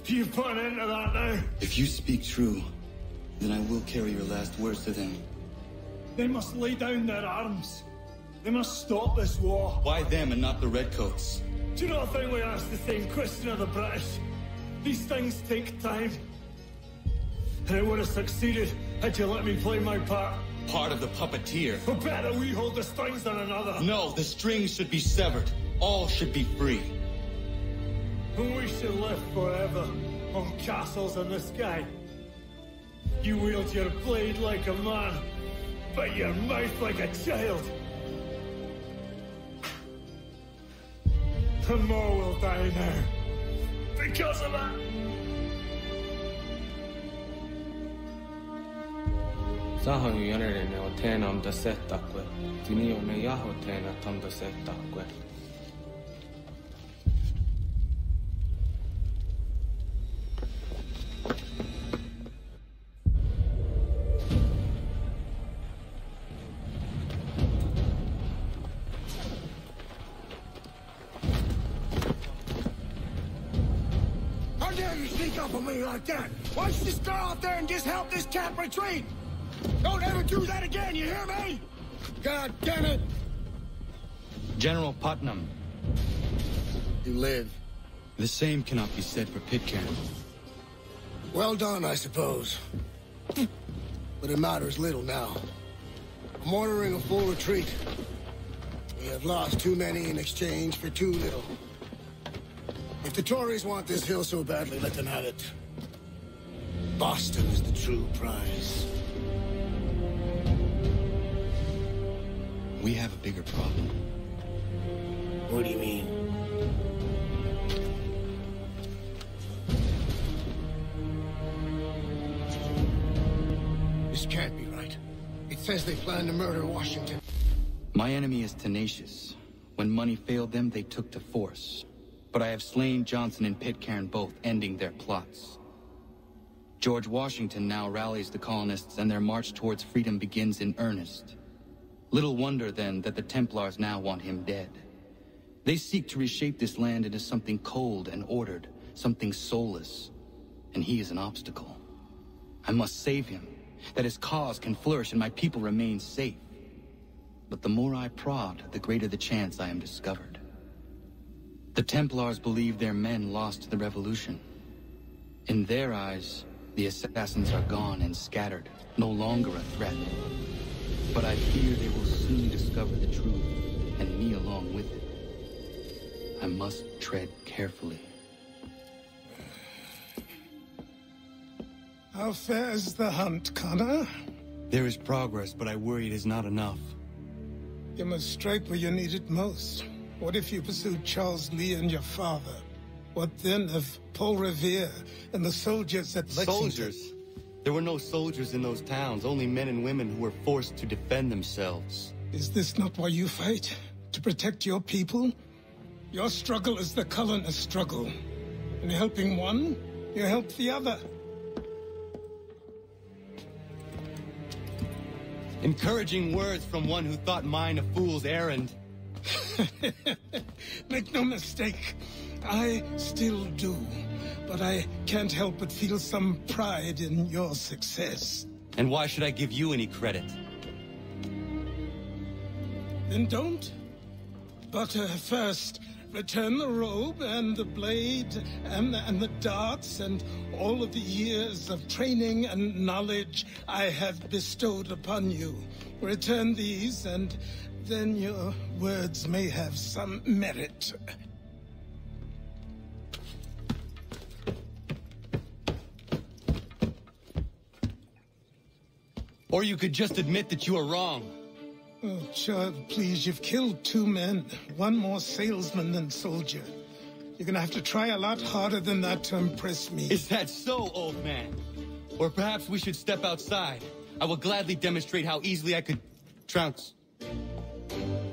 Q: You put an end to that now.
J: If you speak true, then I will carry your last words to them.
Q: They must lay down their arms. They must stop this war.
J: Why them and not the Redcoats?
Q: Do you not think we asked the same question of the British? These things take time. And I would have succeeded had you let me play my part.
J: Part of the puppeteer.
Q: But better we hold the strings than another.
J: No, the strings should be severed. All should be free.
Q: And we should live forever on castles in the sky. You wield your blade like a man, but your mouth like a child. And more will die now. Because of that.
I: Sahoin jänerinen on teenam da settakwe. Tini on ne jaho teena tam da settakwe.
M: How dare you speak
N: sneak up on me like that? Why don't you just go out there and just help this camp retreat? Don't ever do that again, you hear me? God damn it!
J: General Putnam.
N: You live.
J: The same cannot be said for Pitcairn.
N: Well done, I suppose. But it matters little now. I'm ordering a full retreat. We have lost too many in exchange for too little. If the Tories want this hill so badly, let them have it. Boston is the true prize.
J: We have a bigger problem.
N: What do you mean? This can't be right. It says they plan to murder Washington.
J: My enemy is tenacious. When money failed them, they took to force. But I have slain Johnson and Pitcairn both, ending their plots. George Washington now rallies the colonists, and their march towards freedom begins in earnest. Little wonder, then, that the Templars now want him dead. They seek to reshape this land into something cold and ordered, something soulless. And he is an obstacle. I must save him, that his cause can flourish and my people remain safe. But the more I prod, the greater the chance I am discovered. The Templars believe their men lost the revolution. In their eyes, the assassins are gone and scattered, no longer a threat. But I fear they will soon discover the truth, and me along with it. I must tread carefully.
A: How fares the hunt, Connor?
J: There is progress, but I worry it is not enough.
A: You must strike where you need it most. What if you pursued Charles Lee and your father? What then of Paul Revere and the soldiers at Lexington?
J: Soldiers? There were no soldiers in those towns, only men and women who were forced to defend themselves.
A: Is this not why you fight? To protect your people? Your struggle is the colonist struggle. In helping one, you help the other.
J: Encouraging words from one who thought mine a fool's errand.
A: Make no mistake, I still do. But I can't help but feel some pride in your success.
J: And why should I give you any credit?
A: Then don't. But first, return the robe and the blade and the darts and all of the years of training and knowledge I have bestowed upon you. Return these, and then your words may have some merit.
J: Or you could just admit that you are wrong.
A: Oh, child, please, you've killed 2 men. One more salesman than soldier. You're gonna have to try a lot harder than that to impress me.
J: Is that so, old man? Or perhaps we should step outside. I will gladly demonstrate how easily I could trounce.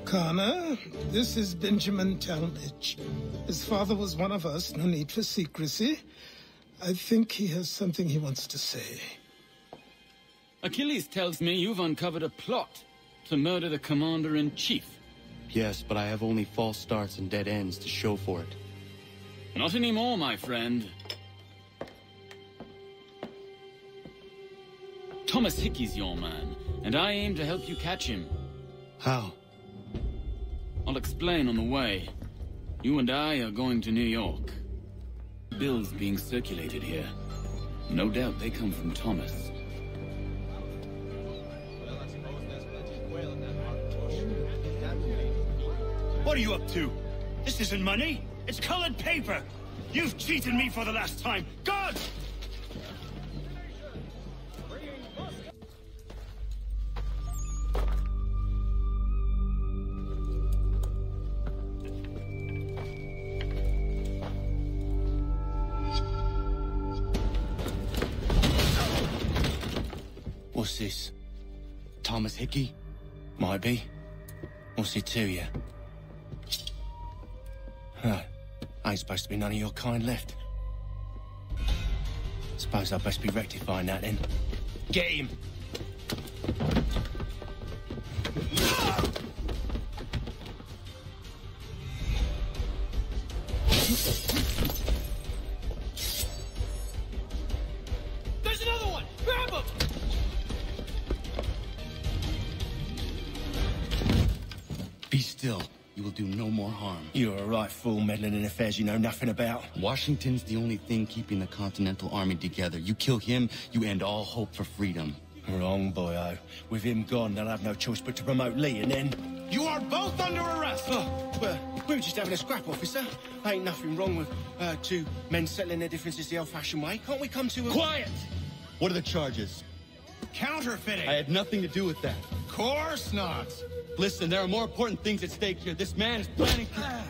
A: Connor, this is Benjamin Talmadge. His father was one of us, no need for secrecy. I think he has something he wants to say.
P: Achilles tells me you've uncovered a plot to murder the commander-in-chief.
J: Yes, but I have only false starts and dead ends to show for it.
P: Not anymore, my friend. Thomas Hickey's your man, and I aim to help you catch him.
J: How?
P: I'll explain on the way. You and I are going to New York. Bills being circulated here. No doubt they come from Thomas.
B: What are you up to? This isn't money. It's colored paper. You've cheated me for the last time. God!
J: What's this? Thomas Hickey? Might be. What's it to you? Huh. Ain't supposed to be none of your kind left. Suppose I'd best be rectifying that then. Get him!
X: Be still. You will do no more harm.
N: You're a right fool meddling in affairs you know nothing about.
J: Washington's the only thing keeping the Continental Army together. You kill him, you end all hope for freedom.
N: Wrong, boyo. With him gone, they'll have no choice but to promote Lee, and then...
X: You are both under arrest!
N: Oh, well, we were just having a scrap, officer. Ain't nothing wrong with two men settling their differences the old-fashioned way. Can't we come to a...
X: Quiet! What are the charges?
N: Counterfeiting!
X: I had nothing to do with that.
N: Course not!
X: Listen, there are more important things at stake here. This man is planning to...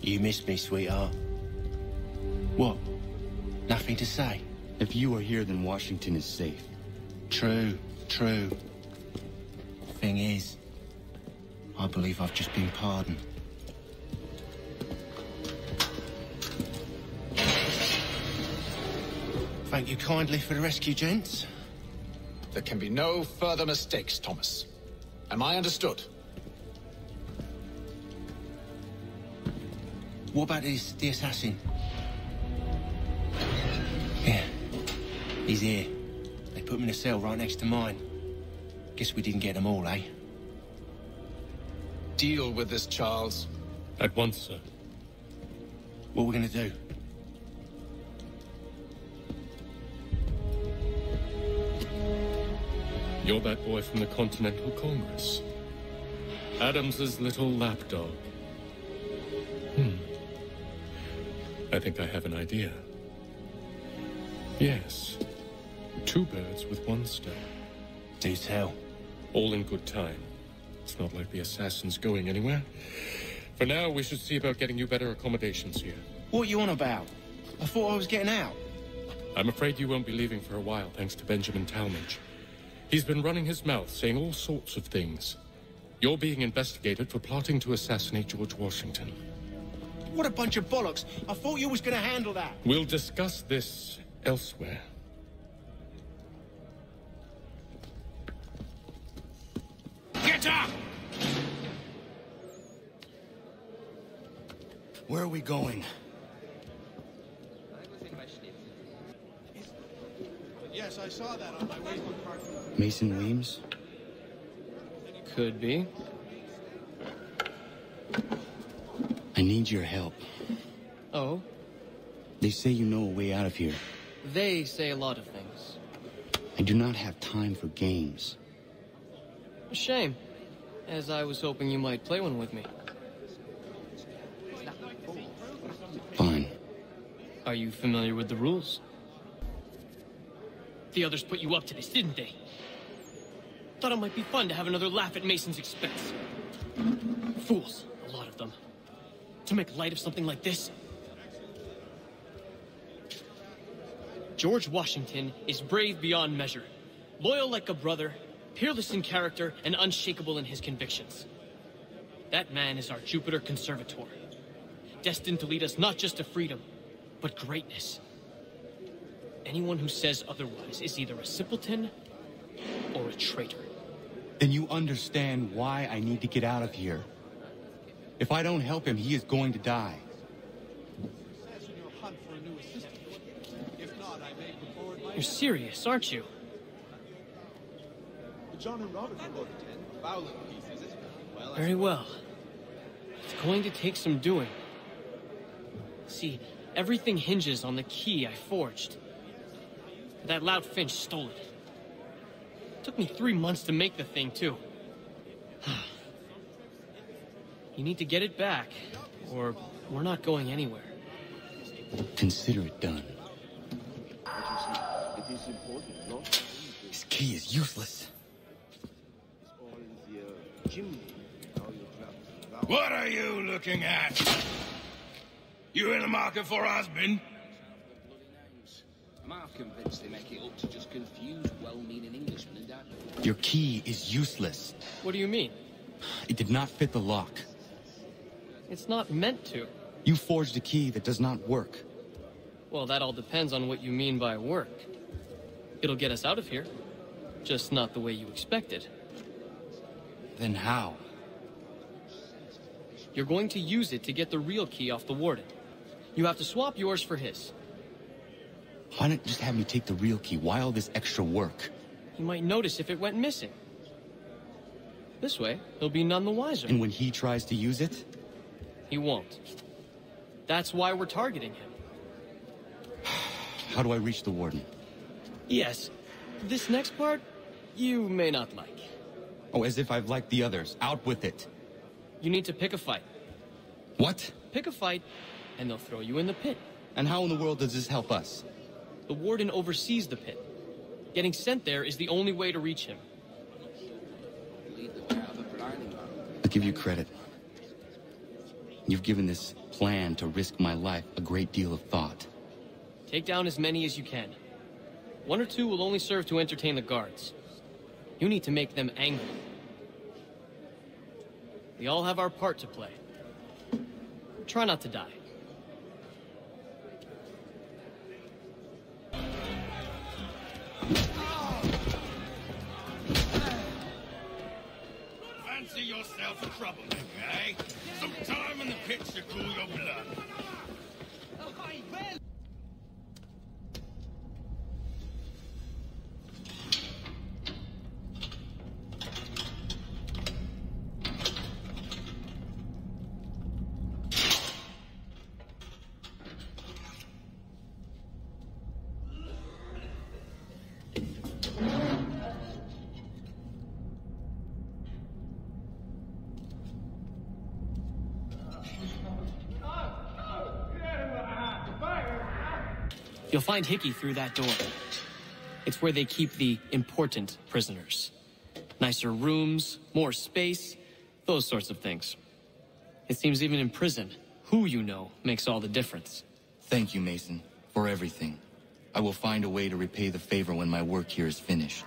N: You missed me, sweetheart. What? Nothing to say?
J: If you are here, then Washington is safe.
N: True. Thing is, I believe I've just been pardoned. Thank you kindly for the rescue, gents.
H: There can be no further mistakes, Thomas. Am I understood?
N: What about the assassin? Yeah. He's here. They put him in a cell right next to mine. Guess we didn't get them all, eh?
H: Deal with this, Charles.
V: At once, sir.
N: What are we gonna do?
V: You're that boy from the Continental Congress. Adams's little lapdog. I think I have an idea. Yes. 2 birds with 1 stone.
N: Do tell.
V: All in good time. It's not like the assassin's going anywhere. For now, we should see about getting you better accommodations here.
N: What are you on about? I thought I was getting out.
V: I'm afraid you won't be leaving for a while, thanks to Benjamin Talmadge. He's been running his mouth, saying all sorts of things. You're being investigated for plotting to assassinate George Washington.
N: What a bunch of bollocks. I thought you was gonna handle that.
V: We'll discuss this elsewhere.
N: Get up! Where are we going?
X: Yes, I saw that on my way from Carthage. Mason Weems?
I: Could be.
X: I need your help.
I: Oh?
X: They say you know a way out of here.
I: They say a lot of things.
X: I do not have time for games.
I: A shame, as I was hoping you might play one with me.
X: Fine.
I: Are you familiar with the rules? The others put you up to this, didn't they? Thought it might be fun to have another laugh at Mason's expense. Fools, a lot of them. To make light of something like this? George Washington is brave beyond measure, loyal like a brother, peerless in character, and unshakable in his convictions. That man is our Jupiter Conservator, destined to lead us not just to freedom, but greatness. Anyone who says otherwise is either a simpleton or a traitor.
X: Then you understand why I need to get out of here. If I don't help him, he is going to die.
I: You're serious, aren't you? Very well. It's going to take some doing. See, everything hinges on the key I forged. That loud Finch stole it. Took me 3 months to make the thing, too. You need to get it back, or we're not going anywhere.
X: Consider it done. This key is useless.
M: What are you looking at? You in the market for a husband?
T: I'm half convinced they make it up to just confuse well-meaning Englishmen and dad.
X: Your key is useless.
I: What do you mean?
X: It did not fit the lock.
I: It's not meant to.
X: You forged a key that does not work.
I: Well, that all depends on what you mean by work. It'll get us out of here. Just not the way you expected.
X: Then how?
I: You're going to use it to get the real key off the warden. You have to swap yours for his.
J: Why not just have me take the real key? Why all this extra work?
I: He might notice if it went missing. This way, he'll be none the wiser.
J: And when he tries to use it?
I: He won't. That's why we're targeting him.
J: How do I reach the warden?
I: Yes. This next part, you may not like.
J: Oh, as if I've liked the others. Out with it.
I: You need to pick a fight.
J: What?
I: Pick a fight, and they'll throw you in the pit.
J: And how in the world does this help us?
I: The warden oversees the pit. Getting sent there is the only way to reach him.
J: I'll give you credit. You've given this plan to risk my life a great deal of thought.
I: Take down as many as you can. 1 or 2 will only serve to entertain the guards. You need to make them angry. We all have our part to play. Try not to die.
M: Fancy yourself a troublemaker, eh? Some time in the pits to cool your blood.
I: You'll find Hickey through that door. It's where they keep the important prisoners. Nicer rooms, more space, those sorts of things. It seems even in prison, who you know makes all the difference.
J: Thank you, Mason, for everything. I will find a way to repay the favor when my work here is finished.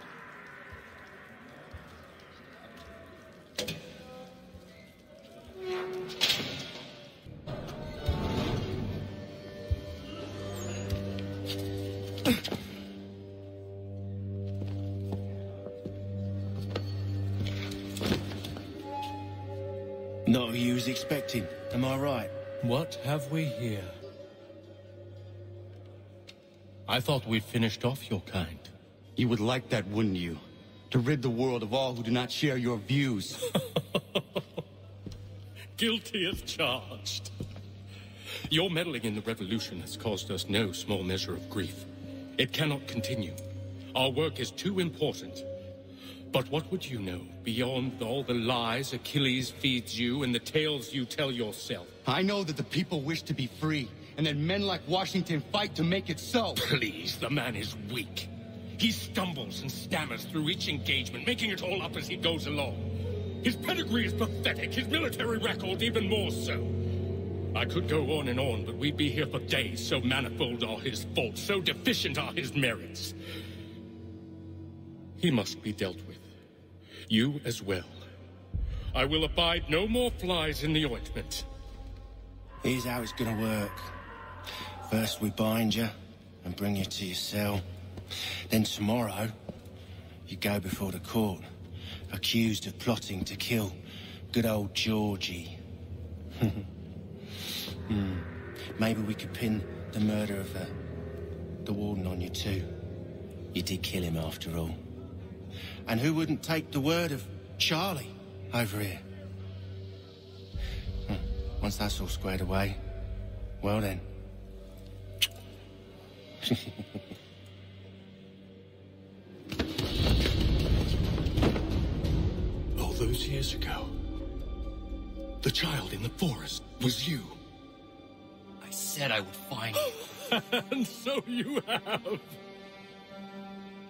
F: Not who you was expecting, am I right?
K: What have we here? I thought we'd finished off your kind.
J: You would like that, wouldn't you? To rid the world of all who do not share your views.
K: Guilty as charged. Your meddling in the revolution has caused us no small measure of grief. It cannot continue. Our work is too important. But what would you know beyond all the lies Achilles feeds you and the tales you tell yourself?
J: I know that the people wish to be free, and that men like Washington fight to make it so.
K: Please, the man is weak. He stumbles and stammers through each engagement, making it all up as he goes along. His pedigree is pathetic, his military record even more so. I could go on and on, but we'd be here for days, so manifold are his faults, so deficient are his merits. He must be dealt with. You as well. I will abide no more flies in the ointment.
F: Here's how it's gonna work. First we bind you and bring you to your cell. Then tomorrow, you go before the court, accused of plotting to kill good old Georgie. Maybe we could pin the murder of the warden on you too. You did kill him after all. And who wouldn't take the word of Charlie over here? Once that's all squared away, well then.
K: All those years ago, the child in the forest was you.
J: I said I would find you.
K: And so you have.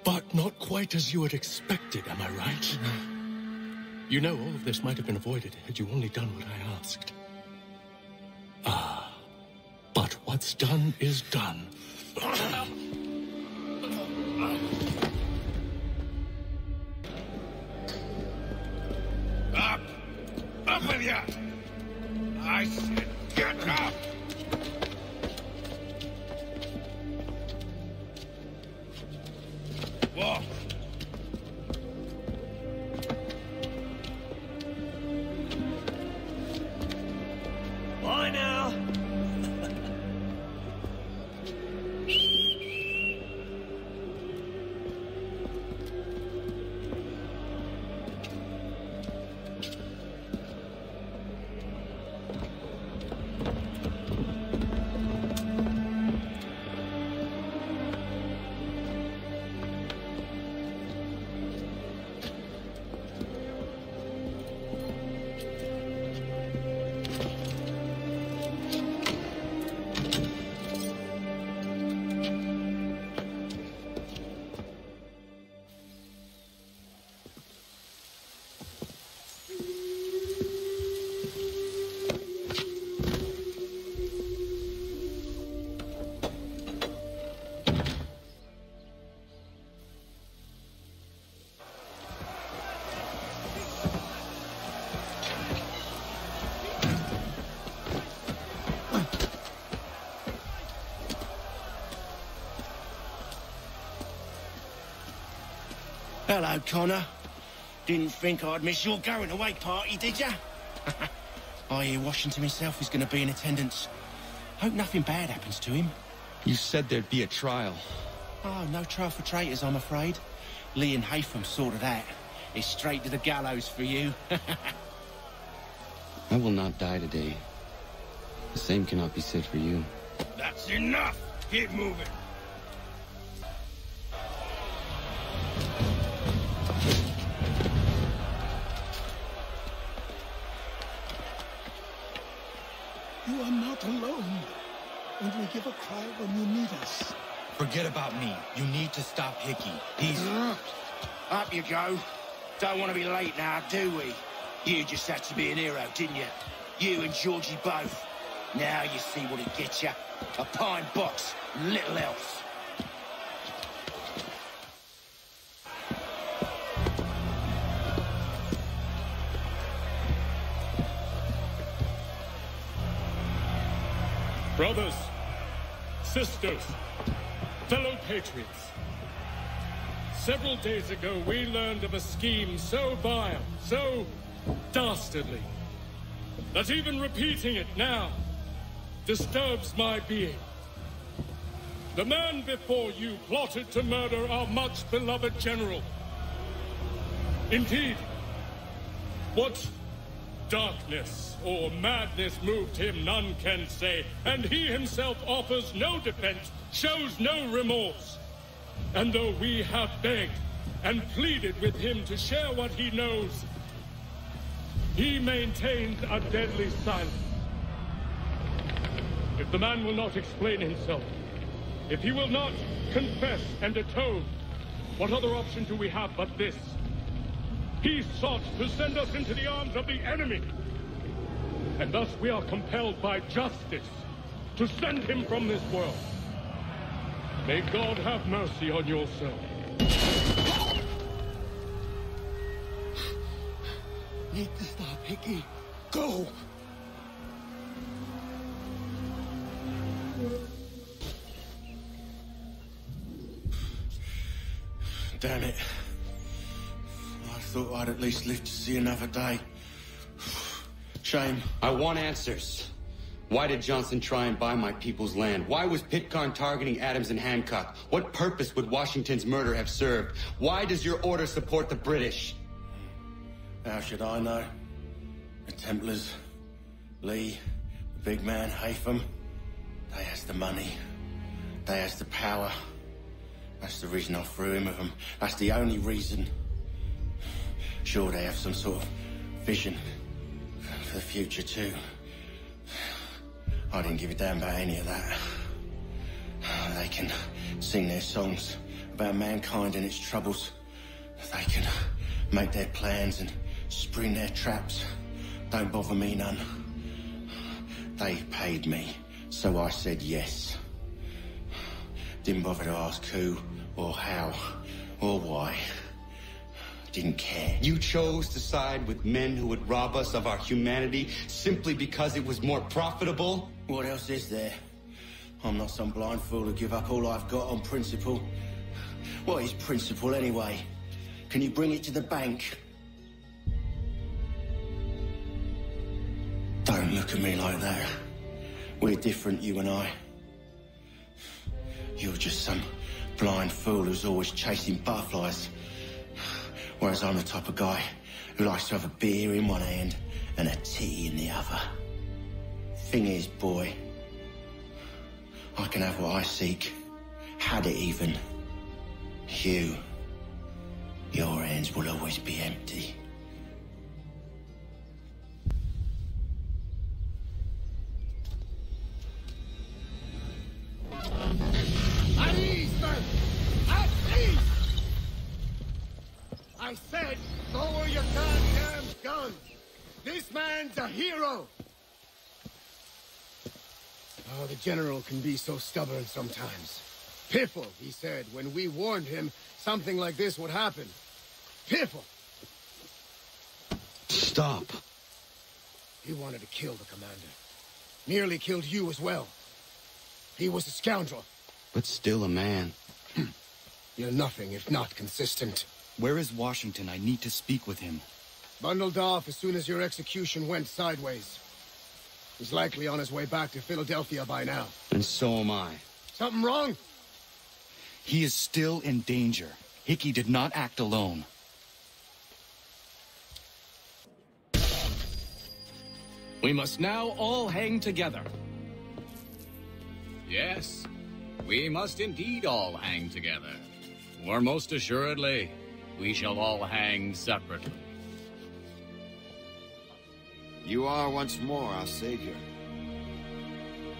K: But not quite as you had expected, am I right? You know, all of this might have been avoided had you only done what I asked. Ah, but what's done is done.
M: Up! Up with you! I said get up! Walk!
Q: Bye now!
F: Hello, Connor. Didn't think I'd miss your going away party, did ya? I hear Washington himself is going to be in attendance. Hope nothing bad happens to him.
O: You said there'd be a trial.
F: Oh, no trial for traitors, I'm afraid. Lee and Haytham sorted that. It's straight to the gallows for you.
J: I will not die today. The same cannot be said for you.
M: That's enough! Keep moving.
A: You are not alone. Only give a cry when you need us.
O: Forget about me. You need to stop Hickey. He's...
F: Up you go. Don't want to be late now, do we? You just had to be an hero, didn't you? You and Georgie both. Now you see what it gets you. A pine box, little else.
K: Brothers, sisters, fellow patriots. Several days ago, we learned of a scheme so vile, so dastardly, that even repeating it now disturbs my being. The man before you plotted to murder our much-beloved general. Indeed, what darkness or madness moved him, none can say, and he himself offers no defense, shows no remorse. And though we have begged and pleaded with him to share what he knows, he maintains a deadly silence. If the man will not explain himself, if he will not confess and atone, what other option do we have but this? He sought to send us into the arms of the enemy. And thus we are compelled by justice to send him from this world. May God have mercy on your soul.
N: Need to stop, Hickey. Go!
F: Damn it. I thought I'd at least live to see another day. Shame.
J: I want answers. Why did Johnson try and buy my people's land? Why was Pitcairn targeting Adams and Hancock? What purpose would Washington's murder have served? Why does your order support the British?
F: How should I know? The Templars, Lee, the big man, Haytham, they has the money. They has the power. That's the reason I threw him with them. That's the only reason. Sure, they have some sort of vision for the future, too. I didn't give a damn about any of that. They can sing their songs about mankind and its troubles. They can make their plans and spring their traps. Don't bother me none. They paid me, so I said yes. Didn't bother to ask who, or how, or why. Didn't care.
J: You chose to side with men who would rob us of our humanity simply because it was more profitable?
F: What else is there? I'm not some blind fool who give up all I've got on principle. What is principle anyway? Can you bring it to the bank? Don't look at me like that. We're different, you and I. You're just some blind fool who's always chasing butterflies. Whereas I'm the type of guy who likes to have a beer in one hand and a tea in the other. Thing is, boy, I can have what I seek. Had it even. Your hands will always be empty.
N: At ease, men! At ease! I said, lower your goddamn guns! This man's a hero! Oh, the general can be so stubborn sometimes. Piffle, he said, when we warned him something like this would happen. Piffle!
J: Stop.
N: He wanted to kill the commander. Nearly killed you as well. He was a scoundrel.
J: But still a man.
N: You're nothing if not consistent.
J: Where is Washington? I need to speak with him.
N: Bundled off as soon as your execution went sideways. He's likely on his way back to Philadelphia by now.
J: And so am I.
N: Something wrong?
J: He is still in danger. Hickey did not act alone.
H: We must now all hang together. Yes, we must indeed all hang together. Or most assuredly, we shall all hang separately.
F: You are once more our savior.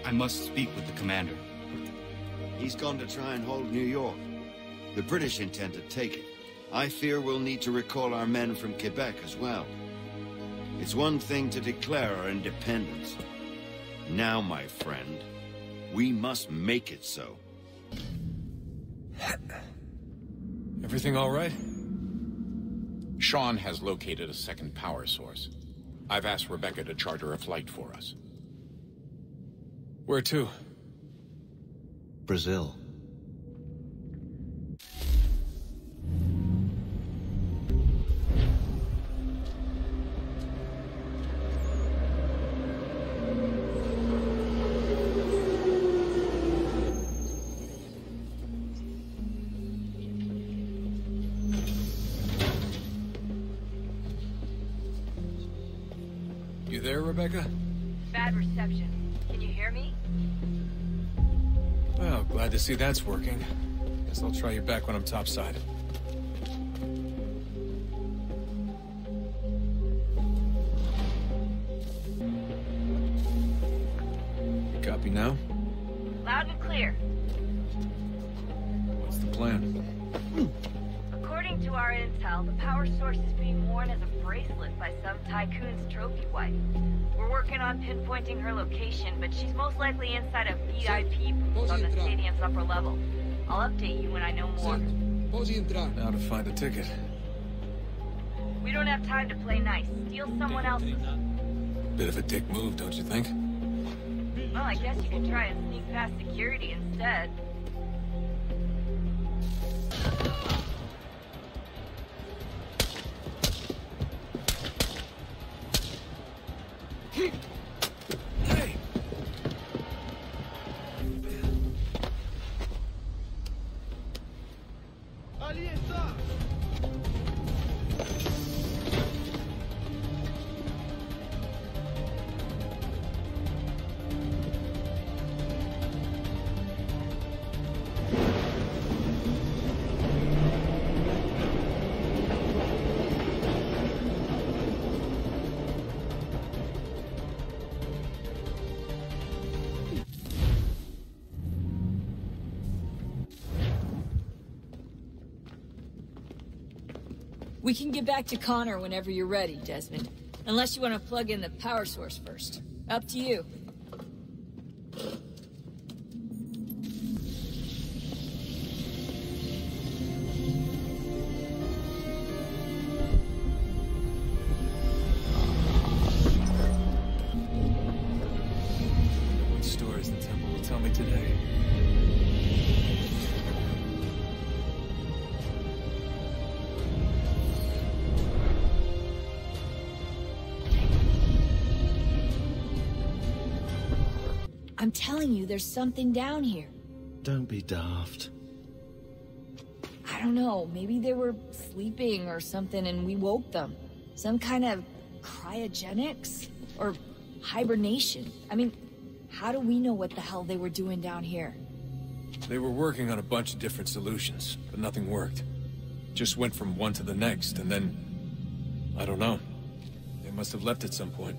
J: I must speak with the commander.
F: He's gone to try and hold New York. The British intend to take it. I fear we'll need to recall our men from Quebec as well. It's one thing to declare our independence. Now, my friend, we must make it so.
C: Everything all right?
H: Sean has located a second power source. I've asked Rebecca to charter a flight for us.
C: Where to?
J: Brazil.
C: You there, Rebecca?
R: Bad reception. Can you hear me?
C: Well, glad to see that's working. Guess I'll try you back when I'm topside. You copy now?
R: Loud and clear.
C: What's the plan?
R: According to our intel, the power source is being worn as a bracelet by some tycoon's trophy wife. We're working on pinpointing her location, but she's most likely inside a VIP booth on the stadium's upper level. I'll update you when I know more.
C: Now to find a ticket.
R: We don't have time to play nice. Steal someone else's.
C: Bit of a dick move, don't you think?
R: Well, I guess you could try and sneak past security instead.
C: Hey!
U: We can get back to Connor whenever you're ready, Desmond. Unless you want to plug in the power source first. Up to you.
C: What stories the temple will tell me today?
U: I'm telling you, there's something down here.
W: Don't be daft.
U: I don't know, maybe they were sleeping or something and we woke them. Some kind of cryogenics? Or hibernation. I mean, how do we know what the hell they were doing down here?
C: They were working on a bunch of different solutions, but nothing worked. Just went from one to the next, and then... I don't know. They must have left at some point.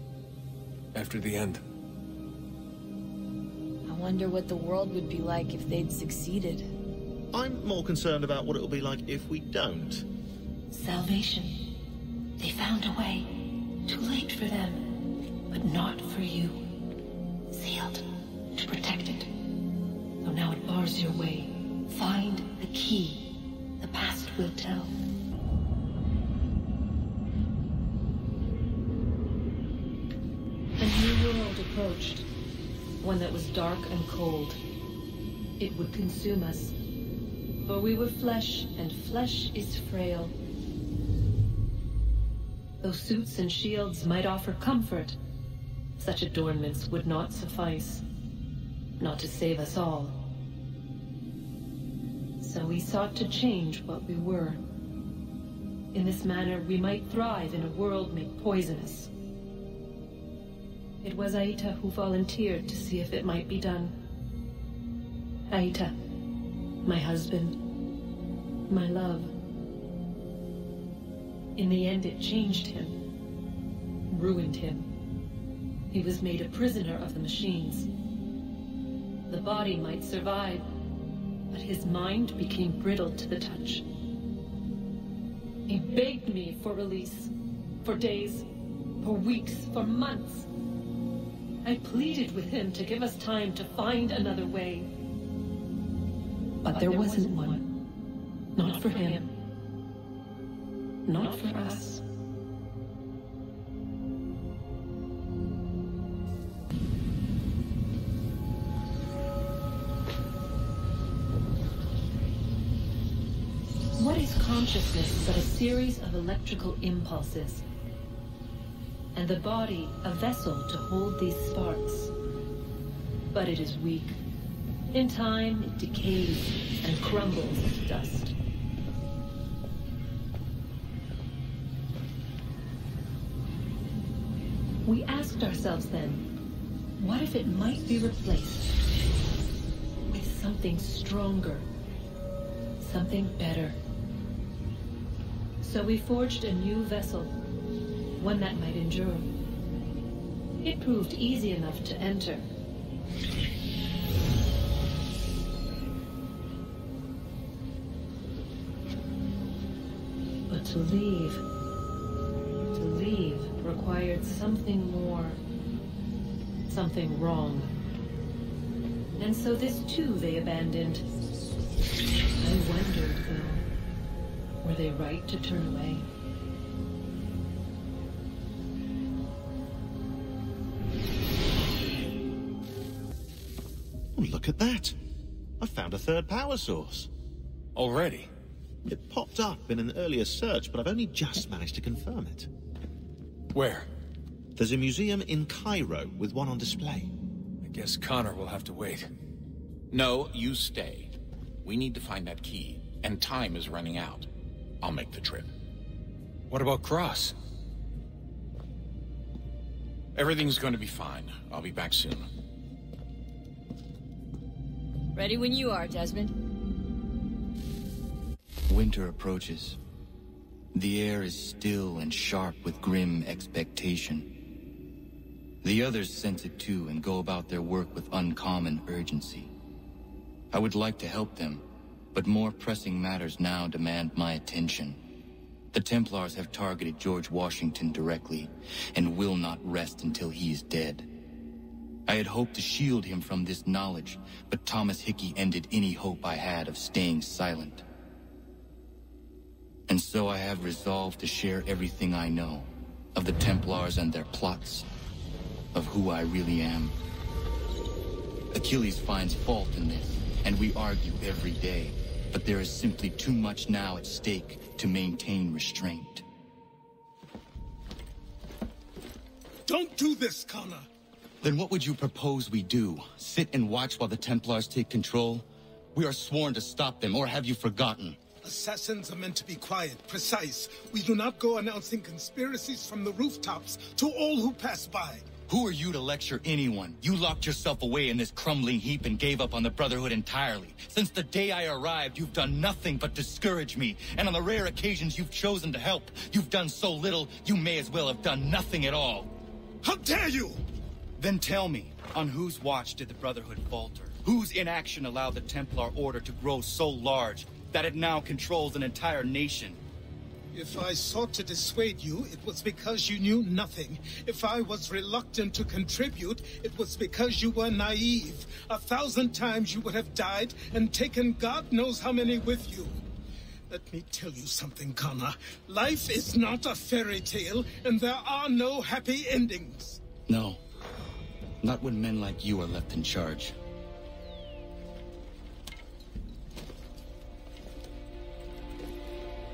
C: After the end.
U: I wonder what the world would be like if they'd succeeded.
W: I'm more concerned about what it'll be like if we don't.
Y: Salvation. They found a way. Too late for them, but not for you. Sealed to protect it. So now it bars your way. Find the key. The past will tell. A new world approached. One that was dark and cold. It would consume us. For we were flesh, and flesh is frail. Though suits and shields might offer comfort, such adornments would not suffice, not to save us all. So we sought to change what we were. In this manner, we might thrive in a world made poisonous. It was Aita who volunteered to see if it might be done. Aita, my husband, my love. In the end, it changed him, ruined him. He was made a prisoner of the machines. The body might survive, but his mind became brittle to the touch. He begged me for release, for days, for weeks, for months. I pleaded with him to give us time to find another way. But there wasn't one. Not for him. Not for us. What is consciousness but a series of electrical impulses? And the body a vessel to hold these sparks. But it is weak. In time, it decays and crumbles to dust. We asked ourselves then, what if it might be replaced with something stronger, something better? So we forged a new vessel, one that might endure. It proved easy enough to enter. But to leave required something more, something wrong. And so this too they abandoned. I wondered, though, were they right to turn away?
W: Look at that. I found a third power source.
C: Already?
W: It popped up in an earlier search, but I've only just managed to confirm it.
C: Where?
W: There's a museum in Cairo with one on display.
C: I guess Connor will have to wait.
D: No, you stay. We need to find that key, and time is running out. I'll make the trip.
C: What about Cross?
D: Everything's going to be fine. I'll be back soon.
U: Ready when you are, Desmond.
J: Winter approaches. The air is still and sharp with grim expectation. The others sense it too and go about their work with uncommon urgency. I would like to help them, but more pressing matters now demand my attention. The Templars have targeted George Washington directly, and will not rest until he is dead. I had hoped to shield him from this knowledge, but Thomas Hickey ended any hope I had of staying silent. And so I have resolved to share everything I know, of the Templars and their plots, of who I really am. Achilles finds fault in this, and we argue every day, but there is simply too much now at stake to maintain restraint.
A: Don't do this, Connor!
J: Then what would you propose we do? Sit and watch while the Templars take control? We are sworn to stop them, or have you forgotten?
A: Assassins are meant to be quiet, precise. We do not go announcing conspiracies from the rooftops to all who pass by.
J: Who are you to lecture anyone? You locked yourself away in this crumbling heap and gave up on the Brotherhood entirely. Since the day I arrived, you've done nothing but discourage me. And on the rare occasions you've chosen to help, you've done so little, you may as well have done nothing at all.
A: How dare you!
J: Then tell me, on whose watch did the Brotherhood falter? Whose inaction allowed the Templar Order to grow so large that it now controls an entire nation?
A: If I sought to dissuade you, it was because you knew nothing. If I was reluctant to contribute, it was because you were naive. 1,000 times you would have died and taken God knows how many with you. Let me tell you something, Connor. Life is not a fairy tale, and there are no happy endings.
J: No. Not when men like you are left in charge.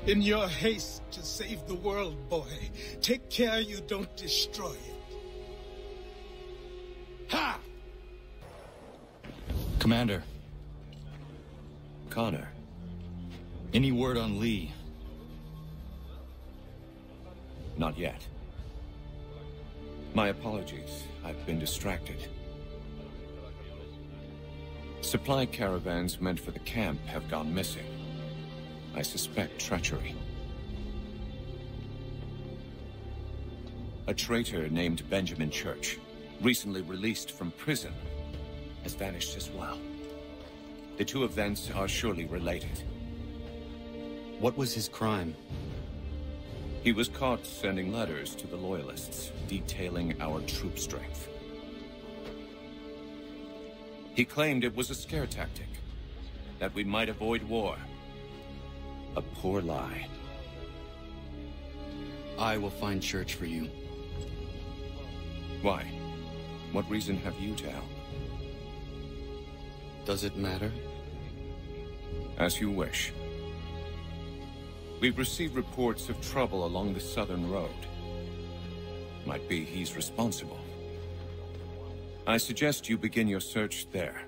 A: In your haste to save the world, boy, take care you don't destroy it.
J: Ha! Commander.
C: Connor.
J: Any word on Lee?
C: Not yet. My apologies. I've been distracted. Supply caravans meant for the camp have gone missing. I suspect treachery. A traitor named Benjamin Church, recently released from prison, has vanished as well. The two events are surely related.
J: What was his crime?
C: He was caught sending letters to the Loyalists, detailing our troop strength. He claimed it was a scare tactic, that we might avoid war. A poor lie.
J: I will find Church for you.
C: Why? What reason have you to help?
J: Does it matter?
C: As you wish. We've received reports of trouble along the southern road. Might be he's responsible. I suggest you begin your search there.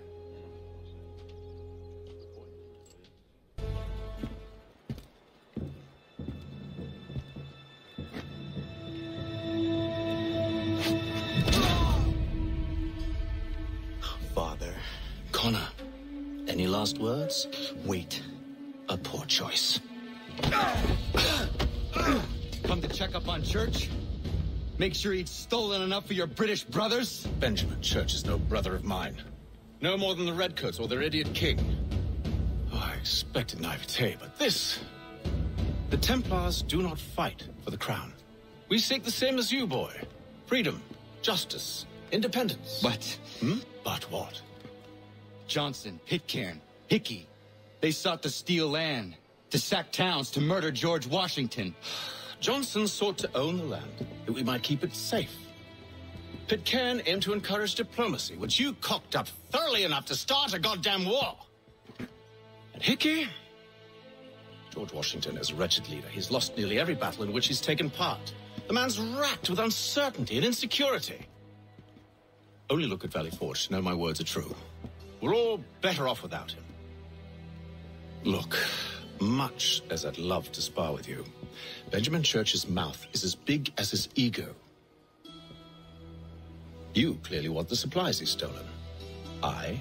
E: Father.
J: Connor.
E: Any last words? Wait. A poor choice.
J: Come to check up on Church? Make sure he'd stolen enough for your British brothers?
E: Benjamin Church is no brother of mine. No more than the Redcoats or their idiot king. Oh, I expected naivete, but this... The Templars do not fight for the crown. We seek the same as you, boy. Freedom, justice, independence.
J: But...
E: But what?
J: Johnson, Pitcairn, Hickey. They sought to steal land, to sack towns, to murder George Washington.
E: Johnson sought to own the land, that we might keep it safe. Pitcairn aimed to encourage diplomacy, which you cocked up thoroughly enough to start a goddamn war. And Hickey? George Washington is a wretched leader. He's lost nearly every battle in which he's taken part. The man's racked with uncertainty and insecurity. Only look at Valley Forge to know my words are true. We're all better off without him. Look, much as I'd love to spar with you, Benjamin Church's mouth is as big as his ego. You clearly want the supplies he's stolen. I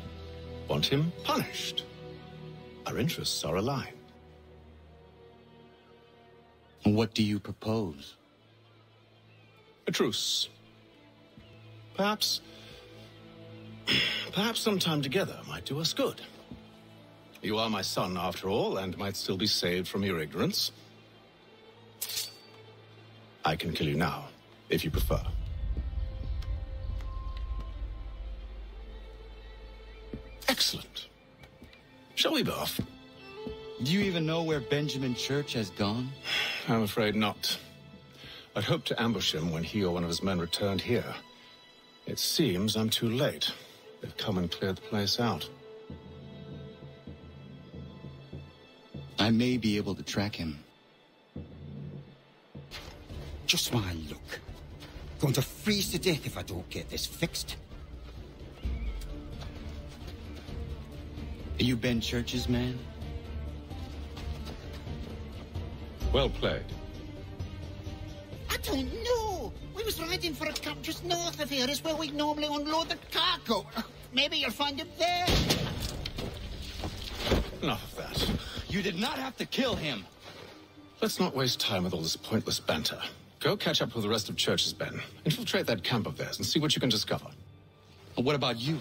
E: want him punished. Our interests are aligned.
J: What do you propose?
E: A truce. Perhaps some time together might do us good. You are my son, after all, and might still be saved from your ignorance. I can kill you now, if you prefer. Excellent. Shall we be off?
J: Do you even know where Benjamin Church has gone?
E: I'm afraid not. I'd hoped to ambush him when he or one of his men returned here. It seems I'm too late. They've come and cleared the place out.
J: I may be able to track him.
G: Just my luck. Going to freeze to death if I don't get this fixed.
J: Are you Ben Church's man?
E: Well played.
G: I don't know. We was riding for a camp just north of here. Is where we normally unload the cargo. Maybe you'll find him there.
E: Enough of that.
J: You did not have to kill him.
E: Let's not waste time with all this pointless banter. Go catch up with the rest of Church's men. Infiltrate that camp of theirs and see what you can discover.
J: And what about you?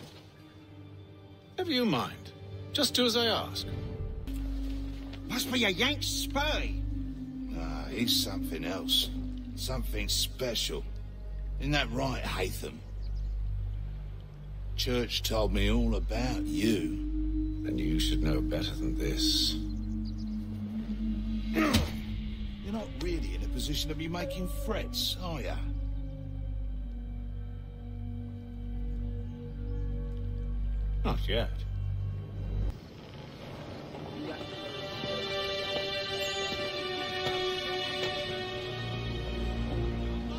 E: Never you mind. Just do as I ask.
G: Must be a Yank spy.
M: Nah, he's something else. Something special. Isn't that right, Hatham? Church told me all about you.
E: And you should know better than this.
M: You're not really in a position to be making threats, are you?
E: Not yet.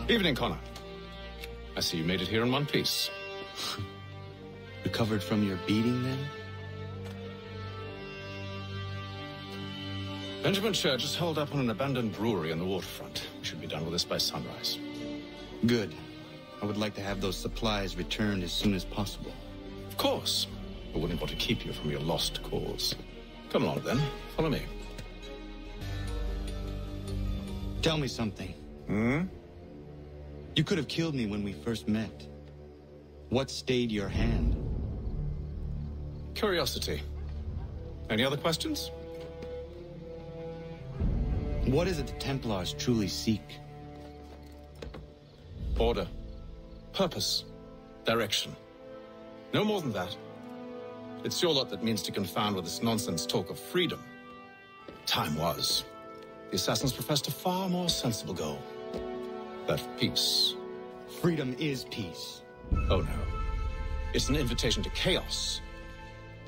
E: Evening, Connor. I see you made it here in one piece.
J: Recovered from your beating, then?
E: Benjamin Church is holed up on an abandoned brewery on the waterfront. We should be done with this by sunrise.
J: Good. I would like to have those supplies returned as soon as possible.
E: Of course. I wouldn't want to keep you from your lost cause. Come along, then. Follow me.
J: Tell me something.
E: Hmm?
J: You could have killed me when we first met. What stayed your hand?
E: Curiosity. Any other questions?
J: What is it the Templars truly seek?
E: Order. Purpose. Direction. No more than that. It's your lot that means to confound with this nonsense talk of freedom. Time was. The assassins professed a far more sensible goal. That of peace.
J: Freedom is peace.
E: Oh no. It's an invitation to chaos.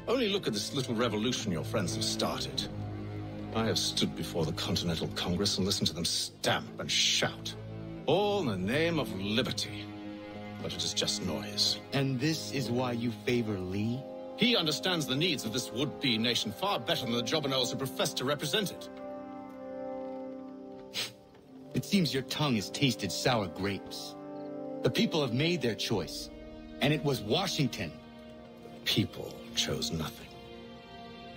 E: Only look at this little revolution your friends have started. I have stood before the Continental Congress and listened to them stamp and shout. All in the name of liberty. But it is just noise.
J: And this is why you favor Lee?
E: He understands the needs of this would-be nation far better than the jobberknolls who profess to represent it.
J: It seems your tongue has tasted sour grapes. The people have made their choice, and it was Washington.
E: The people chose nothing.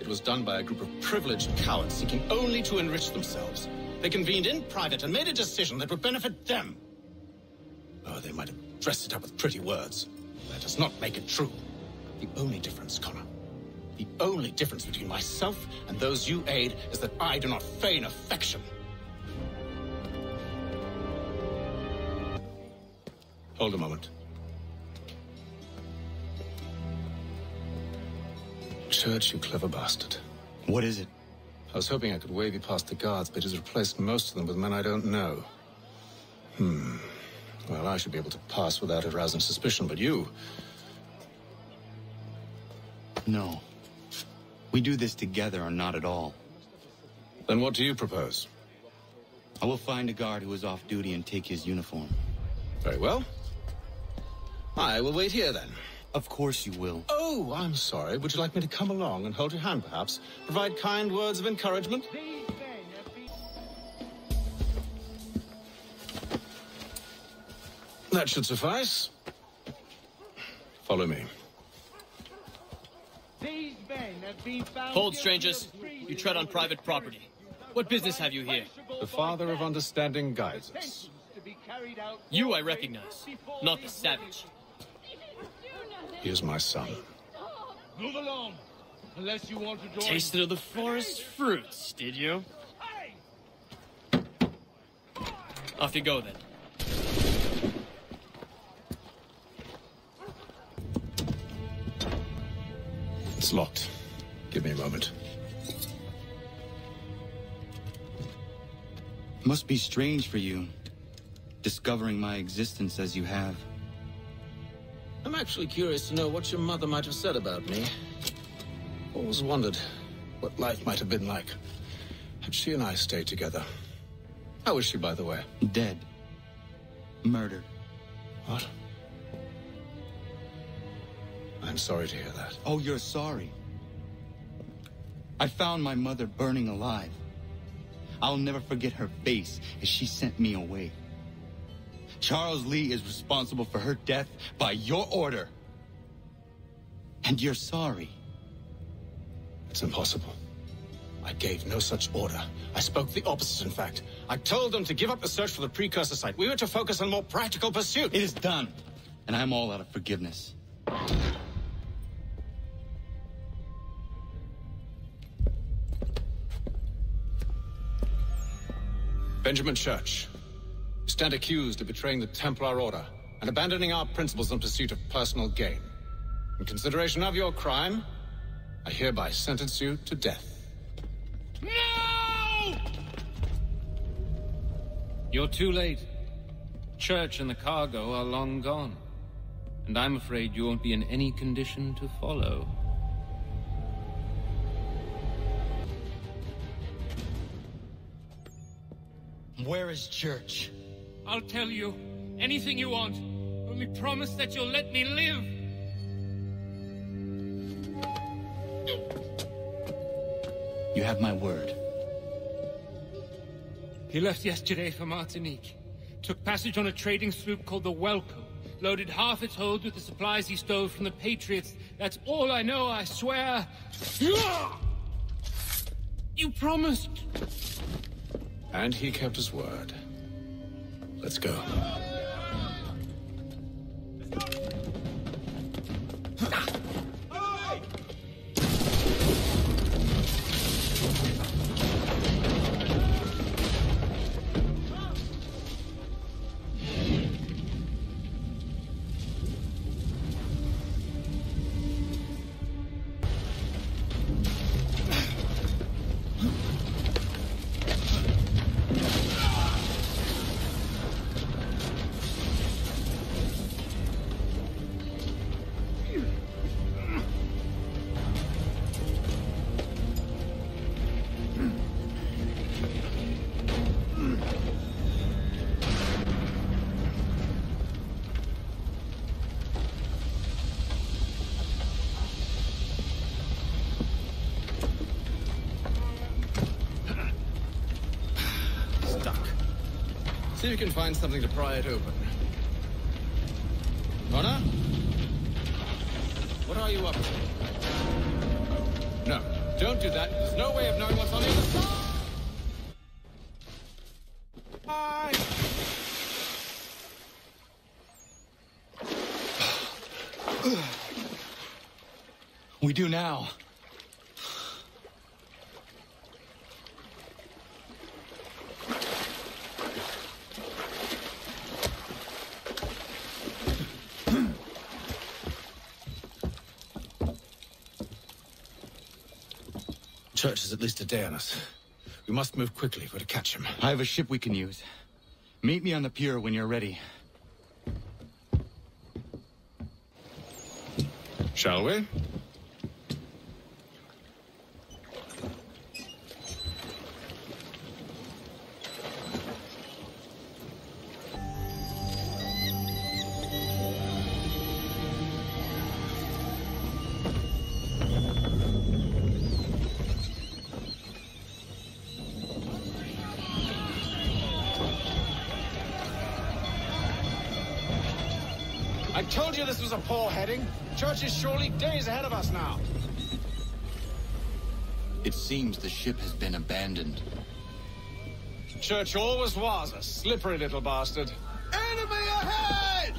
E: It was done by a group of privileged cowards seeking only to enrich themselves. They convened in private and made a decision that would benefit them. Oh, they might have dressed it up with pretty words. That does not make it true. The only difference, Connor, the only difference between myself and those you aid is that I do not feign affection. Hold a moment. Church, you clever bastard.
J: What is it?
E: I was hoping I could wave you past the guards, but he's replaced most of them with men I don't know. Well, I should be able to pass without arousing suspicion, but you...
J: No. We do this together or not at all.
E: Then what do you propose?
J: I will find a guard who is off duty and take his uniform.
E: Very well. I will wait here, then.
J: Of course you will.
E: Oh, I'm sorry. Would you like me to come along and hold your hand, perhaps? Provide kind words of encouragement? That should suffice. Follow me.
I: Hold, strangers. You tread on private property. What business have you here?
E: The Father of Understanding guides us.
I: You I recognize, not the savage.
E: He is my son.
Q: Move along, unless you want to join.
I: Tasted of the forest fruits, did you? Off you go, then.
E: It's locked. Give me a moment.
J: Must be strange for you, discovering my existence as you have.
E: I'm actually curious to know what your mother might have said about me. Always wondered what life might have been like had she and I stayed together. How is she, by the way?
J: Dead. Murdered.
E: What? I'm sorry to hear that.
J: Oh, you're sorry. I found my mother burning alive. I'll never forget her face as she sent me away. Charles Lee is responsible for her death by your order. And you're sorry.
E: It's impossible. I gave no such order. I spoke the opposite, in fact. I told them to give up the search for the precursor site. We were to focus on more practical pursuit.
J: It is done. And I'm all out of forgiveness.
E: Benjamin Church, you stand accused of betraying the Templar Order and abandoning our principles in pursuit of personal gain. In consideration of your crime, I hereby sentence you to death.
Q: No!
B: You're too late. Church and the cargo are long gone. And I'm afraid you won't be in any condition to follow.
O: Where is Church?
K: I'll tell you
B: Anything you want. Only promise that you'll let me live.
J: You have my word.
B: He left yesterday for Martinique. Took passage on a trading sloop called the Welcome. Loaded half its hold with the supplies he stole from the Patriots. That's all I know, I swear. You promised.
E: And he kept his word. Let's go. See if you can find something to pry it open. Connor? What are you up to? No, don't do that. There's no way of knowing what's on the other side.
J: We do now.
E: Church is at least a day on us. We must move quickly if we're to catch him.
J: I have a ship we can use. Meet me on the pier when you're ready.
E: Shall we? I told you this was a poor heading. Church is surely days ahead of us now.
J: It seems the ship has been abandoned.
E: Church always was a slippery little bastard.
M: Enemy ahead!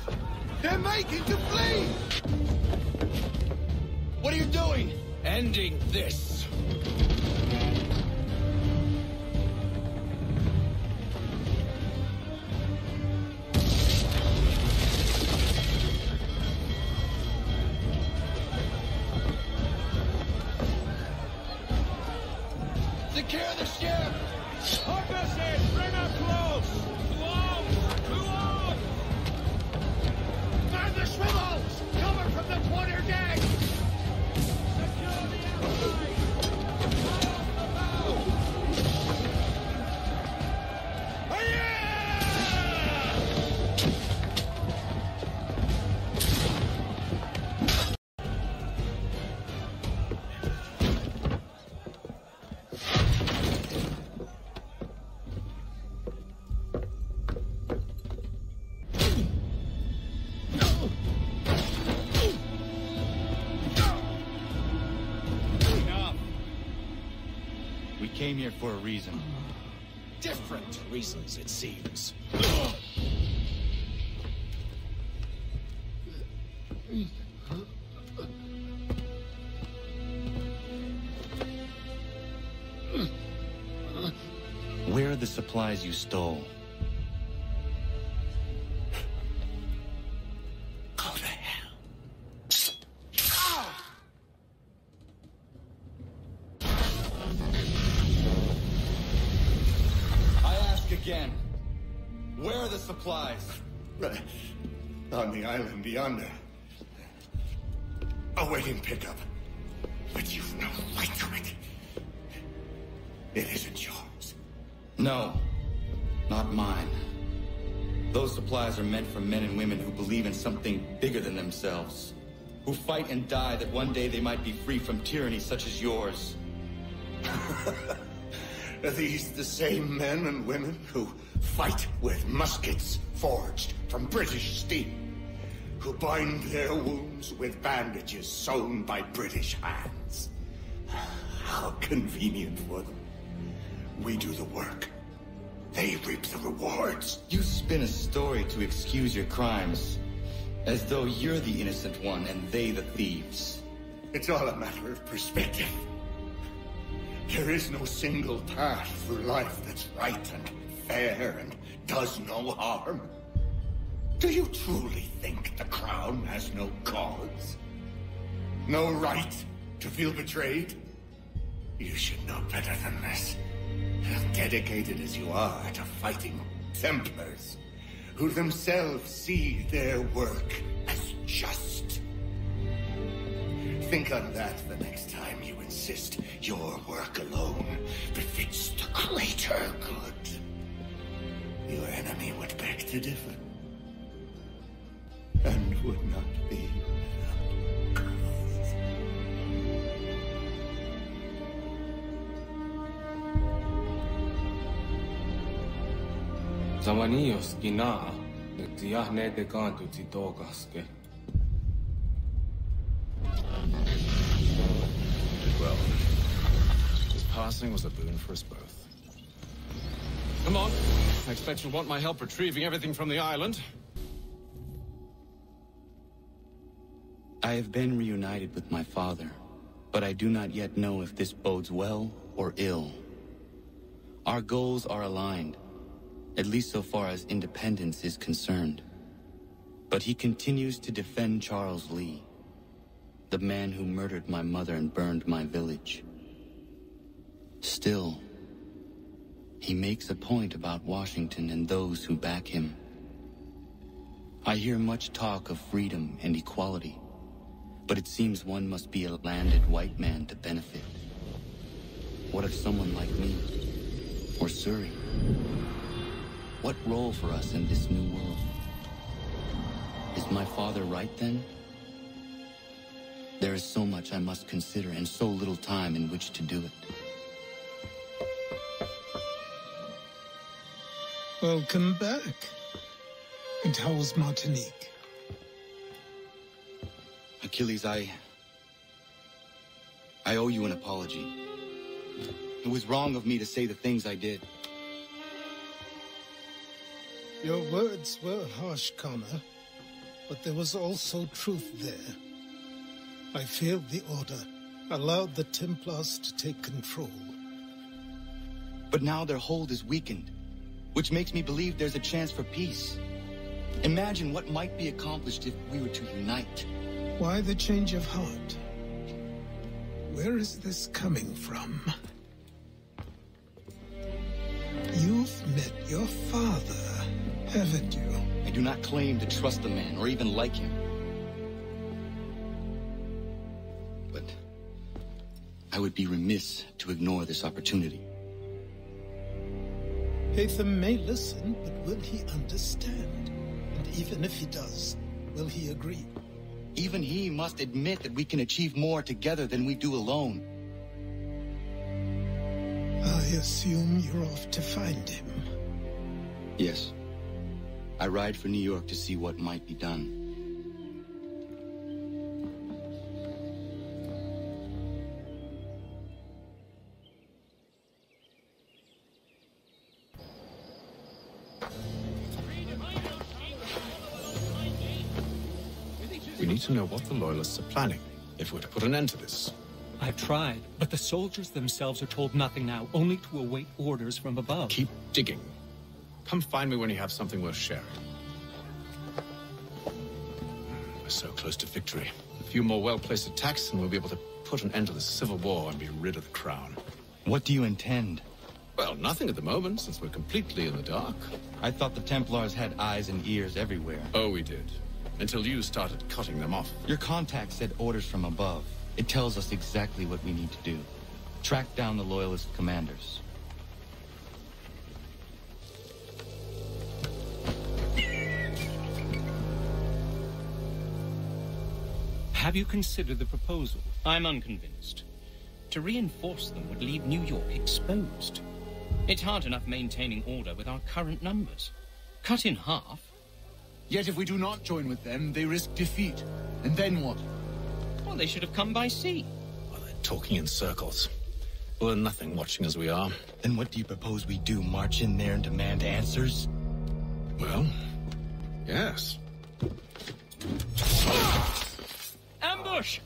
M: They're making to flee!
E: What are you doing? Ending this.
M: Secure the ship! Hook us in! Bring her close! Close! Close! Man the swivels! Coming from the quarterdeck! Secure the outside! Fire off the bow!
J: We came here for a reason.
E: Different reasons, it seems.
J: Where are the supplies you stole?
E: Go to hell.
J: I ask again. Where are the supplies?
M: On the island yonder. Awaiting pickup. But you've no right to it. It isn't yours.
J: No, not mine. Those supplies are meant for men and women who believe in something bigger than themselves. Who fight and die that one day they might be free from tyranny such as yours.
M: Are these the same men and women who fight with muskets forged from British steel? Who bind their wounds with bandages sewn by British hands? How convenient for them. We do the work. They reap the rewards.
J: You spin a story to excuse your crimes, as though you're the innocent one and they the thieves.
M: It's all a matter of perspective. There is no single path through life that's right and fair and does no harm. Do you truly think the Crown has no cause? No right to feel betrayed? You should know better than this. As dedicated as you are to fighting Templars, who themselves see their work as just. Think on that the next time you insist your work alone befits the greater good. Your enemy would beg to differ, and would not be.
L: Zamanios gina, netiahne de cantu titogaske.
C: Well, his passing was a boon for us both. Come on. I expect you'll want my help retrieving everything from the island.
J: I have been reunited with my father, but I do not yet know if this bodes well or ill. Our goals are aligned, at least so far as independence is concerned. But he continues to defend Charles Lee, the man who murdered my mother and burned my village. Still, he makes a point about Washington and those who back him. I hear much talk of freedom and equality, but it seems one must be a landed white man to benefit. What of someone like me? Or Surrey? What role for us in this new world? Is my father right then? There is so much I must consider and so little time in which to do it.
A: Welcome back. And how was Martinique?
J: Achilles, I owe you an apology. It was wrong of me to say the things I did.
A: Your words were harsh, Connor, but there was also truth there. I failed the order, allowed the Templars to take control.
J: But now their hold is weakened, which makes me believe there's a chance for peace. Imagine what might be accomplished if we were to unite.
A: Why the change of heart? Where is this coming from? You've met your father, haven't you?
J: I do not claim to trust the man or even like him. But I would be remiss to ignore this opportunity.
A: Hatham may listen, but will he understand? And even if he does, will he agree?
J: Even he must admit that we can achieve more together than we do alone.
A: I assume you're off to find him.
J: Yes. I ride for New York to see what might be done.
C: We need to know what the Loyalists are planning, if we're to put an end to this.
P: I've tried, but the soldiers themselves are told nothing now, only to await orders from above.
C: Keep digging. Come find me when you have something worth sharing. We're so close to victory. A few more well-placed attacks and we'll be able to put an end to the Civil War and be rid of the Crown.
J: What do you intend?
C: Well, nothing at the moment, since we're completely in the dark.
J: I thought the Templars had eyes and ears everywhere.
C: Oh, we did. Until you started cutting them off.
J: Your contact said orders from above. It tells us exactly what we need to do. Track down the Loyalist commanders.
P: Have you considered the proposal?
I: I'm unconvinced. To reinforce them would leave New York exposed. It's hard enough maintaining order with our current numbers. Cut in half.
N: Yet if we do not join with them, they risk defeat. And then what?
I: Well, they should have come by sea.
E: Well, they're talking in circles. We'll learn nothing watching as we are.
O: Then what do you propose we do? March in there and demand answers?
E: Well, yes.
I: Ambush!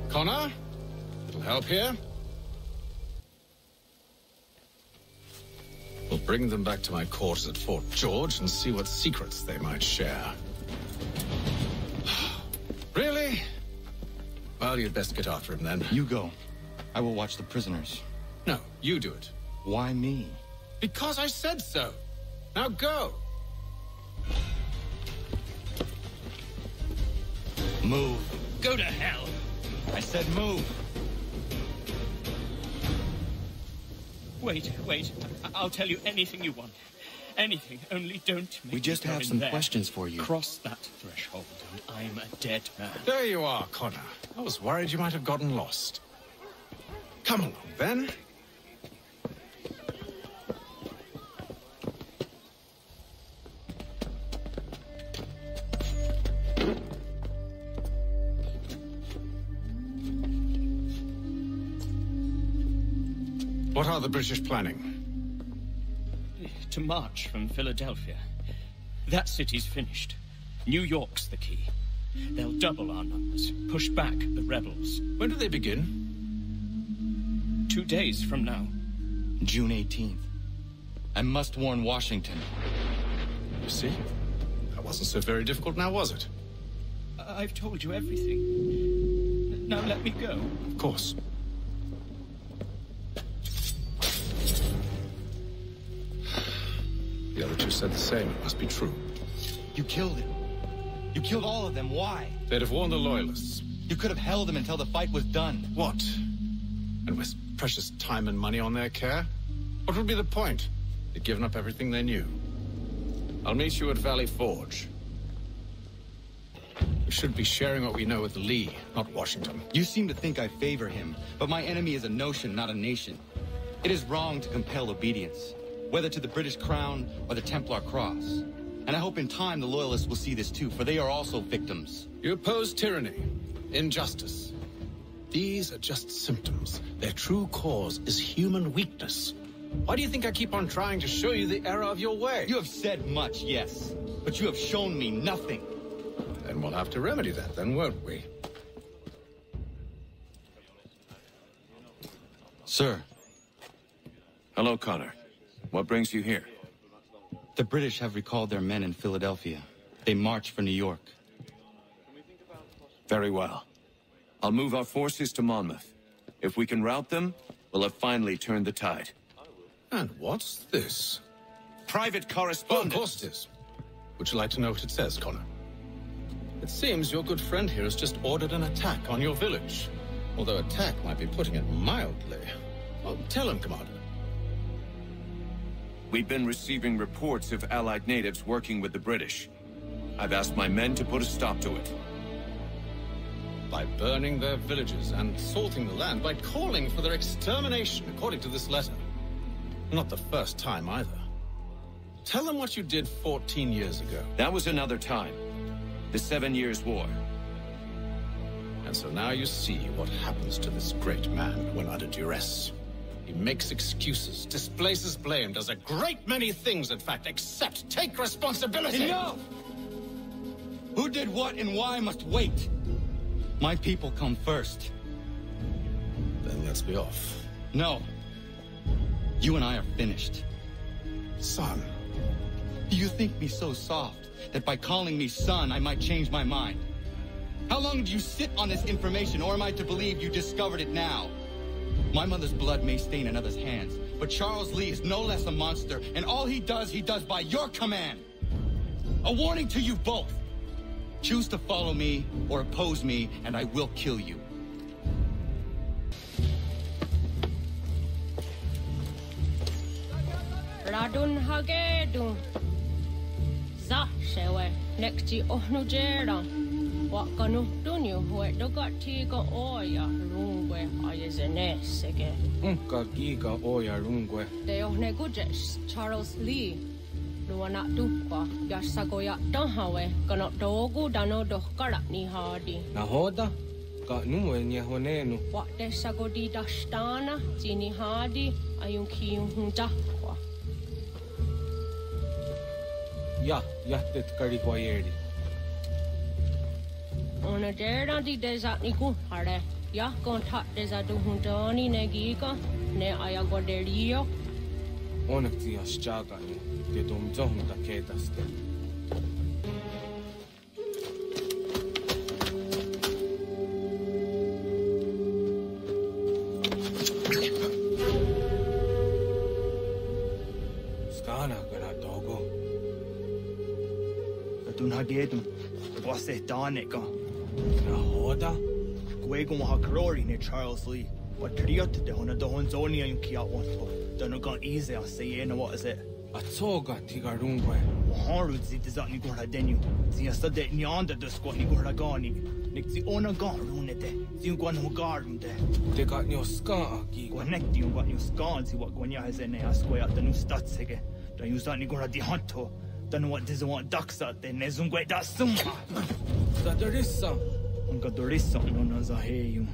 E: Connor? Little help here? We'll bring them back to my quarters at Fort George and see what secrets they might share. Really? Well, you'd best get after him then.
J: You go. I will watch the prisoners.
E: No, you do it.
J: Why me?
E: Because I said so. Now go.
J: Move.
I: Go to hell.
J: I said move.
I: Wait. I'll tell you anything you want. Anything, only don't make
J: We just
I: me go
J: have
I: in
J: some
I: there.
J: questions for you.
I: Cross that threshold and I'm a dead man.
E: There you are, Connor. I was worried you might have gotten lost. Come along, then. What are the British planning?
I: To march from Philadelphia. That city's finished. New York's the key. They'll double our numbers, push back the rebels.
E: When do they begin?
I: 2 days from now.
J: June 18th. I must warn Washington.
E: You see? That wasn't so very difficult now, was it?
I: I've told you everything. Now let me go.
E: Of course. The other two said the same. It must be true.
J: You killed him. You killed all of them. Why?
E: They'd have warned the Loyalists.
J: You could have held them until the fight was done.
E: What? And waste precious time and money on their care? What would be the point? They'd given up everything they knew. I'll meet you at Valley Forge. We should be sharing what we know with Lee, not Washington.
J: You seem to think I favor him, but my enemy is a notion, not a nation. It is wrong to compel obedience, whether to the British Crown or the Templar Cross. And I hope in time the Loyalists will see this too, for they are also victims.
E: You oppose tyranny, injustice. These are just symptoms. Their true cause is human weakness. Why do you think I keep on trying to show you the error of your way?
J: You have said much, yes, but you have shown me nothing.
E: Then we'll have to remedy that, then, won't we?
J: Sir.
S: Hello, Connor. What brings you here?
J: The British have recalled their men in Philadelphia. They march for New York.
S: Very well. I'll move our forces to Monmouth. If we can rout them, we'll have finally turned the tide.
E: And what's this?
S: Private
E: Oh,
S: correspondence.
E: of course it is. Would you like to know what it says, Connor? It seems your good friend here has just ordered an attack on your village. Although attack might be putting it mildly. Well, tell him, Commander.
S: We've been receiving reports of Allied natives working with the British. I've asked my men to put a stop to it.
E: By burning their villages and salting the land, by calling for their extermination, according to this letter. Not the first time, either. Tell them what you did 14 years ago.
S: That was another time. The 7 Years' War.
E: And so now you see what happens to this great man when under duress. He makes excuses, displaces blame, does a great many things, in fact, except take responsibility.
J: Enough! Who did what and why must wait. My people come first.
E: Then let's be off.
J: No. You and I are finished.
E: Son.
J: Do you think me so soft that by calling me son, I might change my mind? How long do you sit on this information, or am I to believe you discovered it now? My mother's blood may stain another's hands, but Charles Lee is no less a monster, and all he does by your command. A warning to you both. Choose to follow me or oppose me, and I will kill you.
T: Ladun hage du. Za shewe.
F: Nekti ohnu jera. Wakanu dunyu hue dogati ka oya rungwe ayezenesege.
L: Unka giga oya rungwe.
F: De ohne gujes Charles Lee. Nuana dukwa yasagoya dahawe kana dogu dano dohkara ni hadi.
L: Nahoda? Ka numwe nye honenu.
F: Wakte sagodi dashtana zini hadi ayunki yuhundakwa.
L: Ja, jättet kari kwayeri.
F: Ona dera di desa ni kuhare. Ya kontak desa duhundani negika ne ayagoderio.
L: Onneksi ja sjagani. Te domzohunta ketaste. Skana kana dogo.
O: Katun hagedum. Wase daneka.
L: Nahoda?
O: Gwego hakrori ne Charles Lee. But triot de hona do honzonia yung kia onto. Don't go easy, I say, what is it?
L: A toga tigarungwe.
O: Harud zit is at Nigora Denu. See a study Nyanda the squat Nigora Gani. Nick the owner garunete. See one who garden there.
L: They got your scar, Giga.
O: Connect you got your scar, see what Gwenya has in there. Square at the new stats again. Don't use that Nigora di Hunto. Don't know what this want ducks out there. Nezungwe that summa.
L: Sadarissa.
O: Unga Dorissa, no Nazaheum.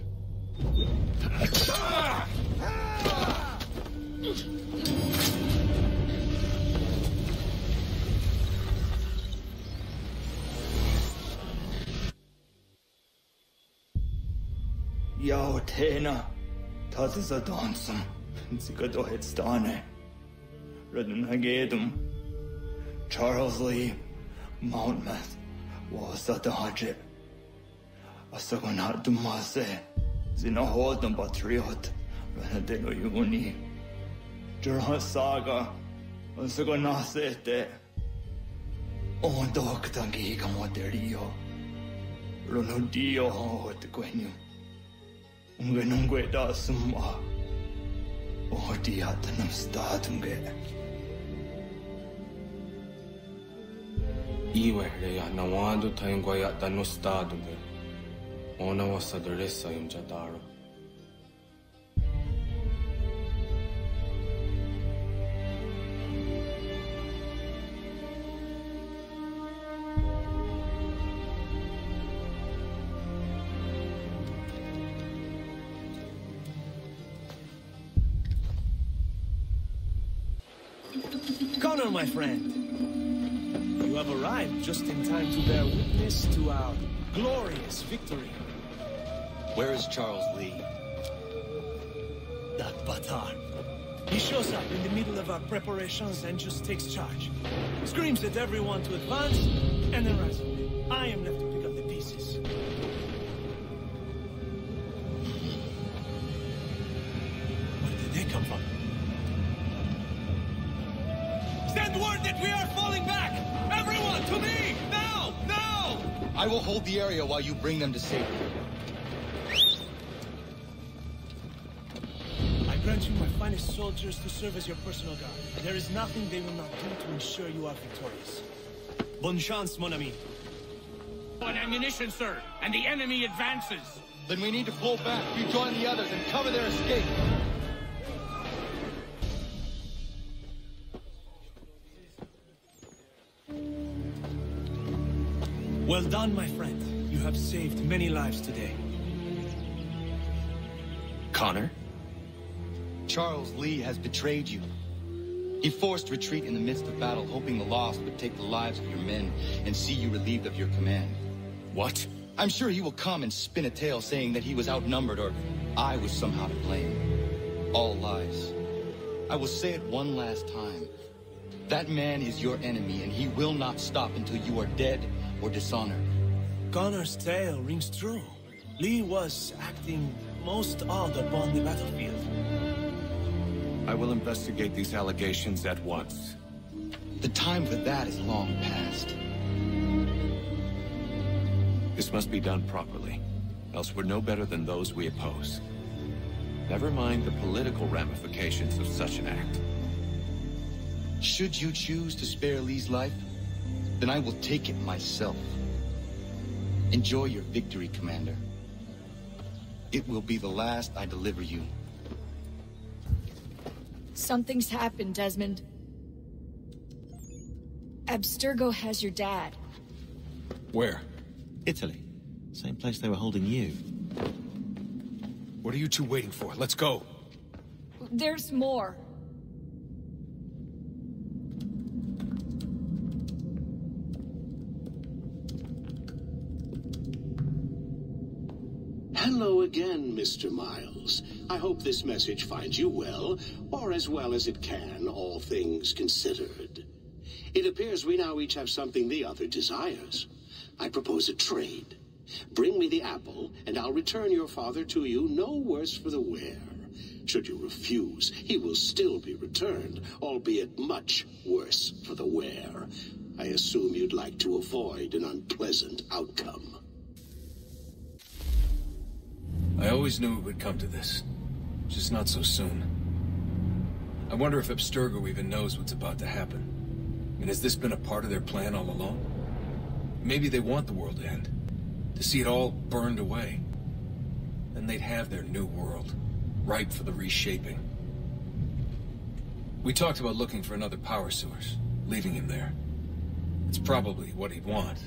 O: Yo, Tena, das ist a dansum. Zika do het stane. Redun hagedum. Charles Lee, Mountmouth, was at the Hajit. Asagonat dumase. Zina hodum patriot. Renadeno Yuni. Jurha saga. Asagonasete. On doktangi gamoterio. Ronudio hot quenu. Ungenungwe da summa. Oh, diatanum statunge.
L: Iwe reya nawando taingwaya dano statunge. Ona wasa deresa yung jadaro.
H: Connor, my friend, you have arrived just in time to bear witness to our glorious victory.
J: Where is Charles Lee?
H: That batard. He shows up in the middle of our preparations and just takes charge. Screams at everyone to advance, and then runs away. I am left to pick up the pieces. Where did they come from? Send word that we are falling back! Everyone, to me! Now! Now!
J: I will hold the area while you bring them to safety.
H: I grant you my finest soldiers to serve as your personal guard. There is nothing they will not do to ensure you are victorious. Bonne chance, mon ami.
K: On ammunition, sir, and the enemy advances.
J: Then we need to pull back, rejoin the others, and cover their escape.
H: Well done, my friend. You have saved many lives today.
J: Connor? Charles Lee has betrayed you. He forced retreat in the midst of battle, hoping the loss would take the lives of your men and see you relieved of your command.
S: What?
J: I'm sure he will come and spin a tale saying that he was outnumbered or I was somehow to blame. All lies. I will say it one last time. That man is your enemy, and he will not stop until you are dead or dishonored.
H: Connor's tale rings true. Lee was acting most odd upon the battlefield.
S: I will investigate these allegations at once.
J: The time for that is long past.
S: This must be done properly, else we're no better than those we oppose. Never mind the political ramifications of such an act.
J: Should you choose to spare Lee's life, Then I will take it myself. Enjoy your victory, Commander. It will be the last I deliver you.
U: Something's happened, Desmond. Abstergo has your dad.
C: Where?
W: Italy. Same place they were holding you.
C: What are you two waiting for? Let's go.
U: There's more.
R: Hello again, Mr. Miles. I hope this message finds you well, or as well as it can, all things considered. It appears we now each have something the other desires. I propose a trade. Bring me the apple, and I'll return your father to you no worse for the wear. Should you refuse, he will still be returned, albeit much worse for the wear. I assume you'd like to avoid an unpleasant outcome.
C: I always knew it would come to this. Just not so soon. I wonder if Abstergo even knows what's about to happen. I mean, has this been a part of their plan all along? Maybe they want the world to end. To see it all burned away. Then they'd have their new world, ripe for the reshaping. We talked about looking for another power source, leaving him there. It's probably what he'd want,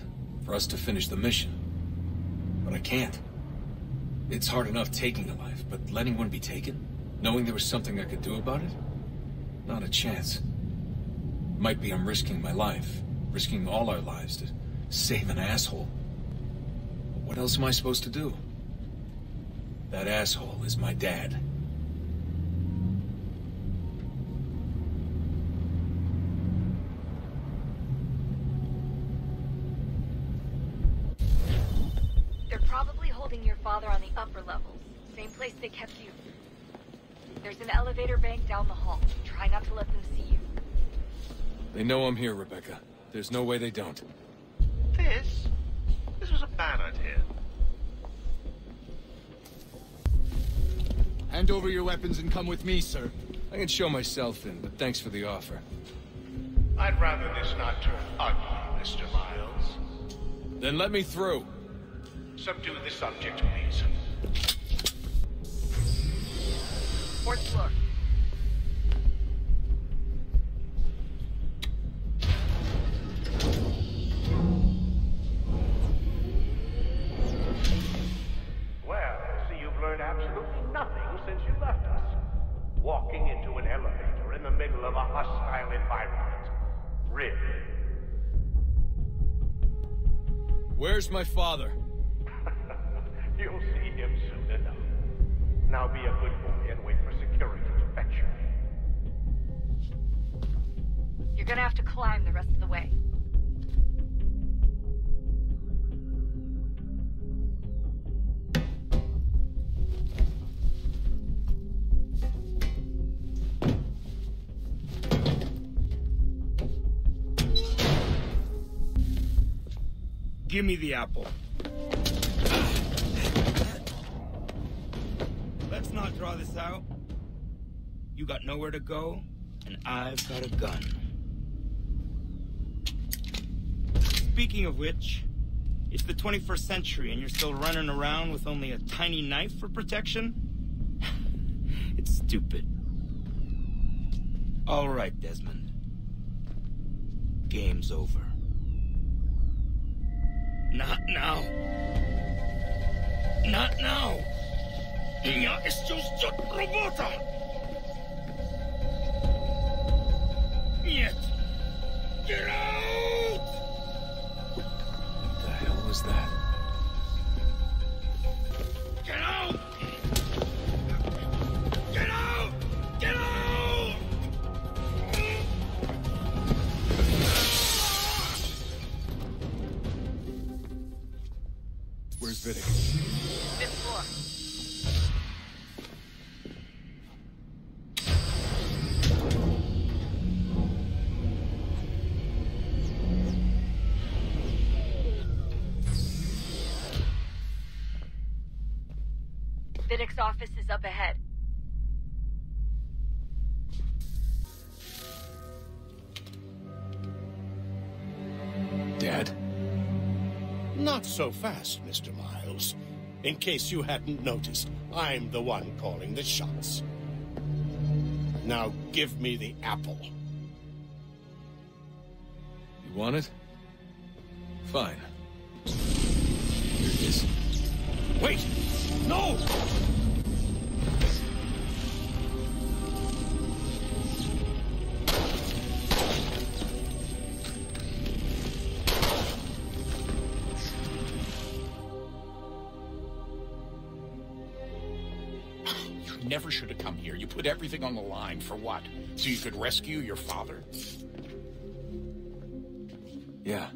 C: for us to finish the mission. But I can't. It's hard enough taking a life, but letting one be taken? Knowing there was something I could do about it? Not a chance. Might be I'm risking my life, risking all our lives to save an asshole. But what else am I supposed to do? That asshole is my dad.
U: They're probably holding your father on the upper levels. Same place they kept you. There's an elevator bank down the hall. Try not to let them see you.
C: They know I'm here, Rebecca. There's no way they don't.
M: This was a bad idea.
N: Hand over your weapons and come with me, sir.
C: I can show myself in, but thanks for the offer.
M: I'd rather this not turn ugly, Mr. Miles.
C: Then let me through.
M: Subdue the subject, please.
U: Fourth floor.
M: Well, so you've learned absolutely nothing since you left us. Walking into an elevator in the middle of a hostile environment. Really?
C: Where's my father?
M: You'll see him soon enough. Now be a good boy and wait for security to fetch you.
U: You're gonna have to climb the rest of the way.
O: Give me the apple. Let's not draw this out. You got nowhere to go, and I've got a gun. Speaking of which, it's the 21st century and you're still running around with only a tiny knife for protection? It's stupid. All right, Desmond. Game's over. Not now. Not now. Ja estoy robota. Нет. Get out!
C: What the hell was that?
O: Get out! Get out! Get out!
C: Where's Vidic?
U: Fifth floor. Vidic's office is up ahead.
C: Dad?
D: Not so fast, Mr. Miles. In case you hadn't noticed, I'm the one calling the shots. Now give me the apple.
C: You want it? Fine. Here it is.
D: Wait! No!
T: You never should have come here. You put everything on the line. For what? So you could rescue your father?
C: Yeah.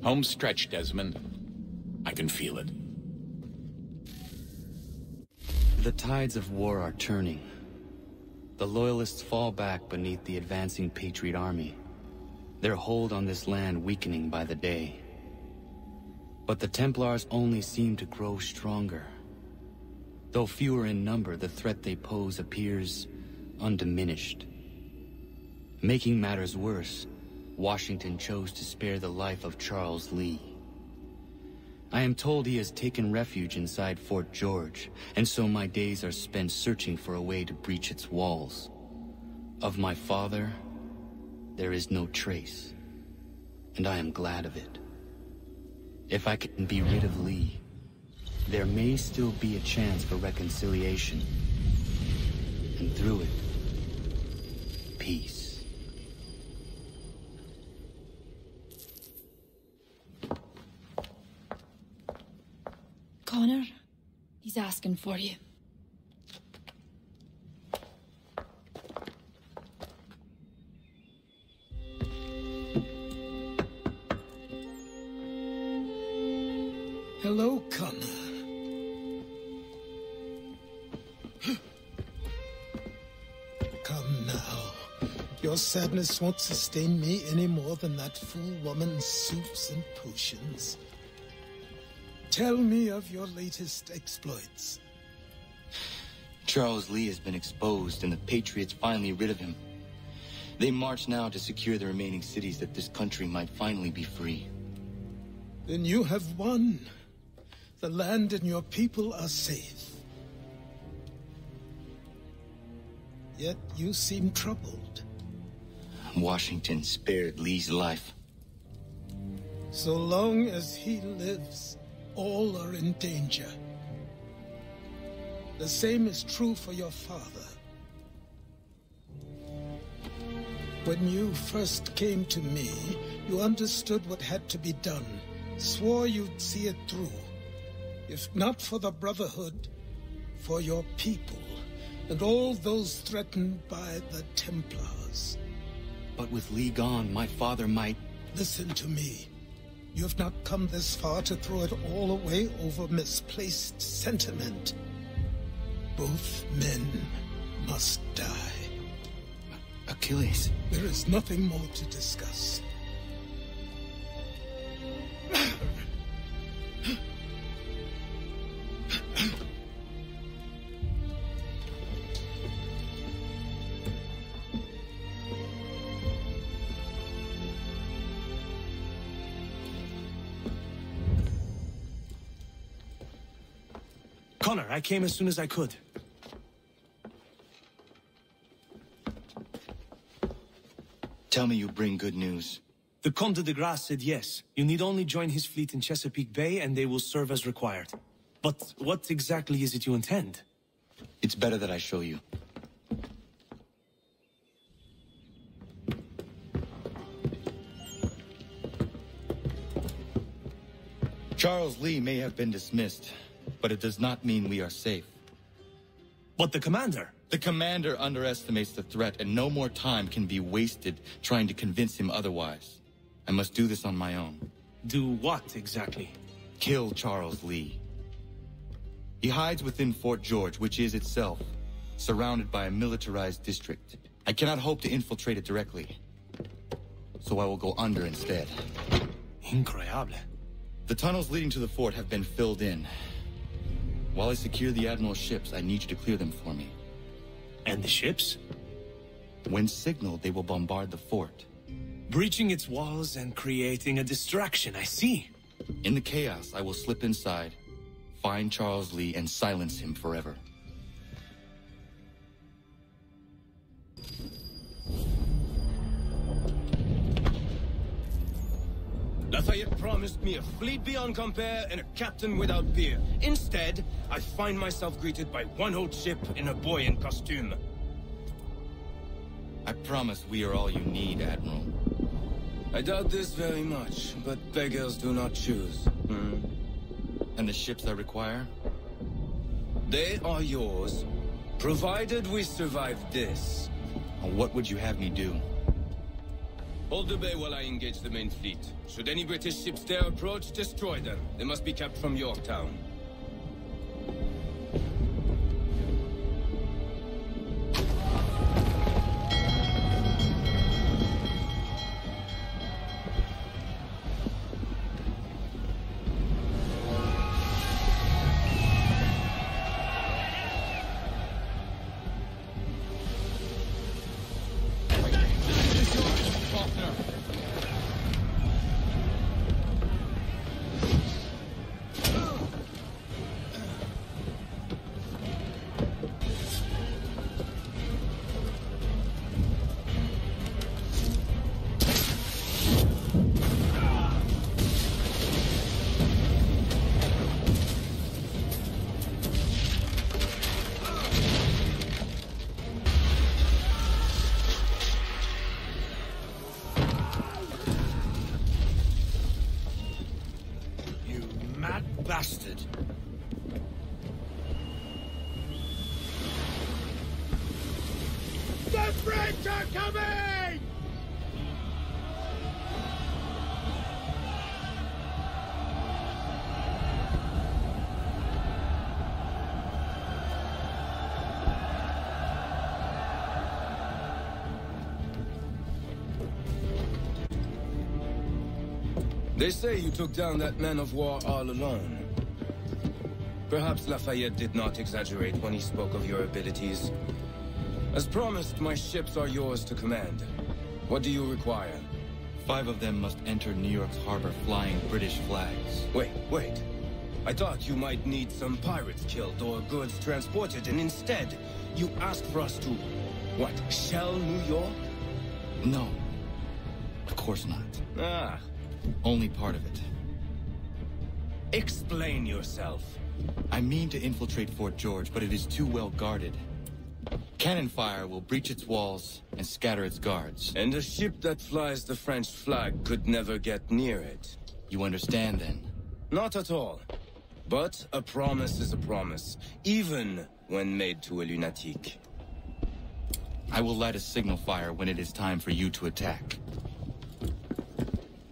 T: Home stretch, Desmond. I can feel it.
J: The tides of war are turning. The Loyalists fall back beneath the advancing Patriot army, their hold on this land weakening by the day. But the Templars only seem to grow stronger. Though fewer in number, the threat they pose appears undiminished. Making matters worse, Washington chose to spare the life of Charles Lee. I am told he has taken refuge inside Fort George, and so my days are spent searching for a way to breach its walls. Of my father, there is no trace, and I am glad of it. If I can be rid of Lee, there may still be a chance for reconciliation, and through it, peace.
U: Connor, he's asking for you.
A: Hello, Connor. Come now. Your sadness won't sustain me any more than that fool woman's soups and potions. Tell me of your latest exploits.
J: Charles Lee has been exposed, and the Patriots finally rid of him. They march now to secure the remaining cities that this country might finally be free.
A: Then you have won. The land and your people are safe. Yet you seem troubled.
J: Washington spared Lee's life.
A: So long as he lives, all are in danger. The same is true for your father. When you first came to me, you understood what had to be done, swore you'd see it through. If not for the Brotherhood, for your people, and all those threatened by the Templars.
J: But with Lee gone, my father might...
A: Listen to me. You have not come this far to throw it all away over misplaced sentiment. Both men must die.
J: Achilles.
A: There is nothing more to discuss.
H: Connor, I came as soon as I could.
J: Tell me you bring good news.
H: The Comte de Grasse said yes. You need only join his fleet in Chesapeake Bay and they will serve as required. But what exactly is it you intend?
J: It's better that I show you. Charles Lee may have been dismissed, but it does not mean we are safe.
H: But the commander?
J: The commander underestimates the threat, and no more time can be wasted trying to convince him otherwise. I must do this on my own.
H: Do what, exactly?
J: Kill Charles Lee. He hides within Fort George, which is itself surrounded by a militarized district. I cannot hope to infiltrate it directly, so I will go under instead.
H: Incroyable.
J: The tunnels leading to the fort have been filled in. While I secure the Admiral's ships, I need you to clear them for me.
H: And the ships?
J: When signaled, they will bombard the fort.
H: Breaching its walls and creating a distraction, I see.
J: In the chaos, I will slip inside, find Charles Lee, and silence him forever.
K: Lafayette promised me a fleet beyond compare and a captain without peer. Instead, I find myself greeted by one old ship in a boy in costume.
J: I promise we are all you need, Admiral.
K: I doubt this very much, but beggars do not choose.
J: And the ships I require?
K: They are yours, provided we survive this.
J: What would you have me do?
K: Hold the bay while I engage the main fleet. Should any British ships dare approach, destroy them. They must be kept from Yorktown.
H: Bastard.
D: The French are coming!
K: They say you took down that man of war all alone. Perhaps Lafayette did not exaggerate when he spoke of your abilities. As promised, my ships are yours to command. What do you require?
J: 5 of them must enter New York's harbor flying British flags.
K: Wait. I thought you might need some pirates killed or goods transported, and instead, you asked for us to, what, shell New York?
J: No. Of course not. Only part of it.
K: Explain yourself.
J: I mean to infiltrate Fort George, but it is too well guarded. Cannon fire will breach its walls and scatter its guards.
K: And a ship that flies the French flag could never get near it.
J: You understand, then?
K: Not at all. But a promise is a promise, even when made to a lunatic.
J: I will light a signal fire when it is time for you to attack.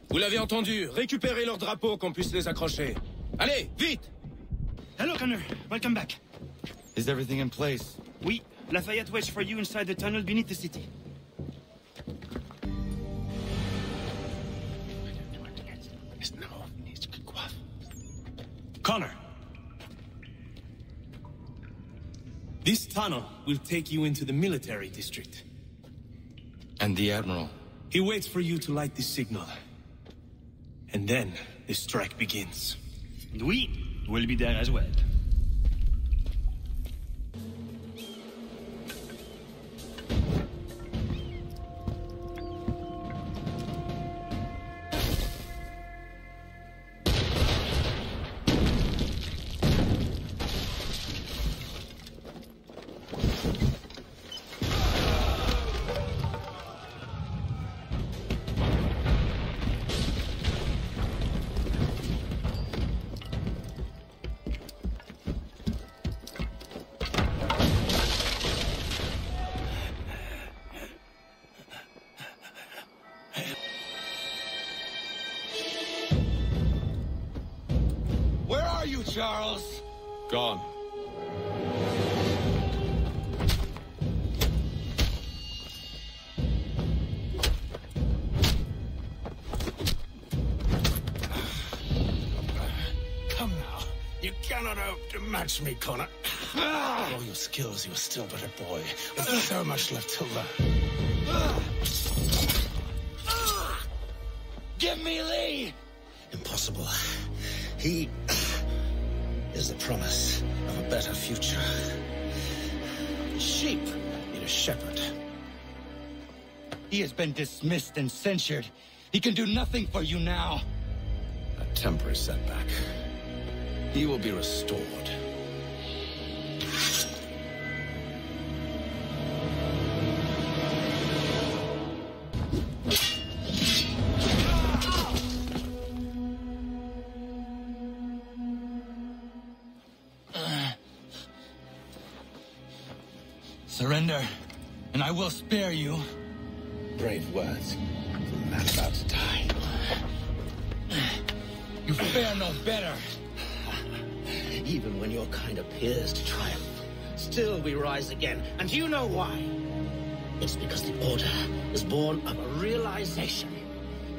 K: Vous l'avez entendu. Récupérez leurs drapeaux qu'on puisse les accrocher. Allez, vite!
O: Hello, Connor. Welcome back.
J: Is everything in place?
O: Oui. Lafayette waits for you inside the tunnel beneath the city.
H: Connor. This tunnel will take you into the military district.
J: And the Admiral?
H: He waits for you to light the signal. And then the strike begins.
O: And we will be there as well.
E: Charles.
C: Gone.
D: Come now. You cannot hope to match me, Connor. For all your skills, you're still but a boy. There's so much left to learn.
E: Give me Lee!
D: Impossible. He is the promise of a better future. Sheep need a shepherd.
E: He has been dismissed and censured. He can do nothing for you now.
D: A temporary setback. He will be restored.
E: Surrender, and I will spare you.
D: Brave words from a man about to die.
E: You fare no better.
D: Even when your kind appears to triumph, still we rise again. And you know why? It's because the Order is born of a realization.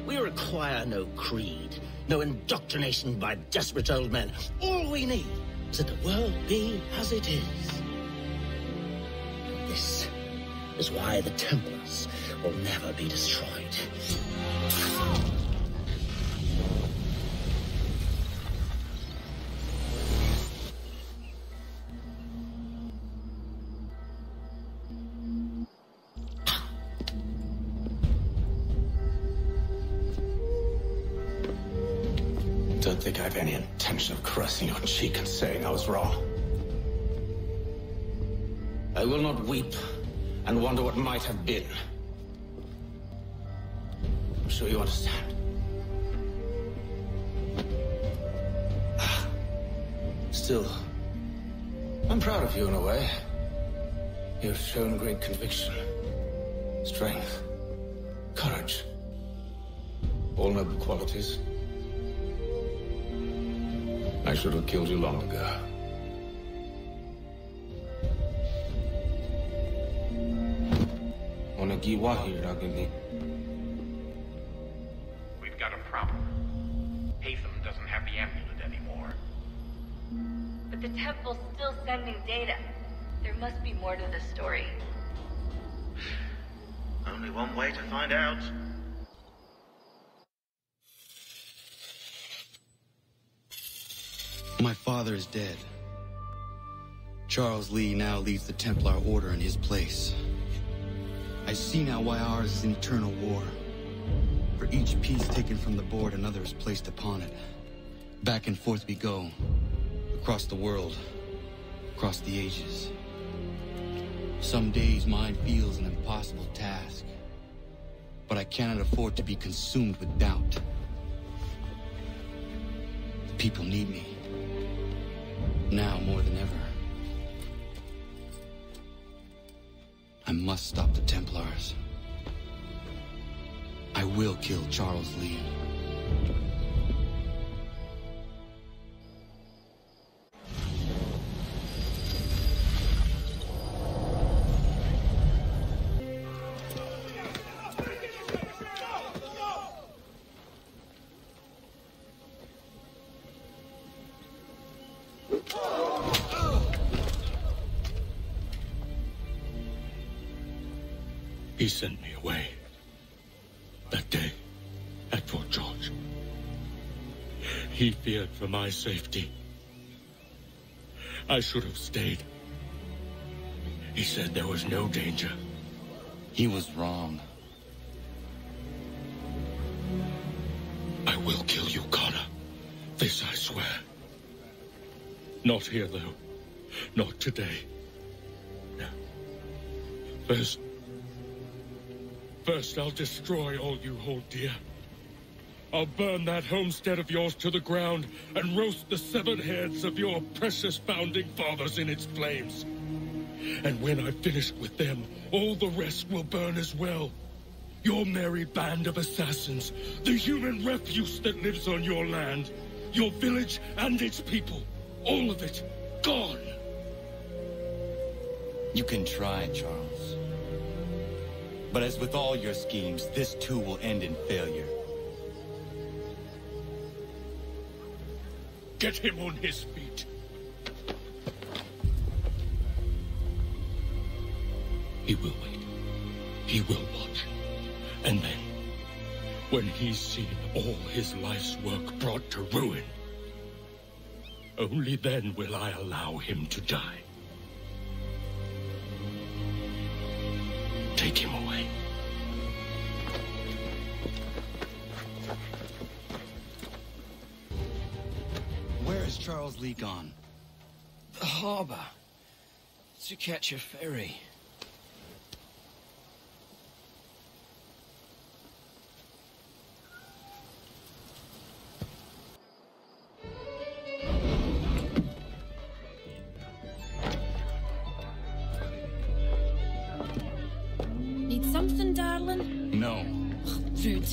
D: We require no creed, no indoctrination by desperate old men. All we need is that the world be as it is. This is why the Templars will never be destroyed. Don't think I have any intention of caressing your cheek and saying I was wrong. I will not weep and wonder what might have been. I'm sure you understand. Still, I'm proud of you in a way. You have shown great conviction, strength, courage. All noble qualities. I should have killed you long ago.
L: We've
T: got a problem. Haytham doesn't have the amulet anymore.
G: But the temple's still sending data. There must be more to the story.
W: Only one way to find out.
J: My father is dead. Charles Lee now leads the Templar Order in his place. I see now why ours is an eternal war. For each piece taken from the board, another is placed upon it. Back and forth we go. Across the world. Across the ages. Some days mine feels an impossible task. But I cannot afford to be consumed with doubt. The people need me. Now more than ever. I must stop the Templars. I will kill Charles Lee.
K: He sent me away. That day, at Fort George. He feared for my safety. I should have stayed. He said there was no danger.
J: He was wrong.
K: I will kill you, Connor. This I swear. Not here, though. Not today. No. First, I'll destroy all you hold dear. I'll burn that homestead of yours to the ground and roast the severed heads of your precious founding fathers in its flames. And when I've finished with them, all the rest will burn as well. Your merry band of assassins, the human refuse that lives on your land, your village and its people. All of it gone.
J: You can try, Charles. But as with all your schemes, this too will end in failure.
K: Get him on his feet. He will wait. He will watch. And then, when he's seen all his life's work brought to ruin, only then will I allow him to die. Take him away.
J: Where is Charles Lee gone?
B: The harbor. To catch a ferry.
U: Need something, darling?
J: No.
U: Rude.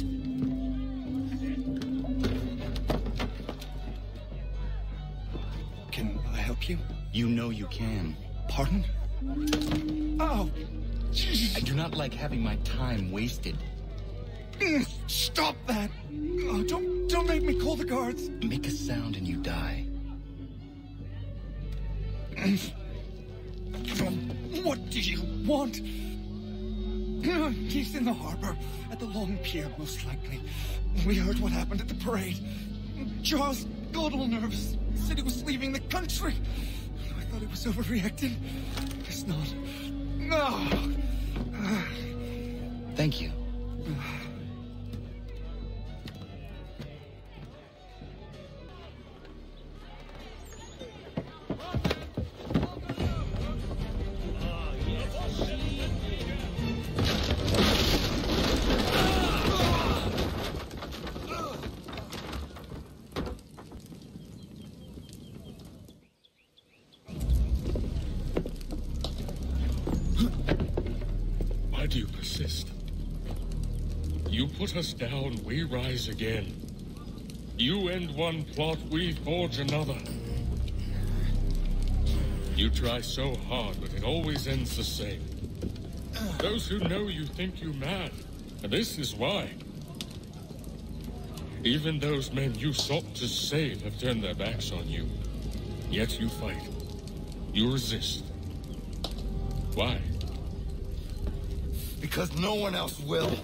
J: Can I help you? You know you can. Pardon?
N: Oh!
J: I do not like having my time wasted.
N: Stop that! Oh, don't make me call the guards.
J: Make a sound and you die.
N: What do you want? He's in the harbor, at the long pier, most likely. We heard what happened at the parade. Charles got all nervous, said he was leaving the country. I thought he was overreacting. Guess not. No.
J: Thank you.
K: Why do you persist? You put us down, we rise again. You end one plot, we forge another. You try so hard, but it always ends the same. Those who know you think you mad, and this is why. Even those men you sought to save have turned their backs on you. Yet you fight. You resist. Why?
N: Because no one else will.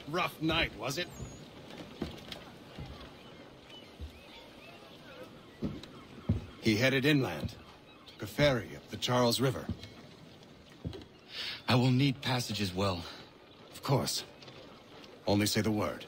E: Rough night, was it? He headed inland. Took a ferry up the Charles River.
J: I will need passage as well.
E: Of course. Only say the word.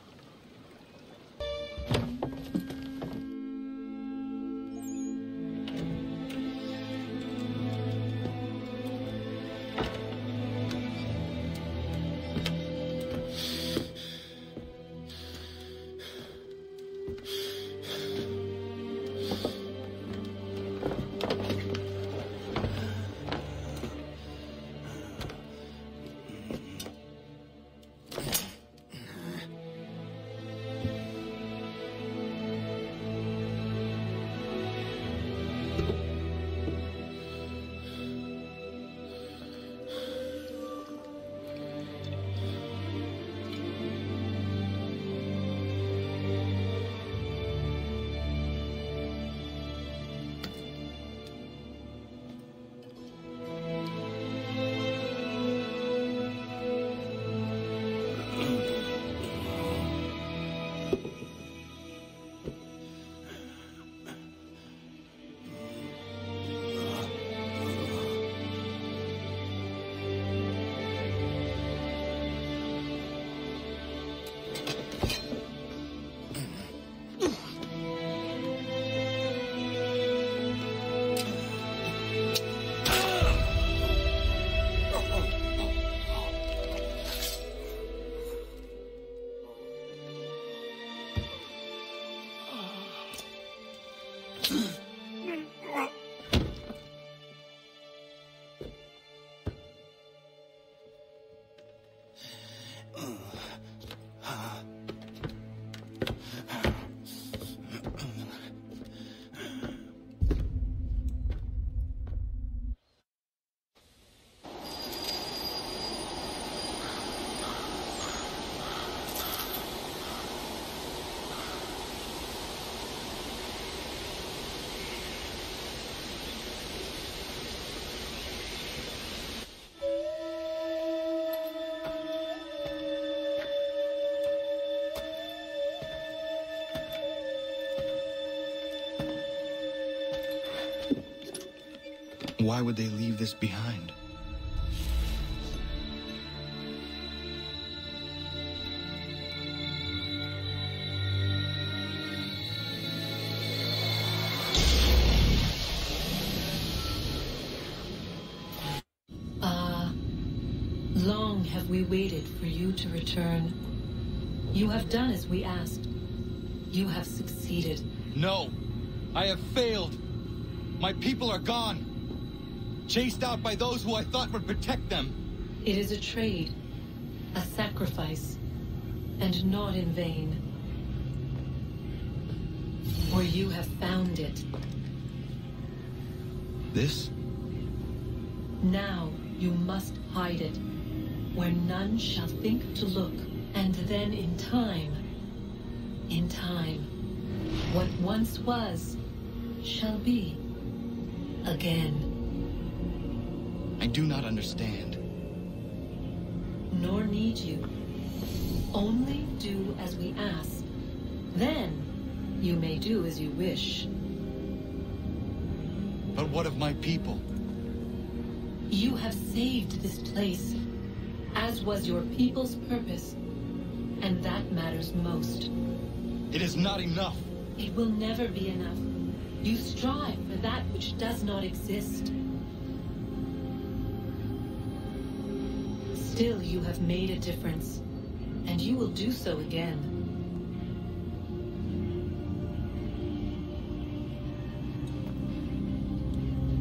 J: Why would they leave this behind?
P: Long have we waited for you to return. You have done as we asked. You have succeeded.
J: No! I have failed! My people are gone! Chased out by those who I thought would protect them.
P: It is a trade, a sacrifice, and not in vain. For you have found it.
J: This?
P: Now you must hide it, where none shall think to look, and then in time, what once was, shall be again.
J: I do not understand.
P: Nor need you. Only do as we ask. Then you may do as you wish.
J: But what of my people?
P: You have saved this place, as was your people's purpose, and that matters most.
J: It is not enough.
P: It will never be enough. You strive for that which does not exist. Still, you have made a difference, and you will do so again.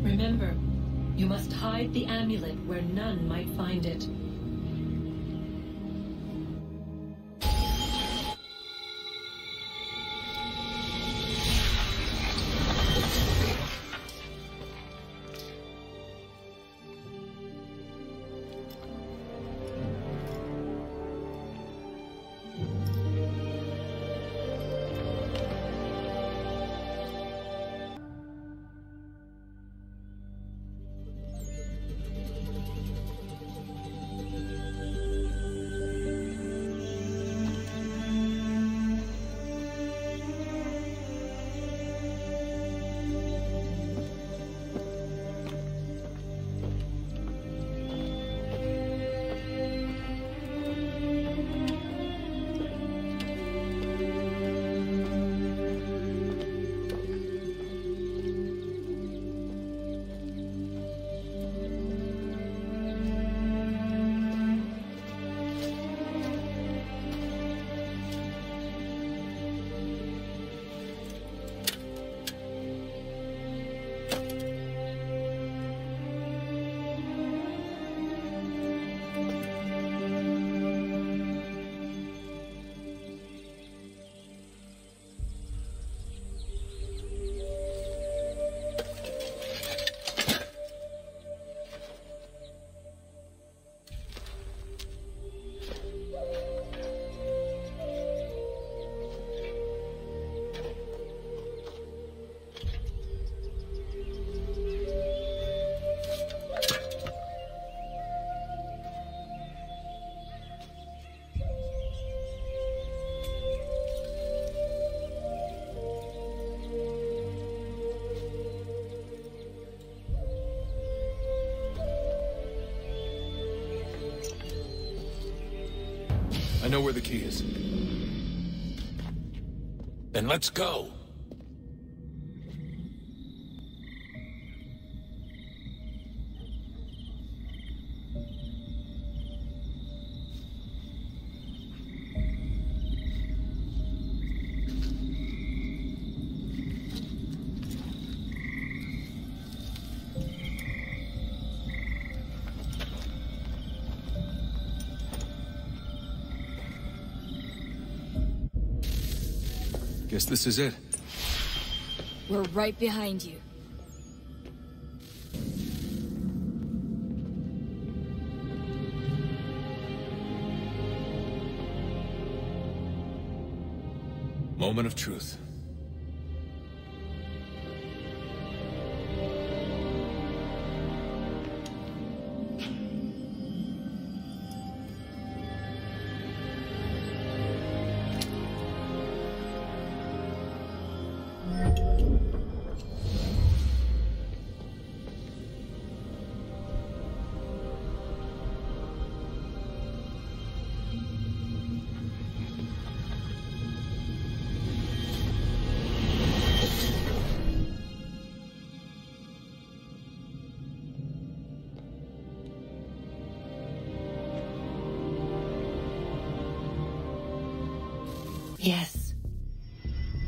P: Remember, you must hide the amulet where none might find it.
C: I know where the key is.
T: Then let's go.
C: Guess this is it.
U: We're right behind you.
C: Moment of truth.
P: Yes.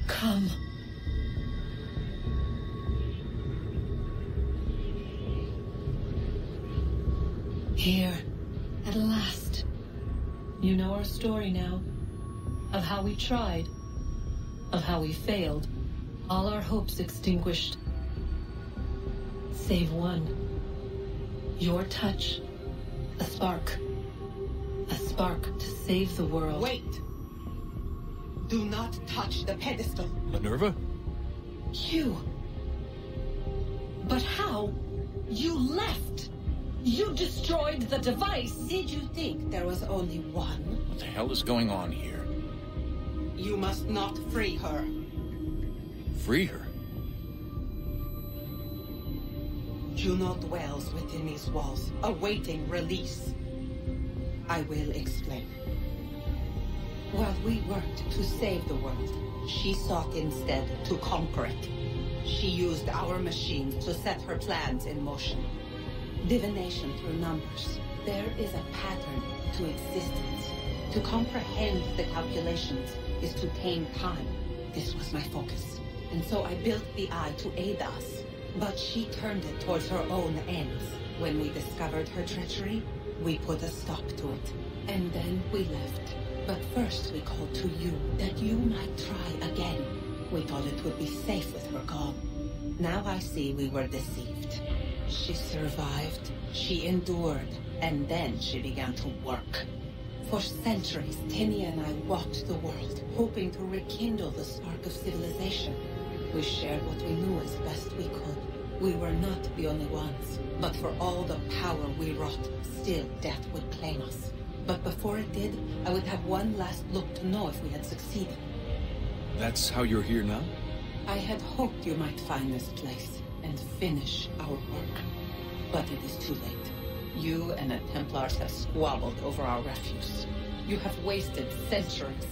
P: Come. Here, at last. You know our story now. Of how we tried. Of how we failed. All our hopes extinguished. Save one. Your touch. A spark. A spark to save the world.
I: Wait! Do not touch the pedestal.
C: Minerva?
P: You. But how? You left. You destroyed the device.
I: Did you think there was only one?
T: What the hell is going on here?
I: You must not free her.
C: Free her?
I: Juno dwells within these walls, awaiting release. I will explain. While we worked to save the world, she sought instead to conquer it. She used our machines to set her plans in motion. Divination through numbers. There is a pattern to existence. To comprehend the calculations is to tame time. This was my focus. And so I built the eye to aid us. But she turned it towards her own ends. When we discovered her treachery, we put a stop to it. And then we left. But first we called to you, that you might try again. We thought it would be safe with her gone. Now I see we were deceived. She survived, she endured, and then she began to work. For centuries, Tinny and I walked the world, hoping to rekindle the spark of civilization. We shared what we knew as best we could. We were not the only ones, but for all the power we wrought, still death would claim us. But before it did, I would have one last look to know if we had succeeded.
C: That's how you're here now?
I: I had hoped you might find this place and finish our work. But it is too late. You and the Templars have squabbled over our refuse. You have wasted centuries,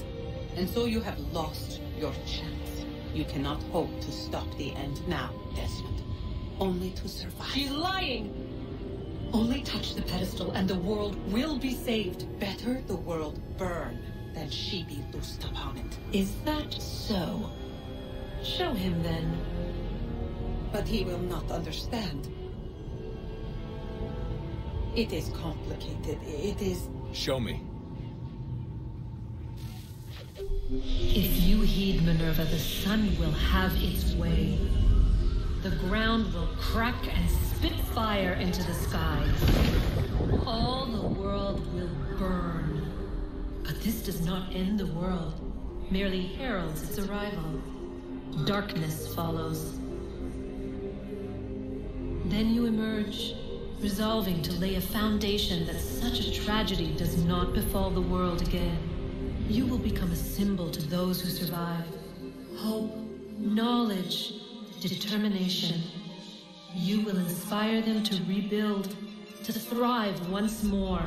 I: and so you have lost your chance. You cannot hope to stop the end now, Desmond. Only to survive.
P: She's lying! Only touch the pedestal and the world will be saved.
I: Better the world burn than she be loosed upon it.
P: Is that so? Show him then.
I: But he will not understand. It is complicated. It is...
C: Show me.
P: If you heed Minerva, the sun will have its way. The ground will crack and spit fire into the skies. All the world will burn. But this does not end the world, merely heralds its arrival. Darkness follows. Then you emerge, resolving to lay a foundation that such a tragedy does not befall the world again. You will become a symbol to those who survive. Hope, knowledge, determination. You will inspire them to rebuild, to thrive once more.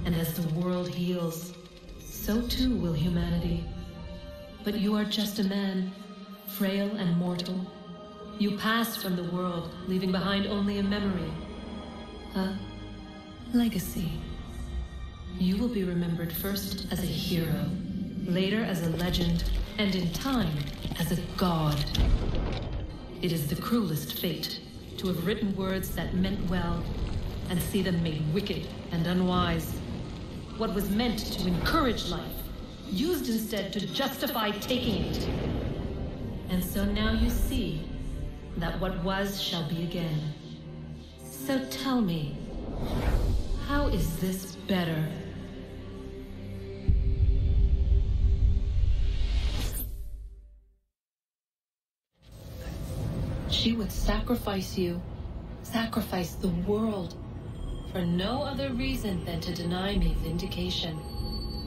P: And as the world heals, so too will humanity. But you are just a man, frail and mortal. You pass from the world, leaving behind only a memory. A legacy. You will be remembered first as a hero, later as a legend, and in time as a god. It is the cruelest fate to have written words that meant well and see them made wicked and unwise. What was meant to encourage life, used instead to justify taking it. And so now you see that what was shall be again. So tell me, how is this better? She would sacrifice you, sacrifice the world, for no other reason than to deny me vindication.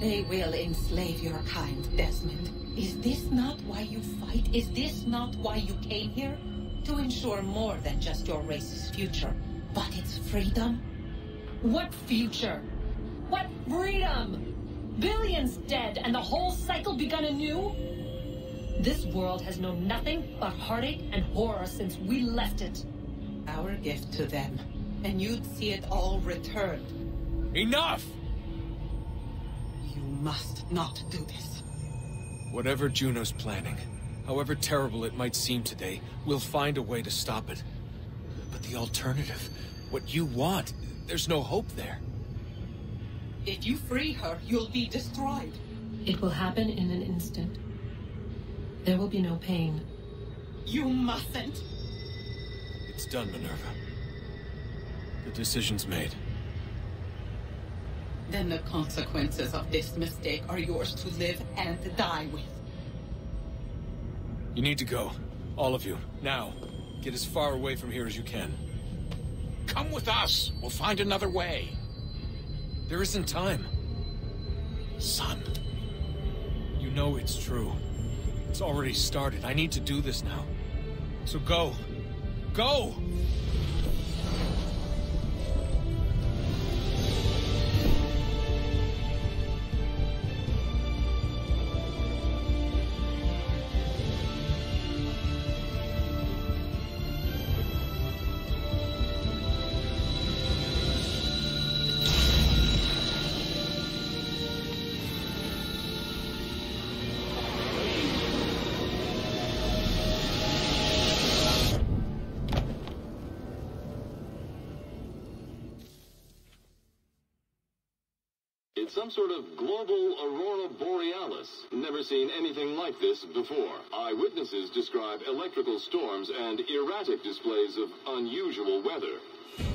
I: They will enslave your kind, Desmond. Is this not why you fight? Is this not why you came here? To ensure more than just your race's future, but its freedom?
P: What future? What freedom? Billions dead and the whole cycle begun anew? This world has known nothing but heartache and horror since we left it.
I: Our gift to them, and you'd see it all returned.
C: Enough!
I: You must not do this.
C: Whatever Juno's planning, however terrible it might seem today, we'll find a way to stop it. But the alternative, what you want, there's no hope there.
I: If you free her, you'll be destroyed.
P: It will happen in an instant. There will be no pain.
I: You mustn't.
C: It's done, Minerva. The decision's made.
I: Then the consequences of this mistake are yours to live and die with.
C: You need to go. All of you. Now. Get as far away from here as you can.
T: Come with us. We'll find another way.
C: There isn't time. Son. You know it's true. It's already started. I need to do this now. So go. Go!
F: It's some sort of global aurora borealis. Never seen anything like this before. Eyewitnesses describe electrical storms and erratic displays of unusual weather.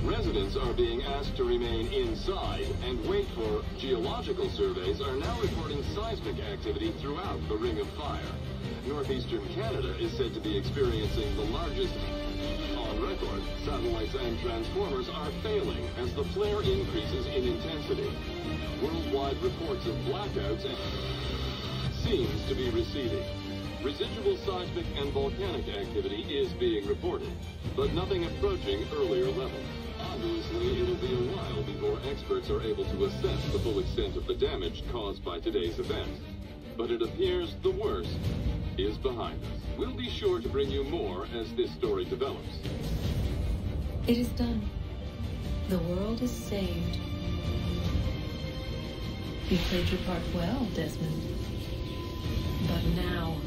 F: Residents are being asked to remain inside and wait for geological surveys are now reporting seismic activity throughout the Ring of Fire. Northeastern Canada is said to be experiencing the largest on record. Satellites and transformers are failing as the flare increases in intensity. Worldwide reports of blackouts seems to be receding. Residual seismic and volcanic activity is being reported, but nothing approaching earlier levels. Obviously, it'll be a while before experts are able to assess the full extent of the damage caused by today's event. But it appears the worst is behind us. We'll be sure to bring you more as this story develops.
P: It is done. The world is saved. You played your part well, Desmond. But now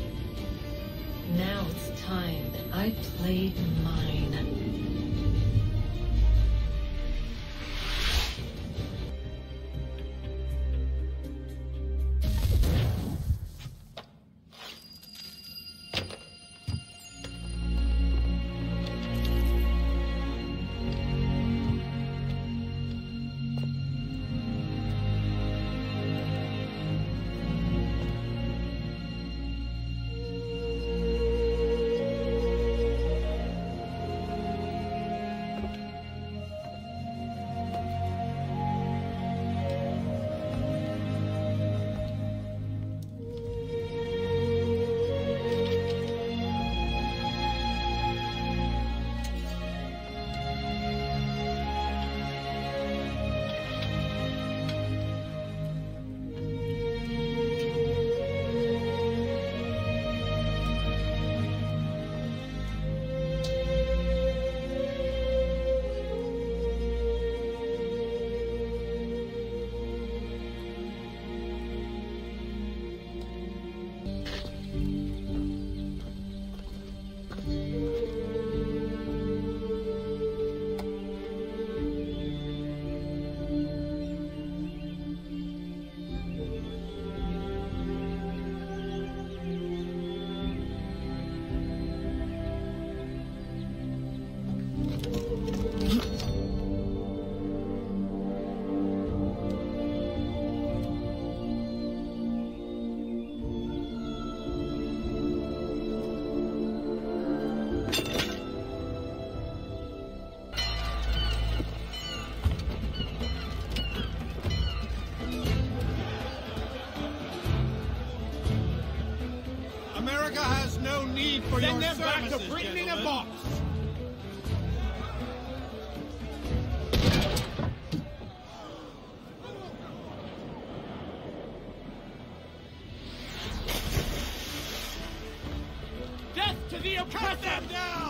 P: it's time that I played mine.
H: For
Q: Send
H: your
Q: them back to
H: services,
Q: Britain in a
H: gentlemen.
Q: box! Death to the oppressor! Cut them down!